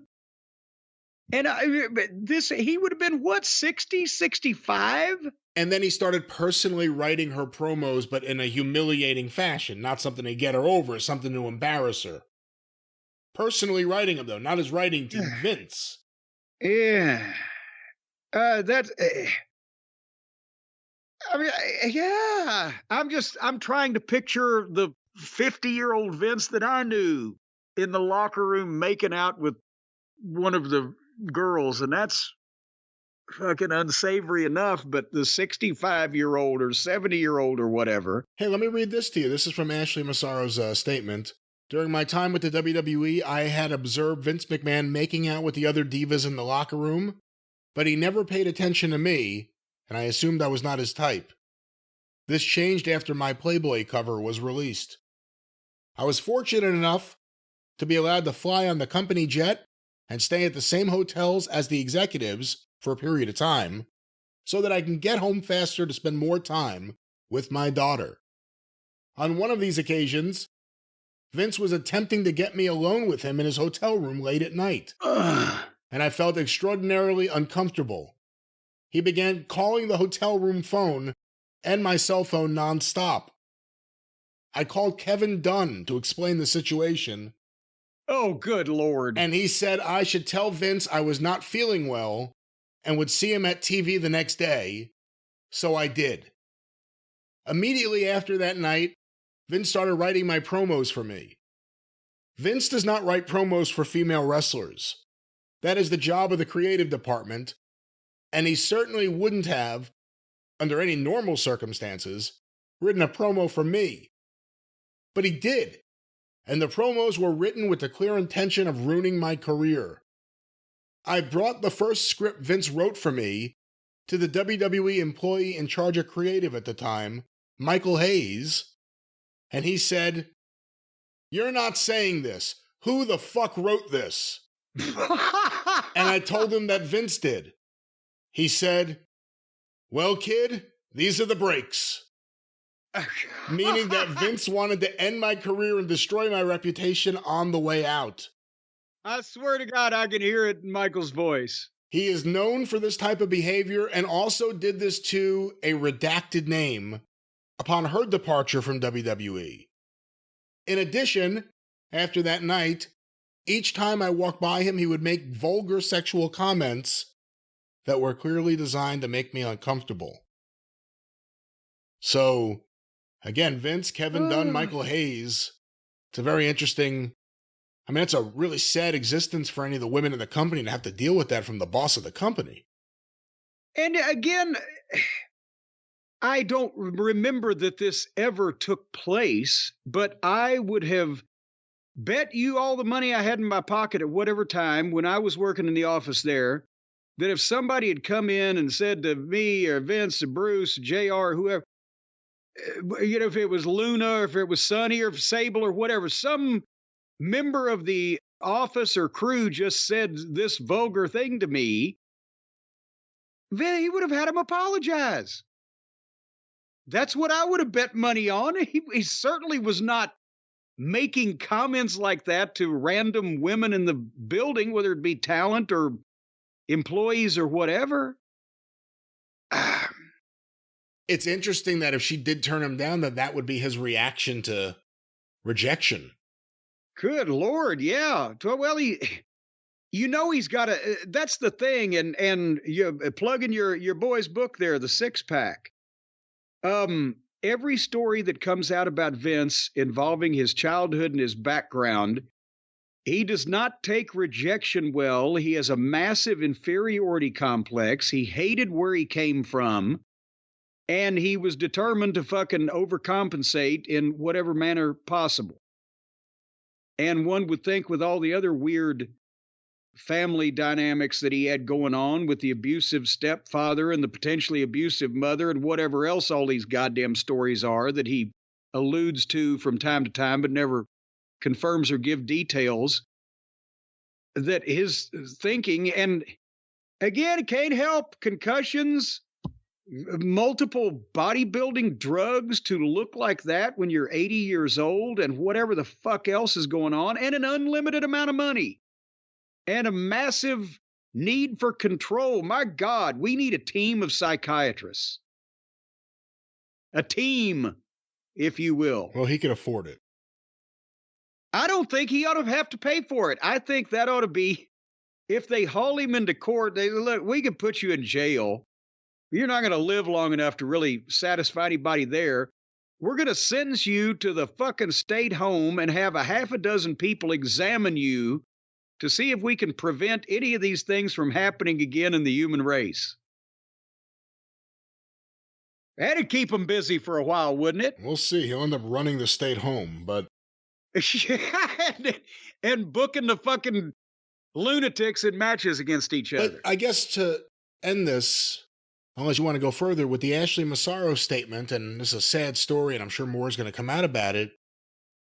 And he would have been, 60, 65? And then he started personally writing her promos, but in a humiliating fashion, not something to get her over, something to embarrass her. Personally writing them, though, not as writing to Vince. Yeah. I'm trying to picture the 50-year-old Vince that I knew in the locker room making out with one of the girls, and that's fucking unsavory enough, but the 65-year-old or 70-year-old or whatever. Hey, let me read this to you. This is from Ashley Massaro's statement. During my time with the WWE, I had observed Vince McMahon making out with the other divas in the locker room, but he never paid attention to me, and I assumed I was not his type. This changed after my Playboy cover was released. I was fortunate enough to be allowed to fly on the company jet and stay at the same hotels as the executives for a period of time, so that I can get home faster to spend more time with my daughter. On one of these occasions, Vince was attempting to get me alone with him in his hotel room late at night, and I felt extraordinarily uncomfortable. He began calling the hotel room phone and my cell phone nonstop. I called Kevin Dunn to explain the situation. Oh, good Lord. And he said I should tell Vince I was not feeling well and would see him at TV the next day, so I did. Immediately after that night, Vince started writing my promos for me. Vince does not write promos for female wrestlers. That is the job of the creative department, and he certainly wouldn't have, under any normal circumstances, written a promo for me. But he did, and the promos were written with the clear intention of ruining my career. I brought the first script Vince wrote for me to the WWE employee in charge of creative at the time, Michael Hayes, and he said, "You're not saying this. Who the fuck wrote this?" And I told him that Vince did. He said, "Well, kid, these are the breaks." Meaning that Vince wanted to end my career and destroy my reputation on the way out. I swear to God, I can hear it in Michael's voice. He is known for this type of behavior and also did this to a redacted name upon her departure from WWE. In addition, after that night, each time I walked by him, he would make vulgar sexual comments that were clearly designed to make me uncomfortable. So, again, Vince, Kevin Dunn, Michael Hayes, it's a very interesting, I mean, it's a really sad existence for any of the women in the company to have to deal with that from the boss of the company. And again, I don't remember that this ever took place, but I would have bet you all the money I had in my pocket at whatever time when I was working in the office there, that if somebody had come in and said to me or Vince or Bruce, JR, whoever, you know, if it was Luna or if it was Sonny or Sable or whatever, some member of the office or crew just said this vulgar thing to me, then he would have had him apologize. That's what I would have bet money on. He certainly was not making comments like that to random women in the building, whether it be talent or employees or whatever. It's interesting that if she did turn him down, that would be his reaction to rejection. Good Lord, yeah. Well, he's got a. That's the thing, and you plugging your boy's book there, The Six Pack. Every story that comes out about Vince involving his childhood and his background, he does not take rejection well. He has a massive inferiority complex. He hated where he came from, and he was determined to fucking overcompensate in whatever manner possible. And one would think with all the other weird family dynamics that he had going on with the abusive stepfather and the potentially abusive mother and whatever else all these goddamn stories are that he alludes to from time to time but never confirms or give details, that his thinking, and again, it can't help concussions, multiple bodybuilding drugs to look like that when you're 80 years old and whatever the fuck else is going on, and an unlimited amount of money and a massive need for control. My God, we need a team of psychiatrists. A team, if you will. Well, he could afford it. I don't think he ought to have to pay for it. I think that ought to be, if they haul him into court, they look, we can put you in jail. You're not going to live long enough to really satisfy anybody there. We're going to sentence you to the fucking state home and have a half a dozen people examine you to see if we can prevent any of these things from happening again in the human race. That'd keep him busy for a while, wouldn't it? We'll see. He'll end up running the state home, but... and booking the fucking lunatics in matches against each other. I guess to end this, unless you want to go further, with the Ashley Massaro statement, and this is a sad story, and I'm sure more is going to come out about it,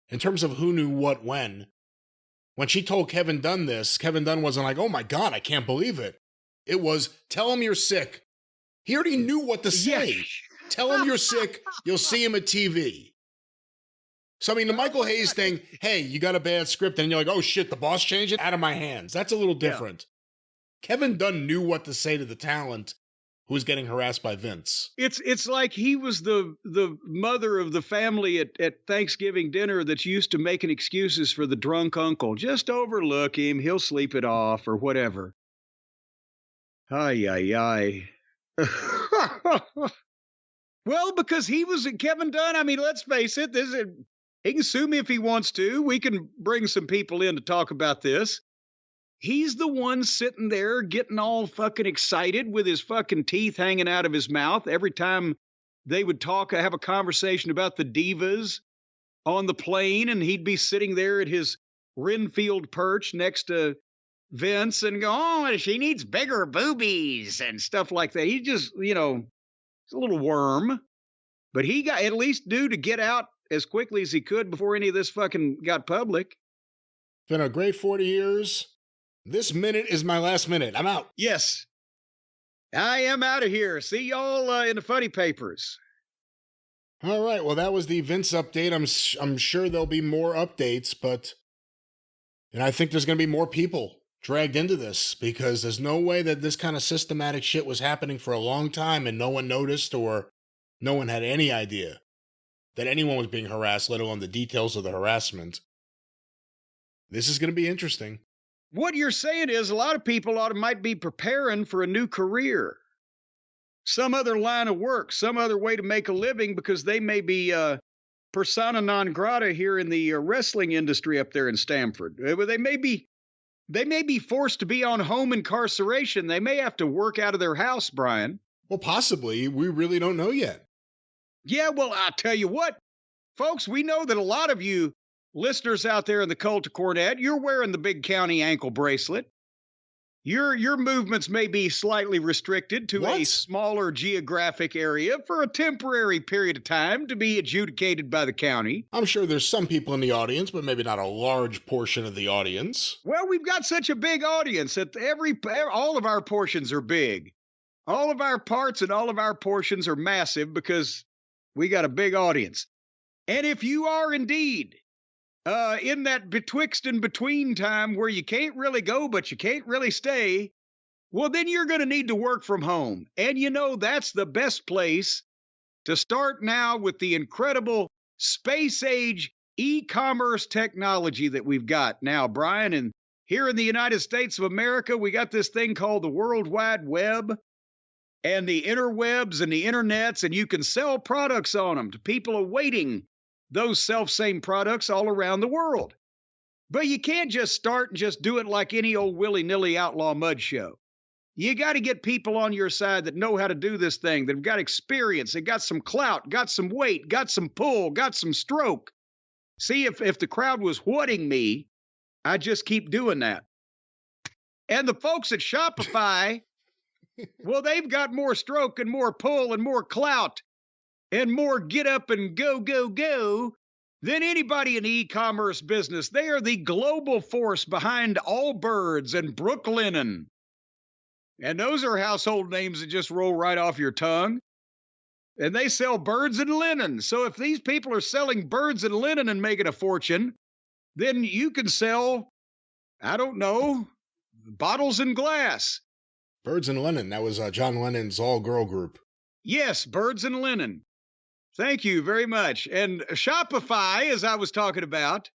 in terms of who knew what when she told Kevin Dunn this, Kevin Dunn wasn't like, oh my God, I can't believe it. It was, tell him you're sick. He already knew what to say. Yeah. Tell him you're sick. You'll see him at TV. So, I mean, the Michael Hayes thing, hey, you got a bad script, and you're like, oh, shit, the boss changed it? Out of my hands. That's a little different. Yeah. Kevin Dunn knew what to say to the talent who was getting harassed by Vince. It's like he was the mother of the family at Thanksgiving dinner that's used to making excuses for the drunk uncle. Just overlook him. He'll sleep it off or whatever. Ay, ay, ay. Well, because he was Kevin Dunn. I mean, let's face it. He can sue me if he wants to. We can bring some people in to talk about this. He's the one sitting there getting all fucking excited with his fucking teeth hanging out of his mouth every time they would have a conversation about the divas on the plane, and he'd be sitting there at his Renfield perch next to Vince and go, oh, she needs bigger boobies and stuff like that. He just, he's a little worm, but he got at least due to get out as quickly as he could before any of this fucking got public. Been a great 40 years. This minute is my last minute. I'm out. Yes. I am out of here. See y'all in the funny papers. All right. Well, that was the Vince update. I'm sure there'll be more updates, and I think there's going to be more people dragged into this because there's no way that this kind of systematic shit was happening for a long time and no one noticed or no one had any idea that anyone was being harassed, let alone the details of the harassment. This is going to be interesting. What you're saying is a lot of people might be preparing for a new career, some other line of work, some other way to make a living because they may be persona non grata here in the wrestling industry up there in Stamford. They may be forced to be on home incarceration. They may have to work out of their house, Brian. Well, possibly. We really don't know yet. Yeah, well, I'll tell you what, folks, we know that a lot of you listeners out there in the cult of Cornette, you're wearing the big county ankle bracelet. Your movements may be slightly restricted to a smaller geographic area for a temporary period of time to be adjudicated by the county. I'm sure there's some people in the audience, but maybe not a large portion of the audience. Well, we've got such a big audience that all of our portions are big. All of our parts and all of our portions are massive because we got a big audience. And if you are indeed in that betwixt and between time where you can't really go, but you can't really stay, well, then you're going to need to work from home. And that's the best place to start now with the incredible space age e-commerce technology that we've got now, Brian. And here in the United States of America, we got this thing called the World Wide Web and the interwebs and the internets, and you can sell products on them to people awaiting those self-same products all around the world. But you can't just start and just do it like any old willy-nilly outlaw mud show. You got to get people on your side that know how to do this thing, that have got experience, that got some clout, got some weight, got some pull, got some stroke. See, if the crowd was whatting me, I'd just keep doing that. And the folks at Shopify, well, they've got more stroke and more pull and more clout and more get up and go, go, go than anybody in the e-commerce business. They are the global force behind Allbirds and Brooklinen. And those are household names that just roll right off your tongue. And they sell birds and linen. So if these people are selling birds and linen and making a fortune, then you can sell, I don't know, bottles and glass. Birds and Linen. That was John Lennon's all-girl group. Yes, Birds and Linen. Thank you very much. And Shopify, as I was talking about,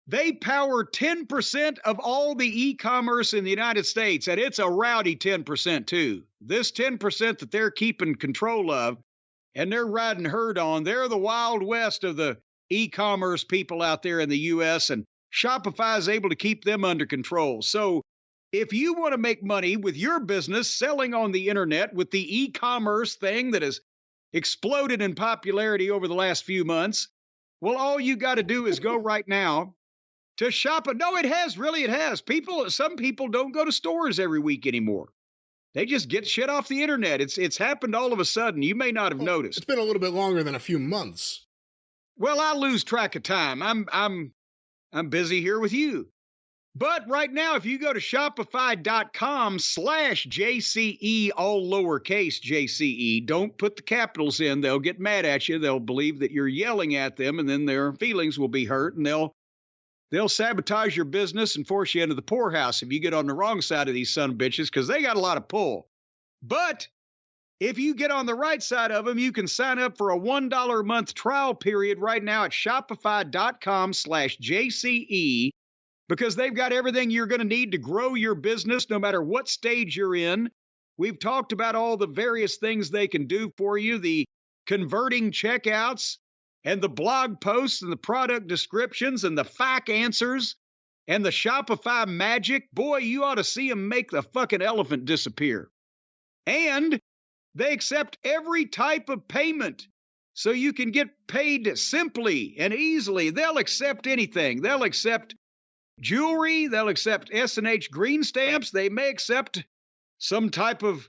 they power 10% of all the e-commerce in the United States, and it's a rowdy 10% too. This 10% that they're keeping control of, and they're riding herd on, they're the Wild West of the e-commerce people out there in the U.S., and Shopify is able to keep them under control. So if you want to make money with your business selling on the internet with the e-commerce thing that has exploded in popularity over the last few months, well, all you got to do is go right now to shop. No, it has. Really, it has. Some people don't go to stores every week anymore. They just get shit off the internet. It's happened all of a sudden. You may not have noticed. It's been a little bit longer than a few months. Well, I lose track of time. I'm busy here with you. But right now, if you go to shopify.com/JCE, all lowercase JCE, don't put the capitals in. They'll get mad at you. They'll believe that you're yelling at them, and then their feelings will be hurt, and they'll sabotage your business and force you into the poorhouse if you get on the wrong side of these son of bitches, because they got a lot of pull. But if you get on the right side of them, you can sign up for a $1 a month trial period right now at shopify.com/JCE, because they've got everything you're going to need to grow your business no matter what stage you're in. We've talked about all the various things they can do for you, the converting checkouts and the blog posts and the product descriptions and the FAQ answers and the Shopify magic. Boy, you ought to see them make the fucking elephant disappear. And they accept every type of payment, so you can get paid simply and easily. They'll accept anything. They'll accept jewelry. They'll accept S&H green stamps. They may accept some type of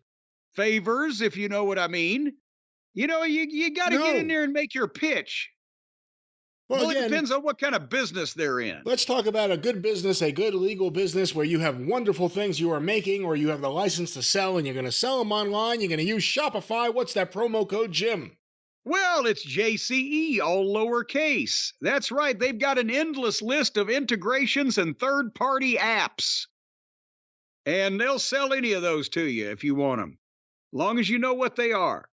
favors, if you know what I mean. You know, you got to get in there and make your pitch. Well, again, it depends on what kind of business they're in. Let's talk about a good business, a good legal business where you have wonderful things you are making, or you have the license to sell and you're going to sell them online. You're going to use Shopify. What's that promo code, Jim? Well, it's JCE, all lowercase. That's right. They've got an endless list of integrations and third-party apps. And they'll sell any of those to you if you want them, long as you know what they are.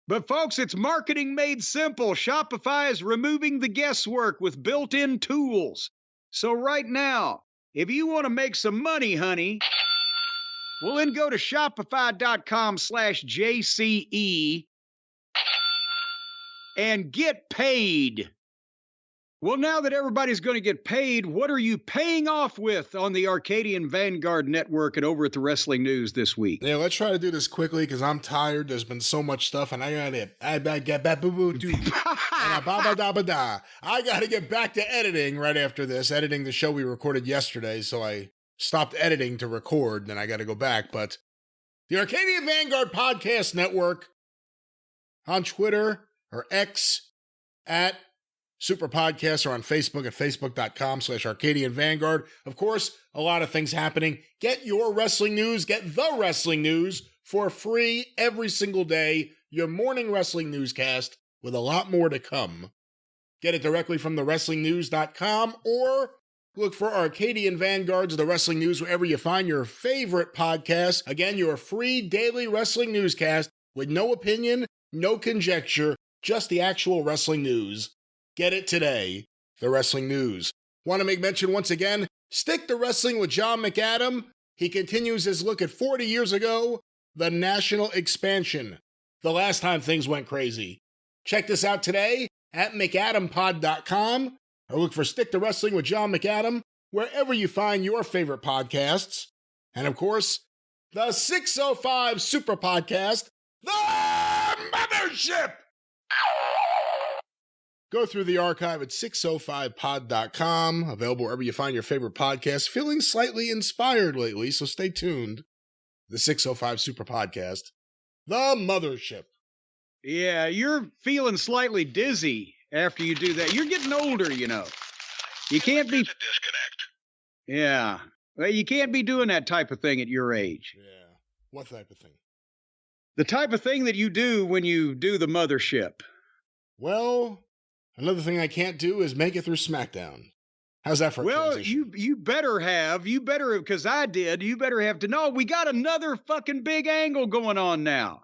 But folks, it's marketing made simple. Shopify is removing the guesswork with built-in tools. So right now, if you want to make some money, honey, well, then go to shopify.com/JCE and get paid. Well, now that everybody's going to get paid, what are you paying off with on the Arcadian Vanguard Network and over at the Wrestling News this week? Yeah, let's try to do this quickly because I'm tired. There's been so much stuff, and I got to get back to editing right after this, editing the show we recorded yesterday. So I stopped editing to record, then I got to go back. But the Arcadian Vanguard Podcast Network on Twitter or X at Superpodcast, or on Facebook at facebook.com/Arcadian Vanguard. Of course, a lot of things happening. Get your wrestling news, get the wrestling news for free every single day. Your morning wrestling newscast with a lot more to come. Get it directly from thewrestlingnews.com or look for Arcadian Vanguard's The Wrestling News wherever you find your favorite podcast. Again, your free daily wrestling newscast with no opinion, no conjecture, just the actual wrestling news. Get it today, The Wrestling News. Want to make mention once again, Stick to Wrestling with John McAdam. He continues his look at 40 years ago, the national expansion, the last time things went crazy. Check this out today at McAdamPod.com, or look for Stick to Wrestling with John McAdam wherever you find your favorite podcasts. And of course, the 605 Superpodcast, the Mothership! Go through the archive at 605pod.com, available wherever you find your favorite podcast. Feeling slightly inspired lately, so stay tuned. The 605 Super Podcast, the Mothership. Yeah, you're feeling slightly dizzy after you do that. You're getting older, you know. You can't be... disconnect. Yeah. Well, you can't be doing that type of thing at your age. Yeah. What type of thing? The type of thing that you do when you do the Mothership. Well... another thing I can't do is make it through SmackDown. How's that for a transition? Well, you better have, because I did, you better have to know, we got another fucking big angle going on now.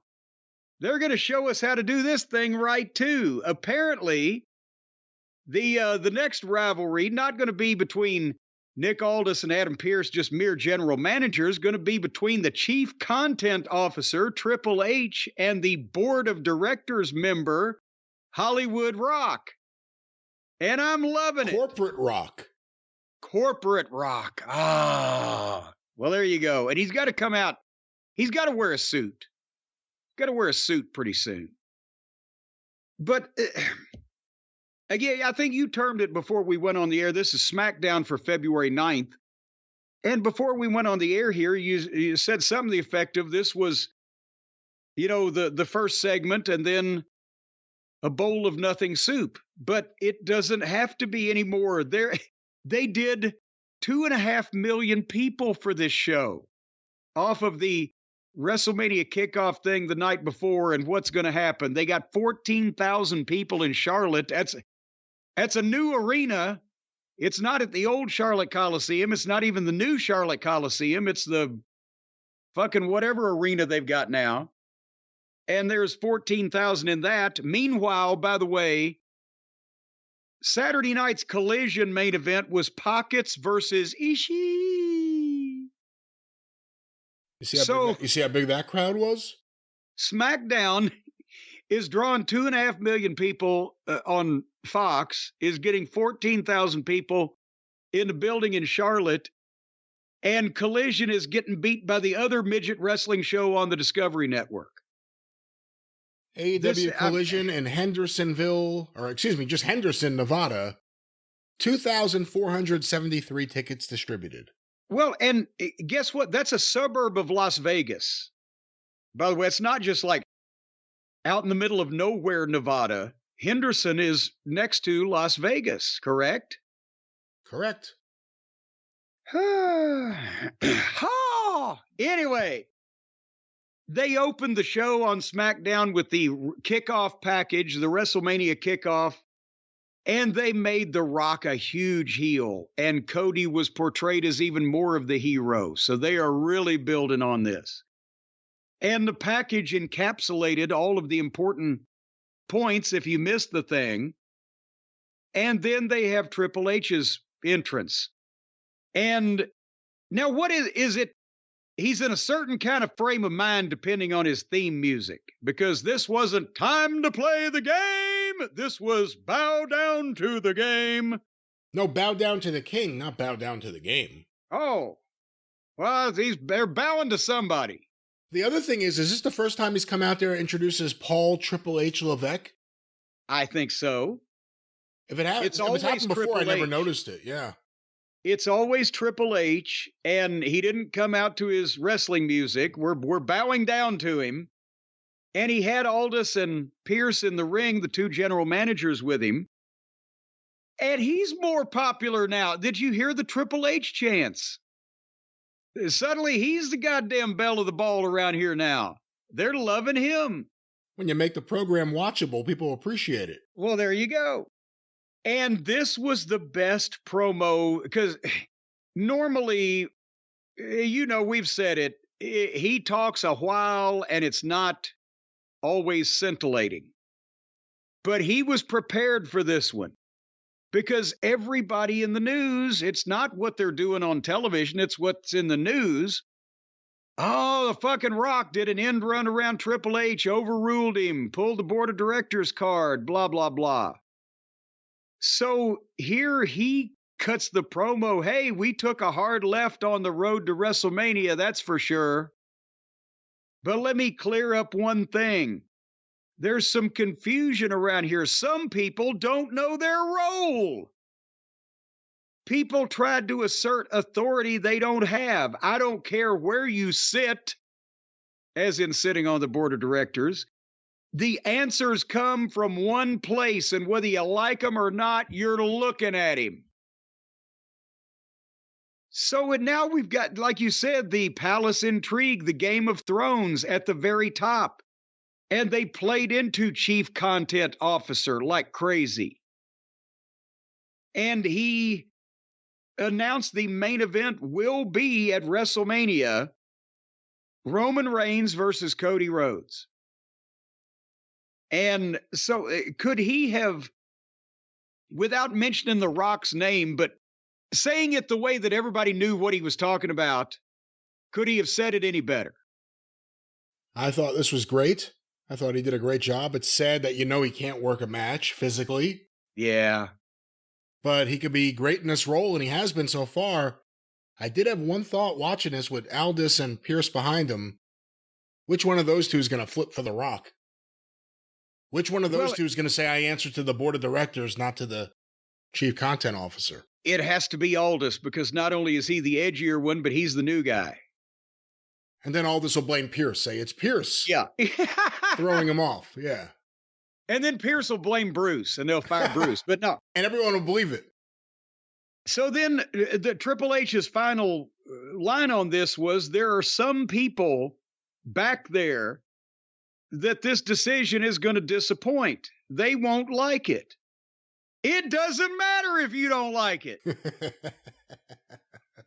They're going to show us how to do this thing right, too. Apparently, the next rivalry, not going to be between Nick Aldis and Adam Pearce, just mere general managers, going to be between the chief content officer, Triple H, and the board of directors member, Hollywood Rock. And I'm loving it. Corporate Rock. Corporate Rock. Ah. Well, there you go. And he's got to come out. He's got to wear a suit. Got to wear a suit pretty soon. But, again, I think you termed it before we went on the air. This is SmackDown for February 9th. And before we went on the air here, you said something to the effect of this was, the first segment and then a bowl of nothing soup. But it doesn't have to be anymore. They did 2.5 million people for this show off of the WrestleMania kickoff thing the night before. And what's going to happen? They got 14,000 people in Charlotte. That's a new arena. It's not at the old Charlotte Coliseum. It's not even the new Charlotte Coliseum. It's the fucking whatever arena they've got now. And there's 14,000 in that. Meanwhile, by the way, Saturday night's Collision main event was Pockets versus Ishii. You see how big that crowd was? SmackDown is drawing 2.5 million people on Fox, is getting 14,000 people in the building in Charlotte, and Collision is getting beat by the other midget wrestling show on the Discovery Network. AEW Collision in Hendersonville, just Henderson, Nevada, 2,473 tickets distributed. Well, and guess what? That's a suburb of Las Vegas. By the way, it's not just like out in the middle of nowhere, Nevada. Henderson is next to Las Vegas, correct? Correct. Anyway, they opened the show on SmackDown with the kickoff package, the WrestleMania kickoff, and they made The Rock a huge heel, and Cody was portrayed as even more of the hero. So they are really building on this. And the package encapsulated all of the important points if you missed the thing. And then they have Triple H's entrance. And now what is it? He's in a certain kind of frame of mind depending on his theme music, because this wasn't time to play the game. This was bow down to the game. No, bow down to the king, not bow down to the game. Oh, well, they're bowing to somebody. The other thing is this the first time he's come out there and introduces Paul Triple H Levesque? I think so. If it happened before, I never noticed it. Yeah. It's always Triple H, and he didn't come out to his wrestling music. We're bowing down to him. And he had Aldis and Pierce in the ring, the two general managers with him. And he's more popular now. Did you hear the Triple H chants? Suddenly, he's the goddamn belle of the ball around here now. They're loving him. When you make the program watchable, people appreciate it. Well, there you go. And this was the best promo, because normally, we've said it, he talks a while and it's not always scintillating. But he was prepared for this one, because everybody in the news, it's not what they're doing on television, it's what's in the news. Oh, the fucking Rock did an end run around Triple H, overruled him, pulled the board of directors card, blah, blah, blah. So here he cuts the promo. Hey, we took a hard left on the road to WrestleMania, that's for sure. But let me clear up one thing. There's some confusion around here. Some people don't know their role. People tried to assert authority they don't have. I don't care where you sit, as in sitting on the board of directors. The answers come from one place, and whether you like them or not, you're looking at him. So now we've got, like you said, the palace intrigue, the Game of Thrones at the very top. And they played into Chief Content Officer like crazy. And he announced the main event will be at WrestleMania, Roman Reigns versus Cody Rhodes. And so could he have, without mentioning The Rock's name, but saying it the way that everybody knew what he was talking about, could he have said it any better? I thought this was great. I thought he did a great job. It's sad that he can't work a match physically. Yeah. But he could be great in this role, and he has been so far. I did have one thought watching this with Aldis and Pierce behind him. Which one of those two is going to flip for The Rock? Which one of those two is going to say, I answer to the board of directors, not to the chief content officer? It has to be Aldis, because not only is he the edgier one, but he's the new guy. And then Aldis will blame Pierce, say it's Pierce. Yeah. Throwing him off, yeah. And then Pierce will blame Bruce, and they'll fire Bruce, but no. And everyone will believe it. So then the Triple H's final line on this was, there are some people back there that this decision is going to disappoint. They won't like it. It doesn't matter if you don't like it.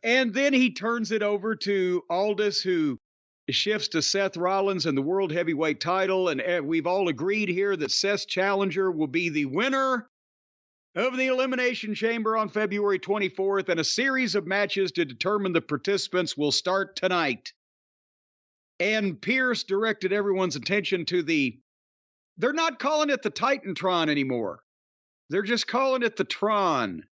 And then he turns it over to Aldis, who shifts to Seth Rollins and the World Heavyweight title. And we've all agreed here that Seth's challenger will be the winner of the Elimination Chamber on February 24th. And a series of matches to determine the participants will start tonight. And Pierce directed everyone's attention to they're not calling it the Titantron anymore. They're just calling it the Tron.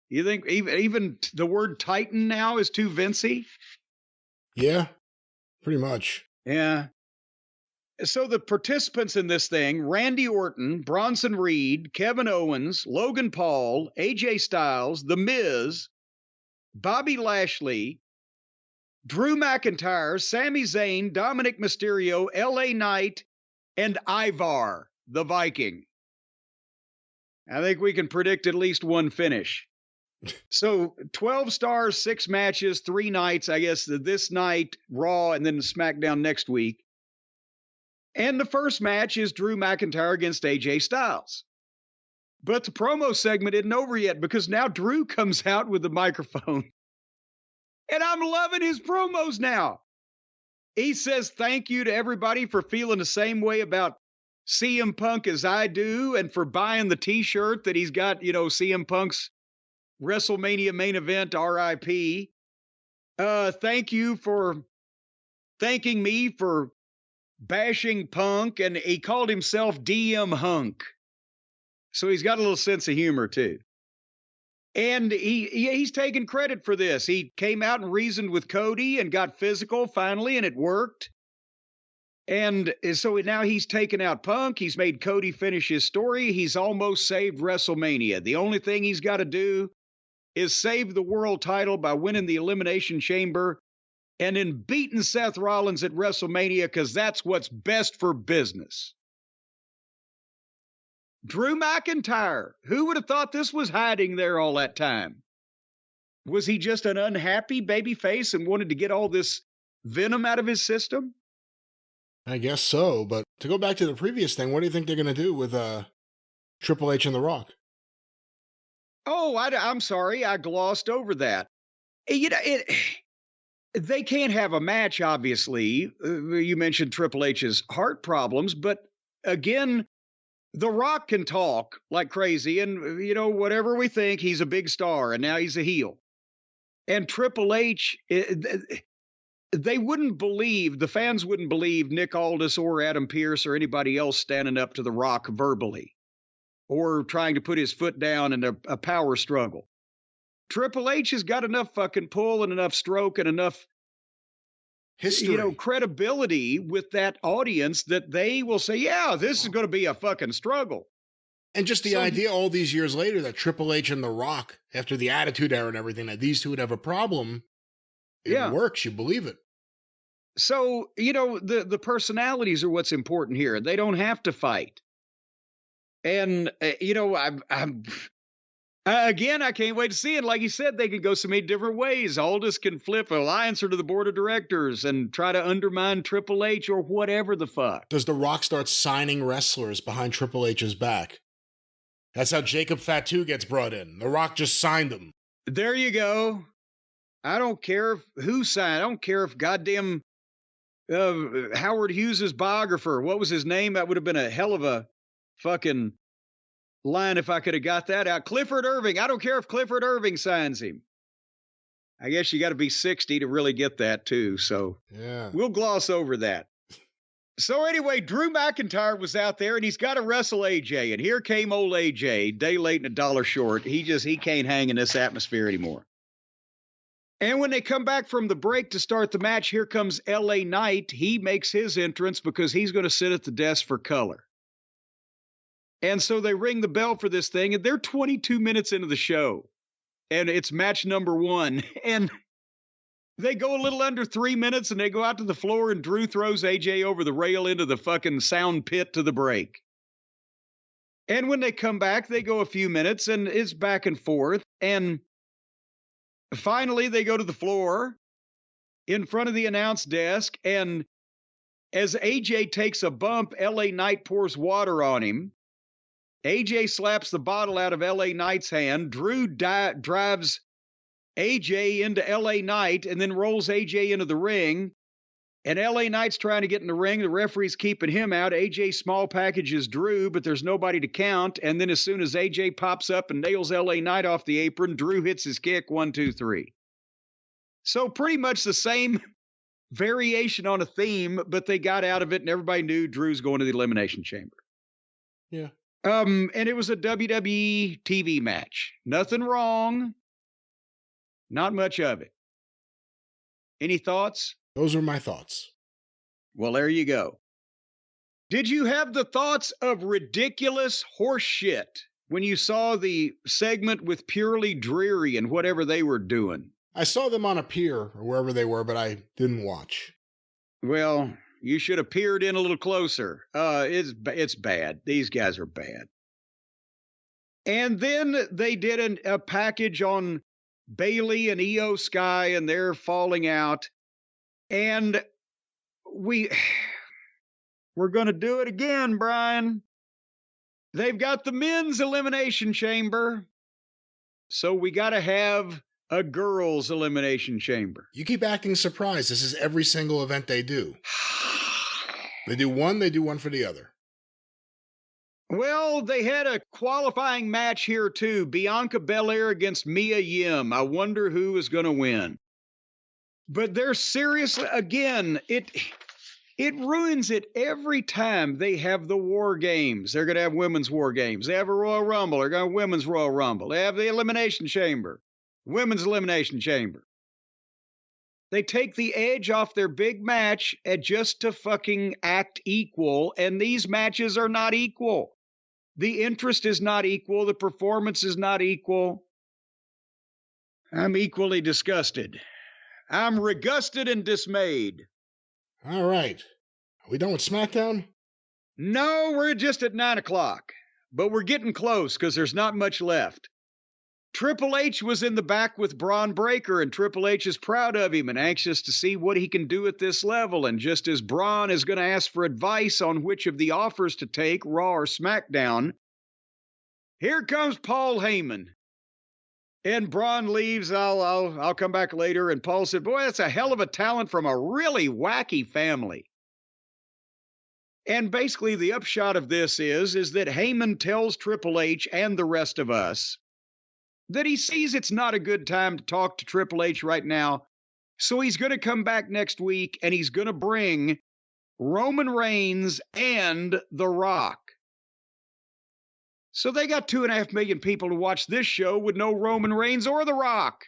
You think even the word Titan now is too Vincey? Yeah, pretty much. Yeah. So the participants in this thing, Randy Orton, Bronson Reed, Kevin Owens, Logan Paul, AJ Styles, The Miz, Bobby Lashley, Drew McIntyre, Sami Zayn, Dominic Mysterio, LA Knight, and Ivar, the Viking. I think we can predict at least one finish. So 12 stars, 6 matches, 3 nights, I guess this night, Raw, and then SmackDown next week. And the first match is Drew McIntyre against AJ Styles. But the promo segment isn't over yet, because now Drew comes out with the microphone. And I'm loving his promos now. He says thank you to everybody for feeling the same way about CM Punk as I do, and for buying the t-shirt that he's got, CM Punk's WrestleMania main event, RIP. Thank you for thanking me for bashing Punk, and he called himself DM Hunk. So he's got a little sense of humor too. And he's taking credit for this. He came out and reasoned with Cody and got physical finally, and it worked. And so now he's taken out Punk. He's made Cody finish his story. He's almost saved WrestleMania. The only thing he's got to do is save the world title by winning the Elimination Chamber and then beating Seth Rollins at WrestleMania, because that's what's best for business. Drew McIntyre, who would have thought this was hiding there all that time? Was he just an unhappy babyface and wanted to get all this venom out of his system? I guess so, but to go back to the previous thing, what do you think they're going to do with Triple H and The Rock? Oh, I'm sorry, I glossed over that. They can't have a match, obviously. You mentioned Triple H's heart problems, but again, The Rock can talk like crazy, and, whatever we think, he's a big star, and now he's a heel. And Triple H, they wouldn't believe, the fans wouldn't believe Nick Aldis or Adam Pearce or anybody else standing up to The Rock verbally or trying to put his foot down in a power struggle. Triple H has got enough fucking pull and enough stroke and enough history, credibility with that audience that they will say, yeah, this is going to be a fucking struggle. And just the idea all these years later that Triple H and The Rock, after the Attitude Era and everything, that these two would have a problem, it works. You believe it. So, the personalities are what's important here. They don't have to fight. And, again, I can't wait to see it. Like you said, they could go so many different ways. Aldis can flip alliance or to the board of directors and try to undermine Triple H or whatever the fuck. Does The Rock start signing wrestlers behind Triple H's back? That's how Jacob Fatu gets brought in. The Rock just signed him. There you go. I don't care who signed. I don't care if goddamn Howard Hughes' biographer, what was his name? That would have been a hell of a fucking line if I could have got that out. Clifford Irving. I don't care if Clifford Irving signs him. I guess you got to be 60 to really get that too. So we'll gloss over that. So anyway, Drew McIntyre was out there and he's got to wrestle AJ. And here came old AJ, day late and a dollar short. He can't hang in this atmosphere anymore. And when they come back from the break to start the match, here comes LA Knight. He makes his entrance because he's going to sit at the desk for color. And so they ring the bell for this thing, and they're 22 minutes into the show. And it's match number 1. And they go a little under 3 minutes, and they go out to the floor, and Drew throws AJ over the rail into the fucking sound pit to the break. And when they come back, they go a few minutes, and it's back and forth. And finally, they go to the floor in front of the announce desk, and as AJ takes a bump, LA Knight pours water on him. AJ slaps the bottle out of LA Knight's hand. Drew drives AJ into LA Knight and then rolls AJ into the ring. And LA Knight's trying to get in the ring. The referee's keeping him out. AJ small packages Drew, but there's nobody to count. And then as soon as AJ pops up and nails LA Knight off the apron, Drew hits his kick, 1, 2, 3. So pretty much the same variation on a theme, but they got out of it and everybody knew Drew's going to the Elimination Chamber. Yeah. And it was a WWE TV match. Nothing wrong. Not much of it. Any thoughts? Those are my thoughts. Well, there you go. Did you have the thoughts of ridiculous horse shit when you saw the segment with Purely Dreary and whatever they were doing? I saw them on a pier or wherever they were, but I didn't watch. Well, you should have peered in a little closer. It's bad. These guys are bad. And then they did a package on Bayley and Io Sky, and they're falling out. And we're going to do it again, Brian. They've got the men's elimination chamber. So we got to have a girls' elimination chamber. You keep acting surprised. This is every single event they do. They do one for the other. Well, they had a qualifying match here, too. Bianca Belair against Mia Yim. I wonder who is going to win. But they're seriously, again, it ruins it every time they have the War Games. They're going to have women's War Games. They have a Royal Rumble. They're going to have women's Royal Rumble. They have the Elimination Chamber. Women's Elimination Chamber. They take the edge off their big match just to fucking act equal, and these matches are not equal. The interest is not equal. The performance is not equal. I'm equally disgusted. I'm regusted and dismayed. All right. Are we done with SmackDown? No, we're just at 9 o'clock. But we're getting close because there's not much left. Triple H was in the back with Braun Breaker, and Triple H is proud of him and anxious to see what he can do at this level. And just as Braun is going to ask for advice on which of the offers to take, Raw or SmackDown, here comes Paul Heyman. And Braun leaves. I'll come back later. And Paul said, boy, that's a hell of a talent from a really wacky family. And basically the upshot of this is that Heyman tells Triple H and the rest of us that he sees it's not a good time to talk to Triple H right now. So he's going to come back next week and he's going to bring Roman Reigns and The Rock. So they got 2.5 million people to watch this show with no Roman Reigns or The Rock.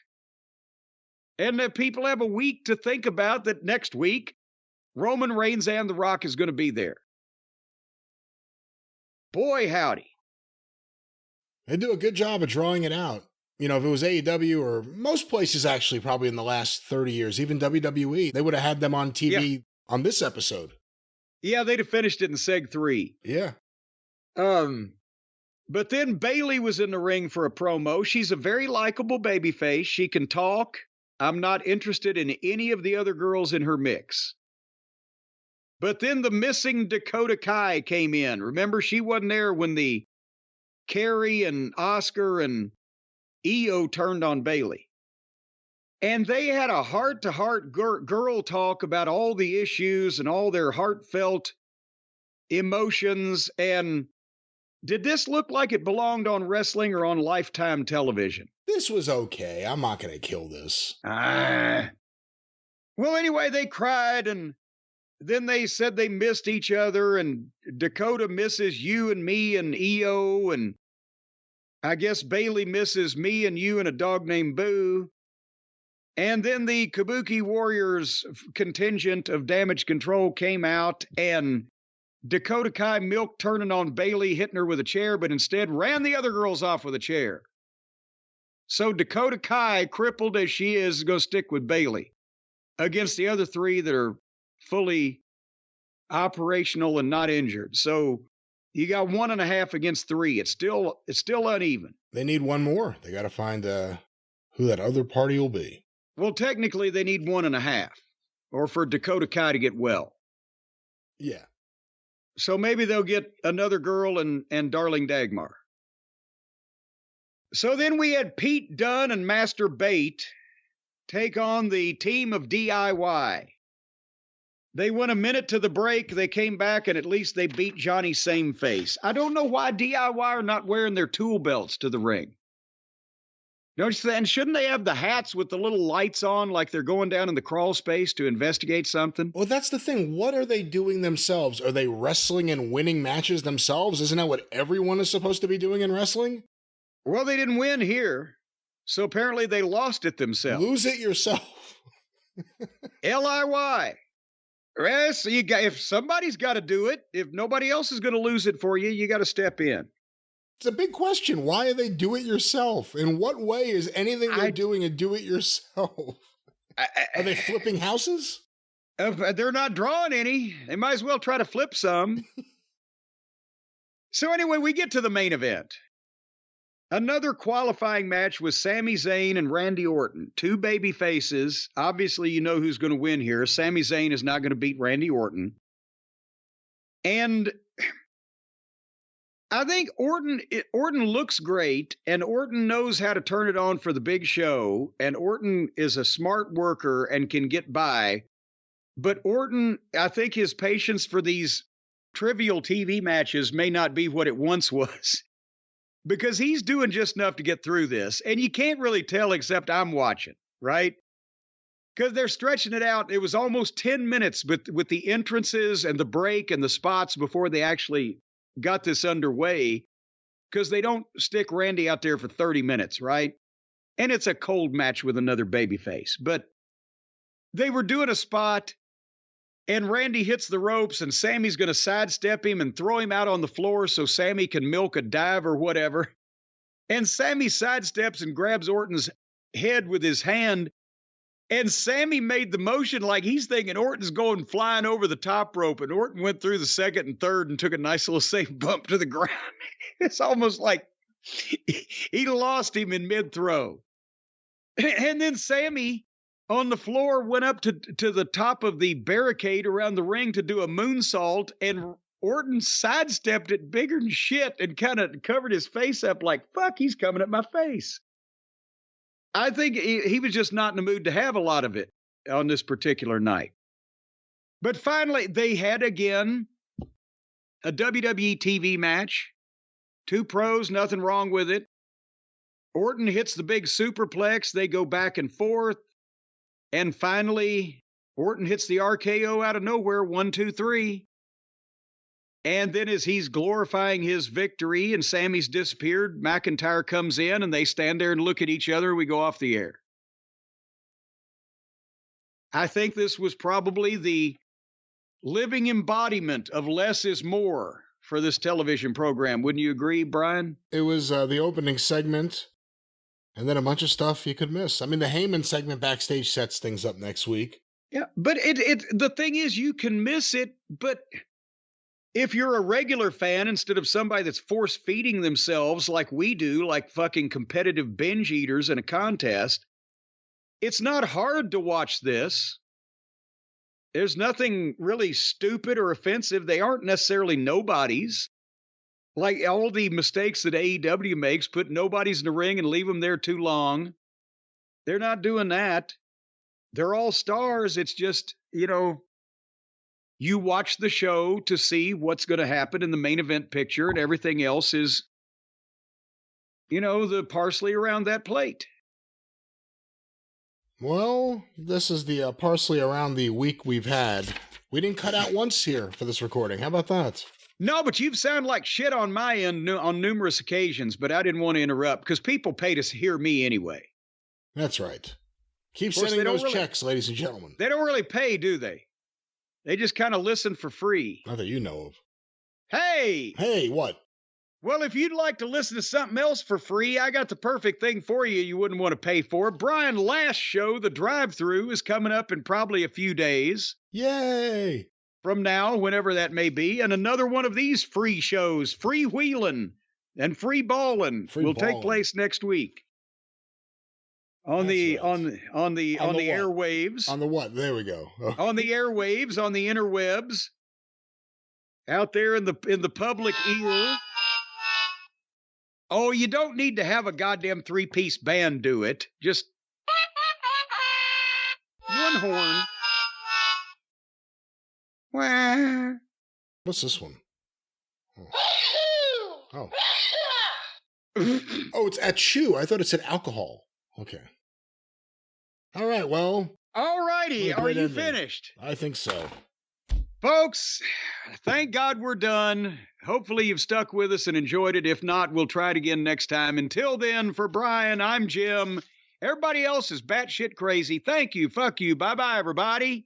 And the people have a week to think about that next week, Roman Reigns and The Rock is going to be there. Boy, howdy. They do a good job of drawing it out. You know, if it was AEW or most places actually probably in the last 30 years, even WWE, they would have had them on TV on this episode. Yeah, they'd have finished it in Seg 3. Yeah. But then Bayley was in the ring for a promo. She's a very likable babyface. She can talk. I'm not interested in any of the other girls in her mix. But then the missing Dakota Kai came in. Remember, she wasn't there when the Carrie and Oscar and Io turned on Bayley. And they had a heart-to-heart girl talk about all the issues and all their heartfelt emotions. And did this look like it belonged on wrestling or on Lifetime television? This was okay. I'm not going to kill this. Well, anyway, they cried, and then they said they missed each other, and Dakota misses you and me and Io, and I guess Bayley misses me and you and a dog named Boo. And then the Kabuki Warriors contingent of Damage Control came out, and Dakota Kai milked turning on Bayley, hitting her with a chair, but instead ran the other girls off with a chair. So Dakota Kai, crippled as she is going to stick with Bayley against the other three that are fully operational and not injured. So you got 1.5 against 3. It's still uneven. They need one more. They got to find who that other party will be. Well, technically, they need 1.5, or for Dakota Kai to get well. Yeah. So maybe they'll get another girl and Darling Dagmar. So then we had Pete Dunne and Master Bate take on the team of DIY. They went a minute to the break. They came back, and at least they beat Johnny Sameface. I don't know why DIY are not wearing their tool belts to the ring. Don't you think? And shouldn't they have the hats with the little lights on like they're going down in the crawl space to investigate something? Well, that's the thing. What are they doing themselves? Are they wrestling and winning matches themselves? Isn't that what everyone is supposed to be doing in wrestling? Well, they didn't win here, so apparently they lost it themselves. Lose it yourself. LIY. Yes, if somebody's got to do it, if nobody else is going to lose it for you, you got to step in. It's a big question. Why are they do it yourself? In what way is anything they're doing a do it yourself? Are they flipping houses? They're not drawing any. They might as well try to flip some. So anyway, we get to the main event. Another qualifying match was Sami Zayn and Randy Orton, two baby faces. Obviously, you know who's going to win here. Sami Zayn is not going to beat Randy Orton. And I think Orton looks great, and Orton knows how to turn it on for the big show, and Orton is a smart worker and can get by. But Orton, I think his patience for these trivial TV matches may not be what it once was. Because he's doing just enough to get through this. And you can't really tell except I'm watching, right? Because they're stretching it out. It was almost 10 minutes with the entrances and the break and the spots before they actually got this underway. Because they don't stick Randy out there for 30 minutes, right? And it's a cold match with another babyface. But they were doing a spot, and Randy hits the ropes, and Sammy's going to sidestep him and throw him out on the floor so Sammy can milk a dive or whatever. And Sammy sidesteps and grabs Orton's head with his hand, and Sammy made the motion like he's thinking Orton's going flying over the top rope, and Orton went through the second and third and took a nice little safe bump to the ground. It's almost like he lost him in mid-throw. And then Sammy on the floor went up to the top of the barricade around the ring to do a moonsault, and Orton sidestepped it bigger than shit and kind of covered his face up like, fuck, he's coming at my face. I think he was just not in the mood to have a lot of it on this particular night. But finally, they had again a WWE TV match. 2 pros, nothing wrong with it. Orton hits the big superplex. They go back and forth. And finally, Orton hits the RKO out of nowhere, 1, 2, 3. And then as he's glorifying his victory and Sammy's disappeared, McIntyre comes in and they stand there and look at each other. We go off the air. I think this was probably the living embodiment of less is more for this television program. Wouldn't you agree, Brian? It was the opening segment. And then a bunch of stuff you could miss. I mean, the Heyman segment backstage sets things up next week. Yeah, but the thing is, you can miss it, but if you're a regular fan instead of somebody that's force-feeding themselves like we do, like fucking competitive binge eaters in a contest, it's not hard to watch this. There's nothing really stupid or offensive. They aren't necessarily nobodies. Like all the mistakes that AEW makes, put nobodies in the ring and leave them there too long. They're not doing that. They're all stars. It's just, you watch the show to see what's going to happen in the main event picture, and everything else is, the parsley around that plate. Well, this is the parsley around the week we've had. We didn't cut out once here for this recording. How about that? No, but you've sounded like shit on my end on numerous occasions, but I didn't want to interrupt because people pay to hear me anyway. That's right. Keep sending those checks, ladies and gentlemen. They don't really pay, do they? They just kind of listen for free. Not that you know of. Hey! Hey, what? Well, if you'd like to listen to something else for free, I got the perfect thing for you wouldn't want to pay for. Brian, last show, The Drive-Thru, is coming up in probably a few days. Yay! From now, whenever that may be, and another one of these free shows, Free Wheelin' and Free Ballin', will take place next week. On the airwaves. On the what? There we go. Oh. On the airwaves, on the interwebs. Out there in the public ear. Oh, you don't need to have a goddamn 3-piece band do it. Just one horn. Wah. What's this one? Oh. Oh, it's achoo. I thought it said alcohol. Okay. All right, well. All righty. Are you finished? I think so. Folks, thank God we're done. Hopefully you've stuck with us and enjoyed it. If not, we'll try it again next time. Until then, for Brian, I'm Jim. Everybody else is batshit crazy. Thank you. Fuck you. Bye-bye, everybody.